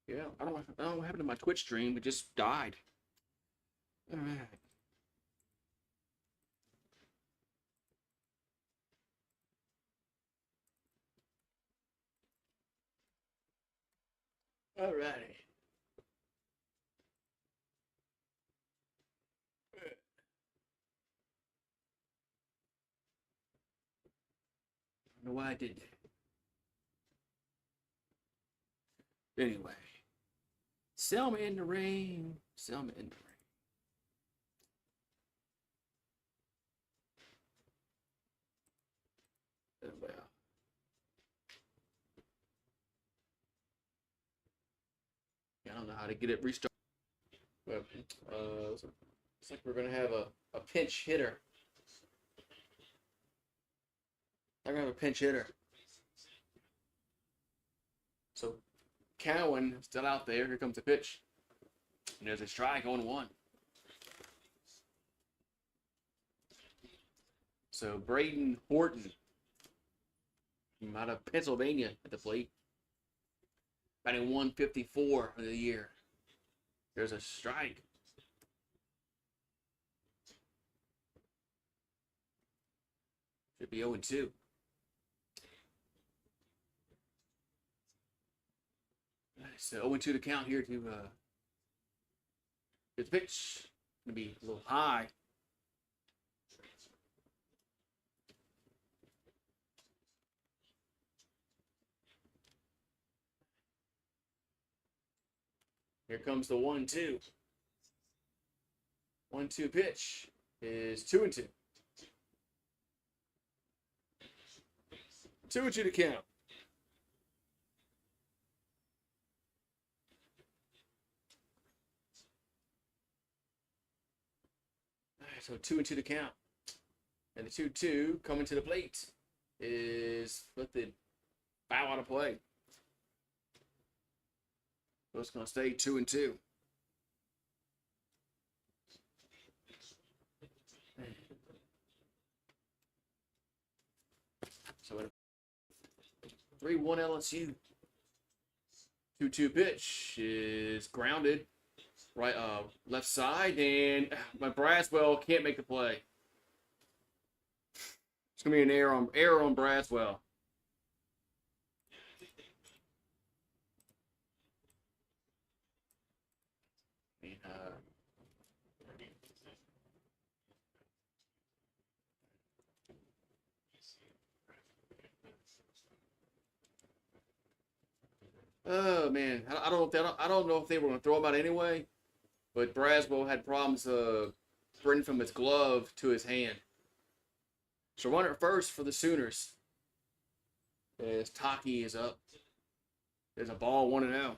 Yeah, I don't know what happened to my Twitch stream. It just died. All right. All righty. I don't know why I did that. Anyway. Sell me in the rain. Sell me in the rain. Oh, well. I don't know how to get it restarted. But, looks like we're going to have a pinch hitter. I'm going to have a pinch hitter. So, Cowan still out there. Here comes the pitch. And there's a strike on 1. So, Braden Horton from out of Pennsylvania at the plate. Batting 154 for the year. There's a strike. Should be 0-2. So 0-2 to count here to the pitch. Gonna be a little high. Here comes the 1-2. 1-2 pitch is 2-2. 2-2 to count. So 2-2 to count. And the 2-2 coming to the plate is lifted foul out of play. So it's going to stay 2-2. So 3-1 LSU. 2-2 pitch is grounded. Right, left side, and my Braswell can't make the play. It's gonna be an error on Braswell. And, oh man, I don't know if they were gonna throw him out anyway. But Braswell had problems spreading from his glove to his hand. So runner at first for the Sooners. As Taki is up. There's a ball 1-0.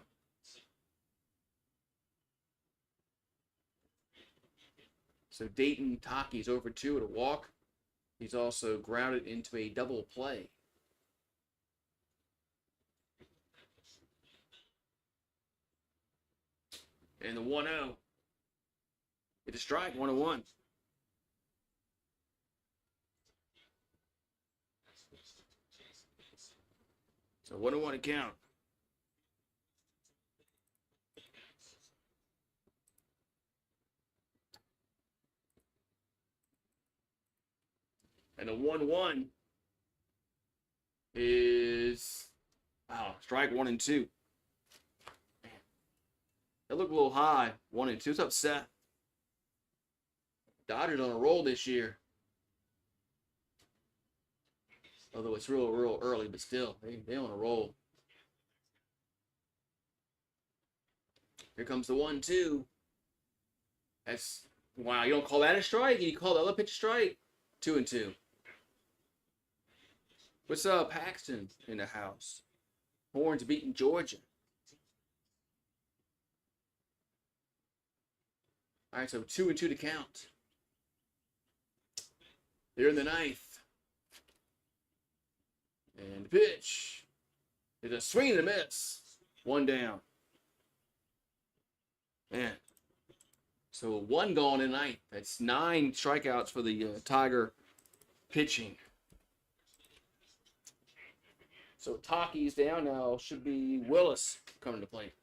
So Dayton Taki is over 2 at a walk. He's also grounded into a double play. And the 1-0. It's a strike, 1-1. So 1-1 to count. And the 1-1 is strike 1 and 2. That looked a little high. 1 and 2. It's upset. Dodgers on a roll this year. Although it's real early, but still, they on a roll. Here comes the 1-2. Wow, you don't call that a strike? You call the other pitch a strike? 2 and 2. What's up, Paxton in the house? Horns beating Georgia. All right, so 2-2 to count. They're in the ninth. And the pitch is a swing and a miss. One down. Man. So one gone in ninth. That's 9 strikeouts for the Tiger pitching. So Taki's down now. Should be Willis coming to play.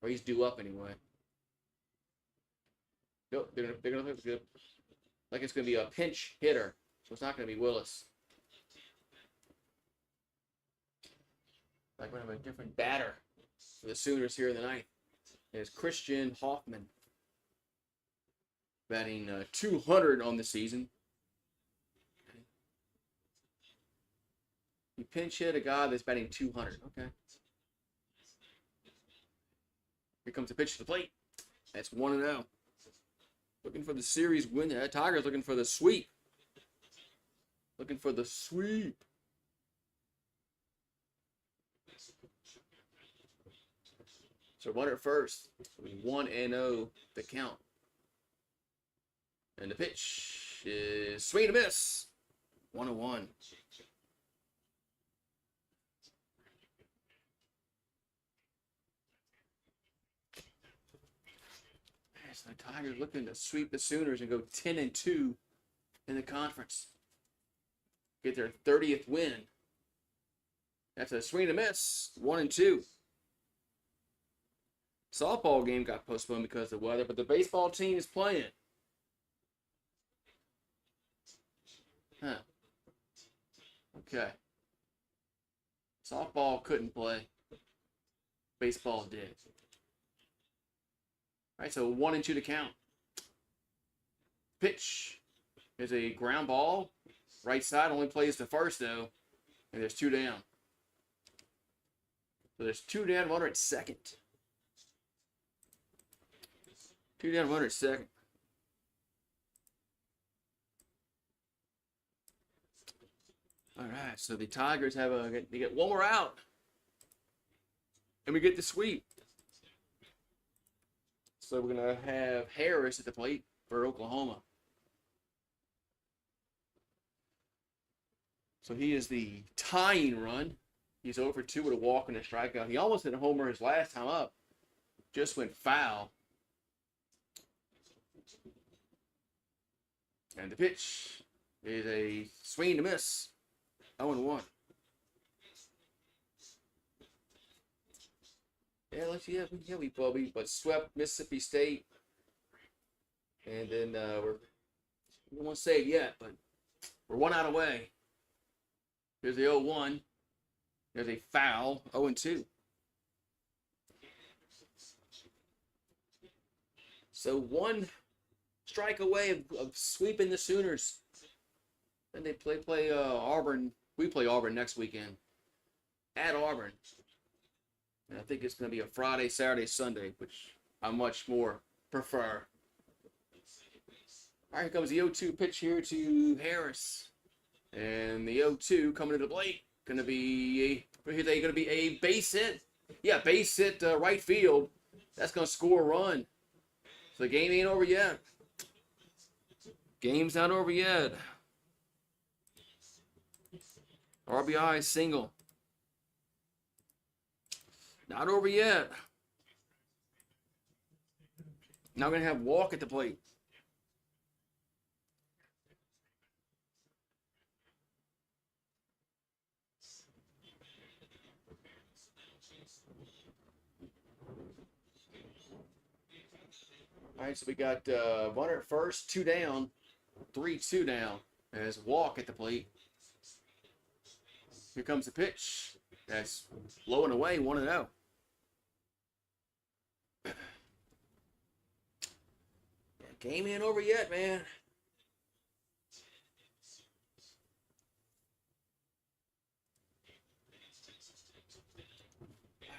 Or he's due up anyway. Nope, they're gonna look good. Like it's gonna be a pinch hitter. So it's not gonna be Willis. Like we're gonna have a different batter for the Sooners here in the ninth. It's Christian Hoffman. Batting 200 on the season. You pinch hit a guy that's batting 200. Okay. Here comes the pitch to the plate. That's 1-0. Looking for the series win. Tigers looking for the sweep. Looking for the sweep. So runner at first. 1-0 the count. And the pitch is swing and a miss. 1-1. So the Tigers looking to sweep the Sooners and go 10-2 in the conference. Get their 30th win. That's a swing and a miss. 1-2. Softball game got postponed because of the weather, but the baseball team is playing. Huh. Okay. Softball couldn't play. Baseball did. All right, so 1-2 to count. Pitch is a ground ball. Right side only plays to first, though. And there's 2 down. So there's 2 down, runner at second. 2 down, runner at second. All right, so the Tigers they get one more out. And we get the sweep. So we're going to have Harris at the plate for Oklahoma. So he is the tying run. He's over 2 with a walk and a strikeout. He almost hit a homer his last time up. Just went foul. And the pitch is a swing and a miss. 0-1. Yeah, we swept Mississippi State, and then we won't say it yet, but we're 1 out away. Here's the 0-1. There's a foul. 0-2. So 1 strike away of sweeping the Sooners. Then they play Auburn. We play Auburn next weekend at Auburn. And I think it's going to be a Friday, Saturday, Sunday, which I much more prefer. All right, here comes the 0-2 pitch here to Harris. And the 0-2 coming to the plate. Going to be a base hit. Yeah, base hit right field. That's going to score a run. So the game ain't over yet. Game's not over yet. RBI single. Not over yet. Now we're going to have walk at the plate. All right, so we got runner at first, 2 down, 3-2 down. As walk at the plate. Here comes the pitch. That's low and away, 1-0. Game ain't over yet, man.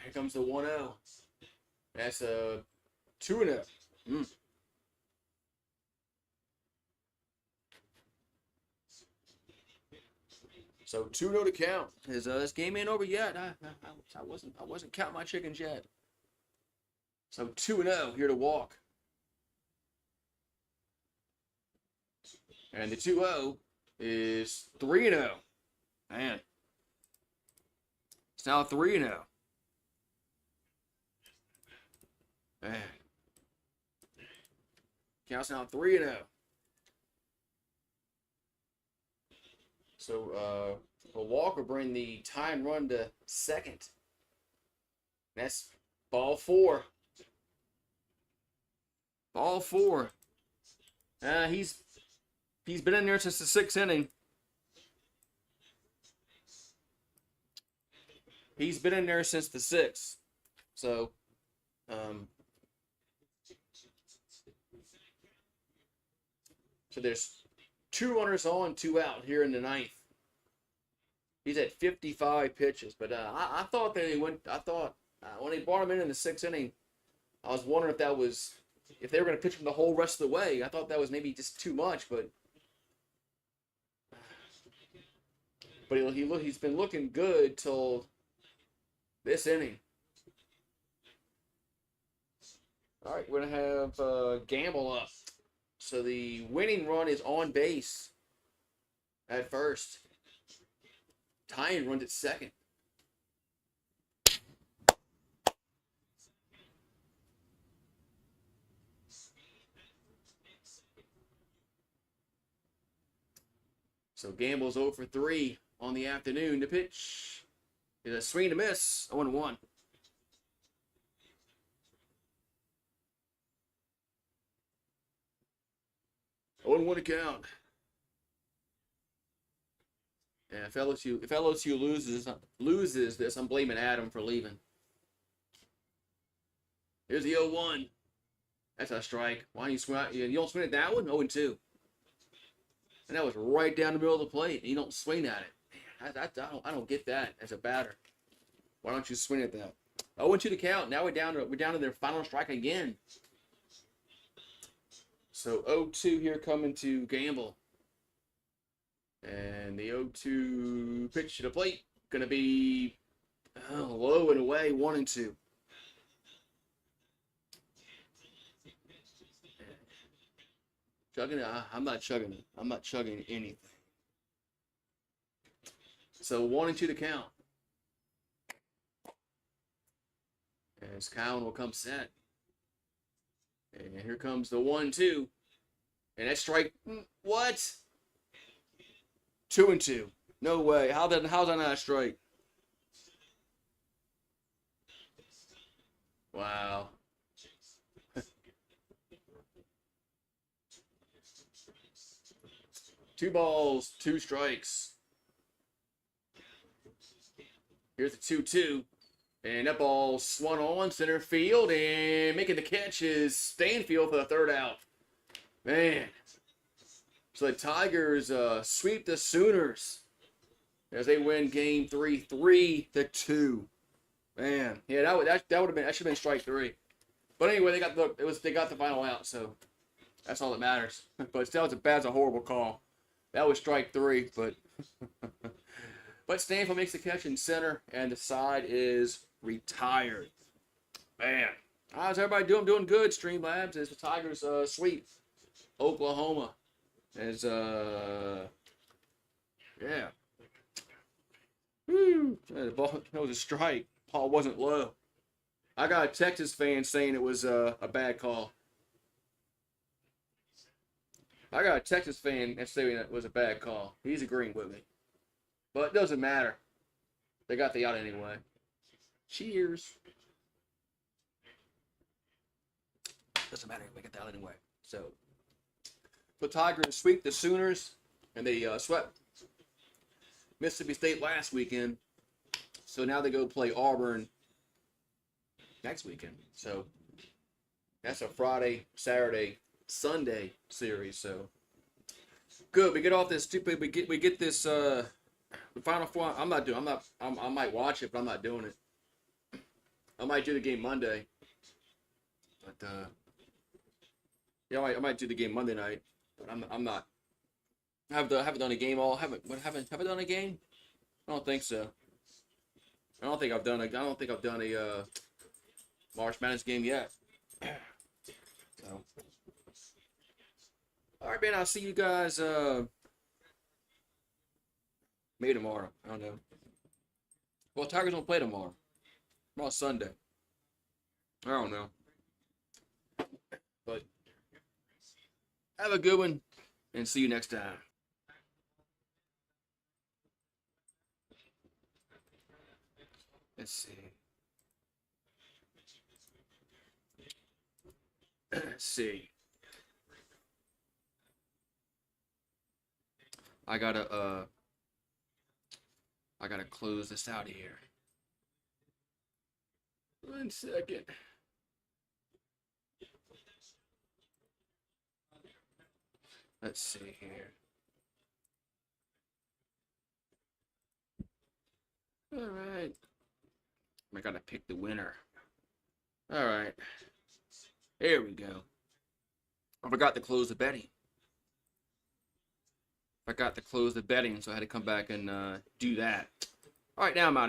Here comes the 1-0. That's a 2-0. So 2-0 to count. This game ain't over yet. I wasn't counting my chickens yet. So 2-0 here to walk. And the 2-0 is 3-0. Man. It's now 3-0. Man. Counts now 3-0. So a walk will bring the time run to second. That's ball 4. Ball 4. He's been in there since the 6th inning. He's been in there since the 6th. So, so there's 2 runners on, 2 out here in the 9th. He's at 55 pitches, but I thought that he went. I thought when they brought him in the 6th inning, I was wondering if they were going to pitch him the whole rest of the way. I thought that was maybe just too much, but he's been looking good till this inning. All right, we're going to have Gamble up. So the winning run is on base at first. Tying runs at second. So Gamble's 0 for 3 on the afternoon. The pitch is a swing and a miss. 0-1. One to count. And if LSU loses this, I'm blaming Adam for leaving. Here's the 0-1. That's a strike. Why don't you swing out? You don't swing at that one? 0-2. And that was right down the middle of the plate. And you don't swing at it. Man, I don't get that as a batter. Why don't you swing at that? 0-2 to count. Now we're down to their final strike again. So 0-2 here coming to Gamble. And the 0-2 pitch to the plate going to be low and away, 1-2. Chugging it? I'm not chugging it. I'm not chugging anything. So 1-2 to count. As Cowan will come set. And here comes the 1-2. And that's strike. What? 2-2. No way. How's that not a strike? Wow. 2 balls, 2 strikes. Here's the 2-2. And that ball swung on center field, and making the catch is Stanfield for the 3rd out. Man. So the Tigers sweep the Sooners as they win game 3, 3-2. Man, yeah, that should have been strike 3. But anyway, they got the final out, so that's all that matters. But still, that's a horrible call. That was strike 3, but Stanfield makes the catch in center, and the side is retired. Man, how's everybody doing? Doing good, Streamlabs, as the Tigers sweep Oklahoma. As yeah. Woo. That was a strike. Ball wasn't low. I got a Texas fan saying it was a bad call. I got a Texas fan that's saying it was a bad call. He's agreeing with me. But it doesn't matter. They got the out anyway. Cheers. Doesn't matter. We got the out anyway. So the Tigers sweep the Sooners, and they swept Mississippi State last weekend. So now they go play Auburn next weekend. So that's a Friday, Saturday, Sunday series. So good. We get off this stupid. We get this the Final Four. I might watch it, but I'm not doing it. I might do the game Monday. But yeah, I might do the game Monday night. But I'm not. I haven't done a game all. Haven't done a game I don't think so. I don't think I've done a March Madness game yet. So, all right, man. I'll see you guys maybe tomorrow. I don't know. Well, Tigers don't play tomorrow. Tomorrow's Sunday. I don't know. But have a good one, and see you next time. Let's see. Let's see. I gotta close this out of here. 1 second. Let's see here. All right. I gotta pick the winner. All right. Here we go. I forgot to close the betting. So I had to come back and do that. All right, now I'm out of here.